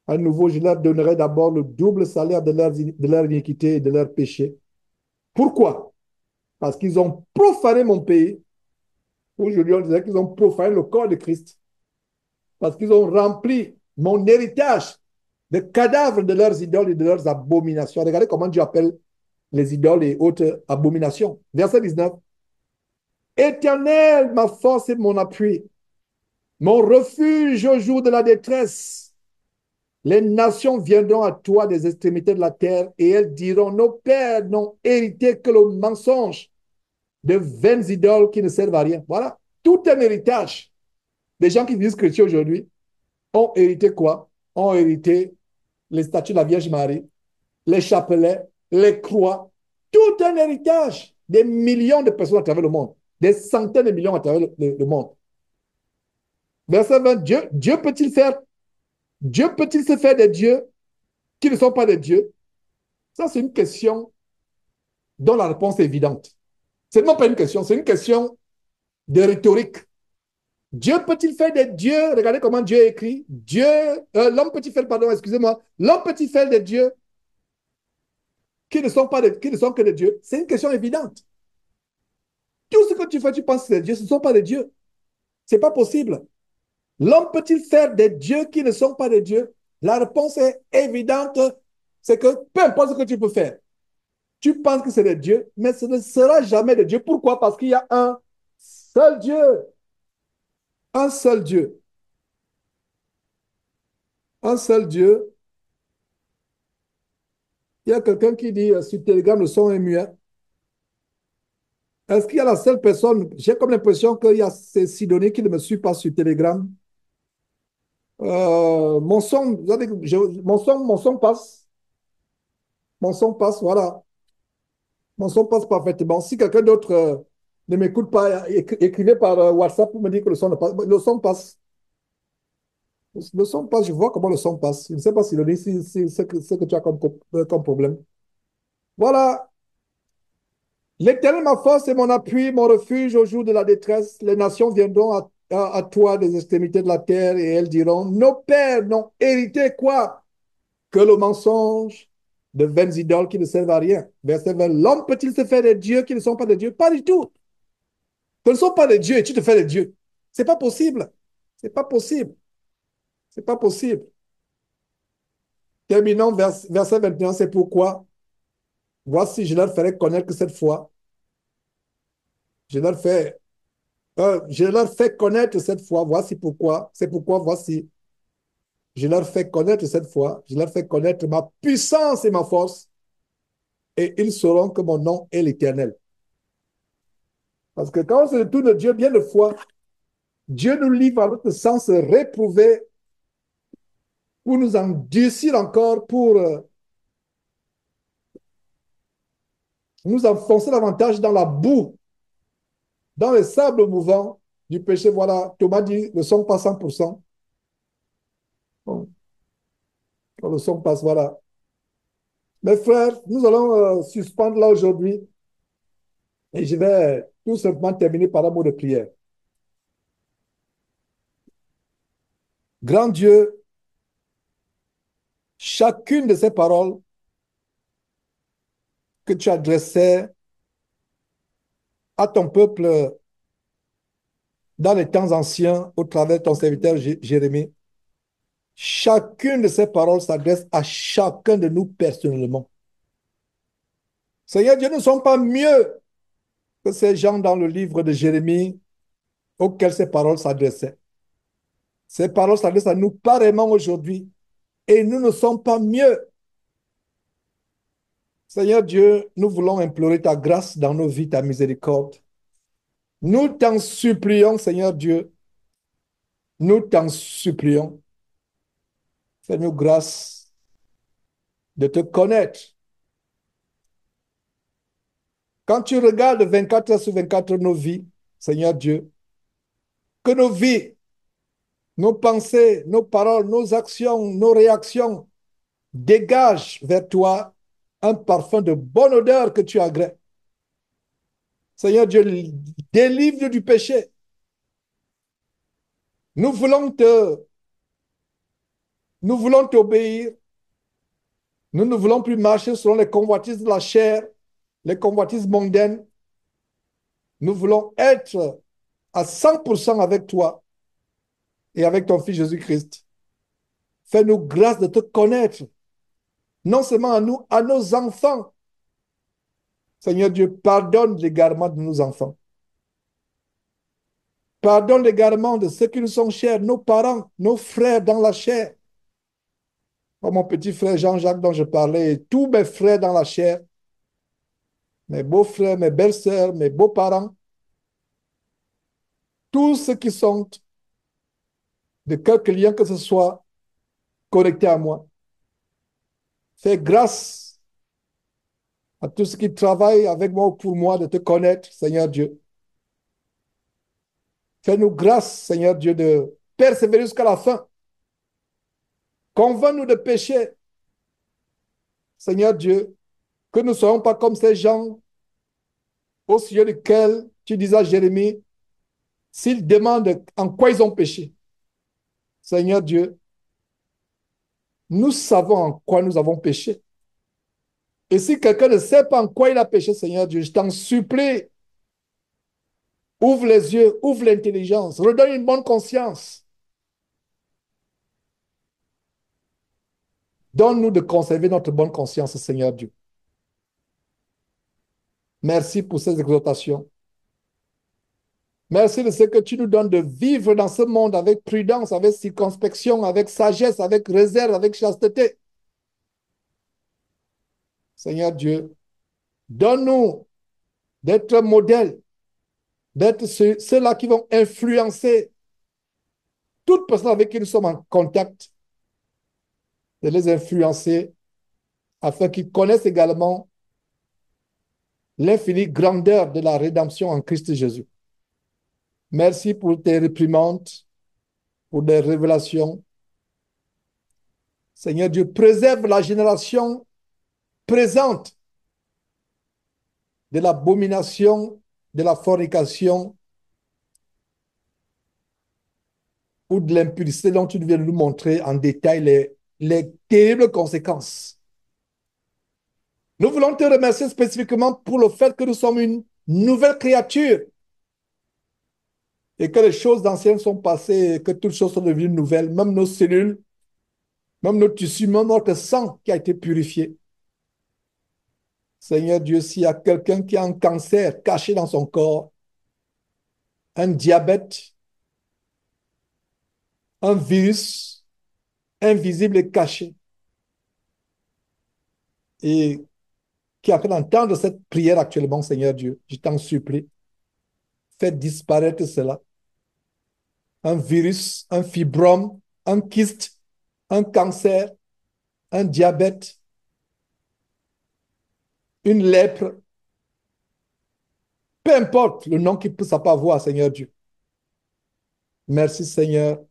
à nouveau, je leur donnerai d'abord le double salaire de leur iniquité et de leur péché. Pourquoi? Parce qu'ils ont profané mon pays, Aujourd'hui, on disait qu'ils ont profané le corps de Christ parce qu'ils ont rempli mon héritage de cadavres de leurs idoles et de leurs abominations. Regardez comment Dieu appelle les idoles et autres abominations. Verset 19. Éternel, ma force et mon appui, mon refuge au jour de la détresse. Les nations viendront à toi des extrémités de la terre et elles diront, nos pères n'ont hérité que le mensonge de vaines idoles qui ne servent à rien. Voilà, tout un héritage. Les gens qui disent chrétiens aujourd'hui ont hérité quoi? Ont hérité les statues de la Vierge Marie, les chapelets, les croix, tout un héritage. Des millions de personnes à travers le monde, des centaines de millions à travers le monde. Verset 20, Dieu peut-il se faire des dieux qui ne sont pas des dieux? Ça, c'est une question dont la réponse est évidente. Ce n'est pas une question, c'est une question de rhétorique. Dieu peut-il faire des dieux? Regardez comment Dieu écrit. L'homme peut-il faire, pardon, excusez-moi, l'homme peut-il faire des dieux qui ne sont que des dieux? C'est une question évidente. Tout ce que tu fais, tu penses que c'est des dieux, ce ne sont pas des dieux. Ce n'est pas possible. L'homme peut-il faire des dieux qui ne sont pas des dieux? La réponse est évidente. C'est que peu importe ce que tu peux faire, tu penses que c'est des dieux, mais ce ne sera jamais des dieux. Pourquoi? Parce qu'il y a un seul Dieu. Un seul Dieu. Un seul Dieu. Il y a quelqu'un qui dit sur Telegram, le son est muet. Est-ce qu'il y a la seule personne? J'ai comme l'impression qu'il y a ces Sidonie qui ne me suivent pas sur Telegram. Mon son, mon son passe. Mon son passe, voilà. Mon son passe parfaitement. Si quelqu'un d'autre ne m'écoute pas, écrivez par WhatsApp pour me dire que le son ne passe. Le son passe. Le son passe, je vois comment le son passe. Je ne sais pas si, ce que tu as comme problème. Voilà. L'Éternel, ma force et mon appui, mon refuge au jour de la détresse. Les nations viendront à toi des extrémités de la terre et elles diront, nos pères n'ont hérité quoi? Que le mensonge de vaines idoles qui ne servent à rien. Verset 20. L'homme peut-il se faire des dieux qui ne sont pas des dieux? Pas du tout. Ce ne sont pas des dieux et tu te fais des dieux. C'est pas possible. C'est pas possible. C'est pas possible. Terminons verset 21. C'est pourquoi, voici, je leur ferai connaître cette fois. Je leur fais je leur fais connaître cette fois, voici pourquoi, c'est pourquoi, voici, je leur fais connaître cette fois, je leur fais connaître ma puissance et ma force, et ils sauront que mon nom est l'Éternel. Parce que quand on se retourne de Dieu, bien de fois, Dieu nous livre à notre sens réprouvé pour nous endurcir encore, pour nous enfoncer davantage dans la boue, dans les sables mouvants du péché. Voilà, Thomas dit, ne sommes pas 100%. Bon, le son passe, voilà. Mes frères, nous allons suspendre là aujourd'hui et je vais tout simplement terminer par un mot de prière. Grand Dieu, chacune de ces paroles que tu adressais à ton peuple dans les temps anciens au travers de ton serviteur Jérémie, chacune de ces paroles s'adresse à chacun de nous personnellement. Seigneur Dieu, nous ne sommes pas mieux que ces gens dans le livre de Jérémie auxquels ces paroles s'adressaient. Ces paroles s'adressent à nous pareillement aujourd'hui et nous ne sommes pas mieux. Seigneur Dieu, nous voulons implorer ta grâce dans nos vies, ta miséricorde. Nous t'en supplions, Seigneur Dieu, nous t'en supplions. Fais-nous grâce de te connaître. Quand tu regardes 24 heures sur 24 nos vies, Seigneur Dieu, que nos vies, nos pensées, nos paroles, nos actions, nos réactions dégagent vers toi un parfum de bonne odeur que tu agrées. Seigneur Dieu, délivre du péché. Nous voulons nous voulons t'obéir. Nous ne voulons plus marcher selon les convoitises de la chair, les convoitises mondaines. Nous voulons être à 100% avec toi et avec ton Fils Jésus-Christ. Fais-nous grâce de te connaître, non seulement à nous, à nos enfants. Seigneur Dieu, pardonne l'égarement de nos enfants. Pardonne l'égarement de ceux qui nous sont chers, nos parents, nos frères dans la chair. Comme mon petit frère Jean-Jacques dont je parlais, et tous mes frères dans la chair, mes beaux-frères, mes belles-sœurs, mes beaux-parents, tous ceux qui sont de quelque lien que ce soit connectés à moi. Fais grâce à tous ceux qui travaillent avec moi ou pour moi de te connaître, Seigneur Dieu. Fais-nous grâce, Seigneur Dieu, de persévérer jusqu'à la fin. Convainc-nous de pécher, Seigneur Dieu, que nous ne soyons pas comme ces gens au sujet desquels tu disais à Jérémie, s'ils demandent en quoi ils ont péché. Seigneur Dieu, nous savons en quoi nous avons péché. Et si quelqu'un ne sait pas en quoi il a péché, Seigneur Dieu, je t'en supplie, ouvre les yeux, ouvre l'intelligence, redonne une bonne conscience. Donne-nous de conserver notre bonne conscience, Seigneur Dieu. Merci pour ces exhortations. Merci de ce que tu nous donnes de vivre dans ce monde avec prudence, avec circonspection, avec sagesse, avec réserve, avec chasteté. Seigneur Dieu, donne-nous d'être modèles, d'être ceux-là qui vont influencer toute personne avec qui nous sommes en contact, de les influencer afin qu'ils connaissent également l'infinie grandeur de la rédemption en Christ Jésus. Merci pour tes réprimandes, pour des révélations. Seigneur Dieu, préserve la génération présente de l'abomination, de la fornication ou de l'impudicité dont tu viens de nous montrer en détail les terribles conséquences. Nous voulons te remercier spécifiquement pour le fait que nous sommes une nouvelle créature et que les choses anciennes sont passées et que toutes choses sont devenues nouvelles, même nos cellules, même nos tissus, même notre sang qui a été purifié. Seigneur Dieu, s'il y a quelqu'un qui a un cancer caché dans son corps, un diabète, un virus invisible et caché, et qui est en train d'entendre cette prière actuellement, Seigneur Dieu, je t'en supplie, fais disparaître cela. Un virus, un fibrome, un kyste, un cancer, un diabète, une lèpre, peu importe le nom qu'il peut avoir, Seigneur Dieu. Merci, Seigneur,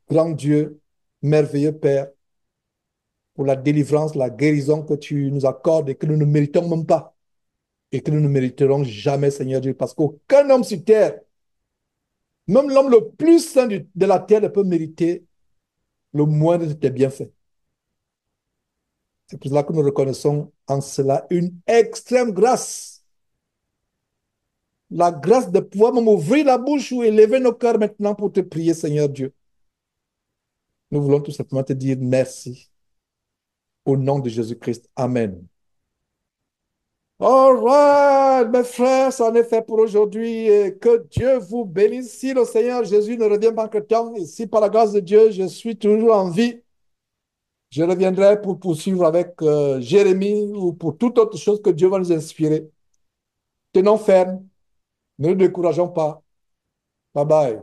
grand Dieu, merveilleux Père, pour la délivrance, la guérison que tu nous accordes et que nous ne méritons même pas et que nous ne mériterons jamais, Seigneur Dieu, parce qu'aucun homme sur terre, même l'homme le plus saint de la terre, ne peut mériter le moindre de tes bienfaits. C'est pour cela que nous reconnaissons en cela une extrême grâce. La grâce de pouvoir même ouvrir la bouche ou élever nos cœurs maintenant pour te prier, Seigneur Dieu. Nous voulons tout simplement te dire merci. Au nom de Jésus-Christ. Amen. All right, mes frères, c'en est fait pour aujourd'hui. Et que Dieu vous bénisse. Si le Seigneur Jésus ne revient pas que temps, et si par la grâce de Dieu, je suis toujours en vie, je reviendrai pour poursuivre avec Jérémie ou pour toute autre chose que Dieu va nous inspirer. Tenons ferme, ne nous décourageons pas. Bye bye.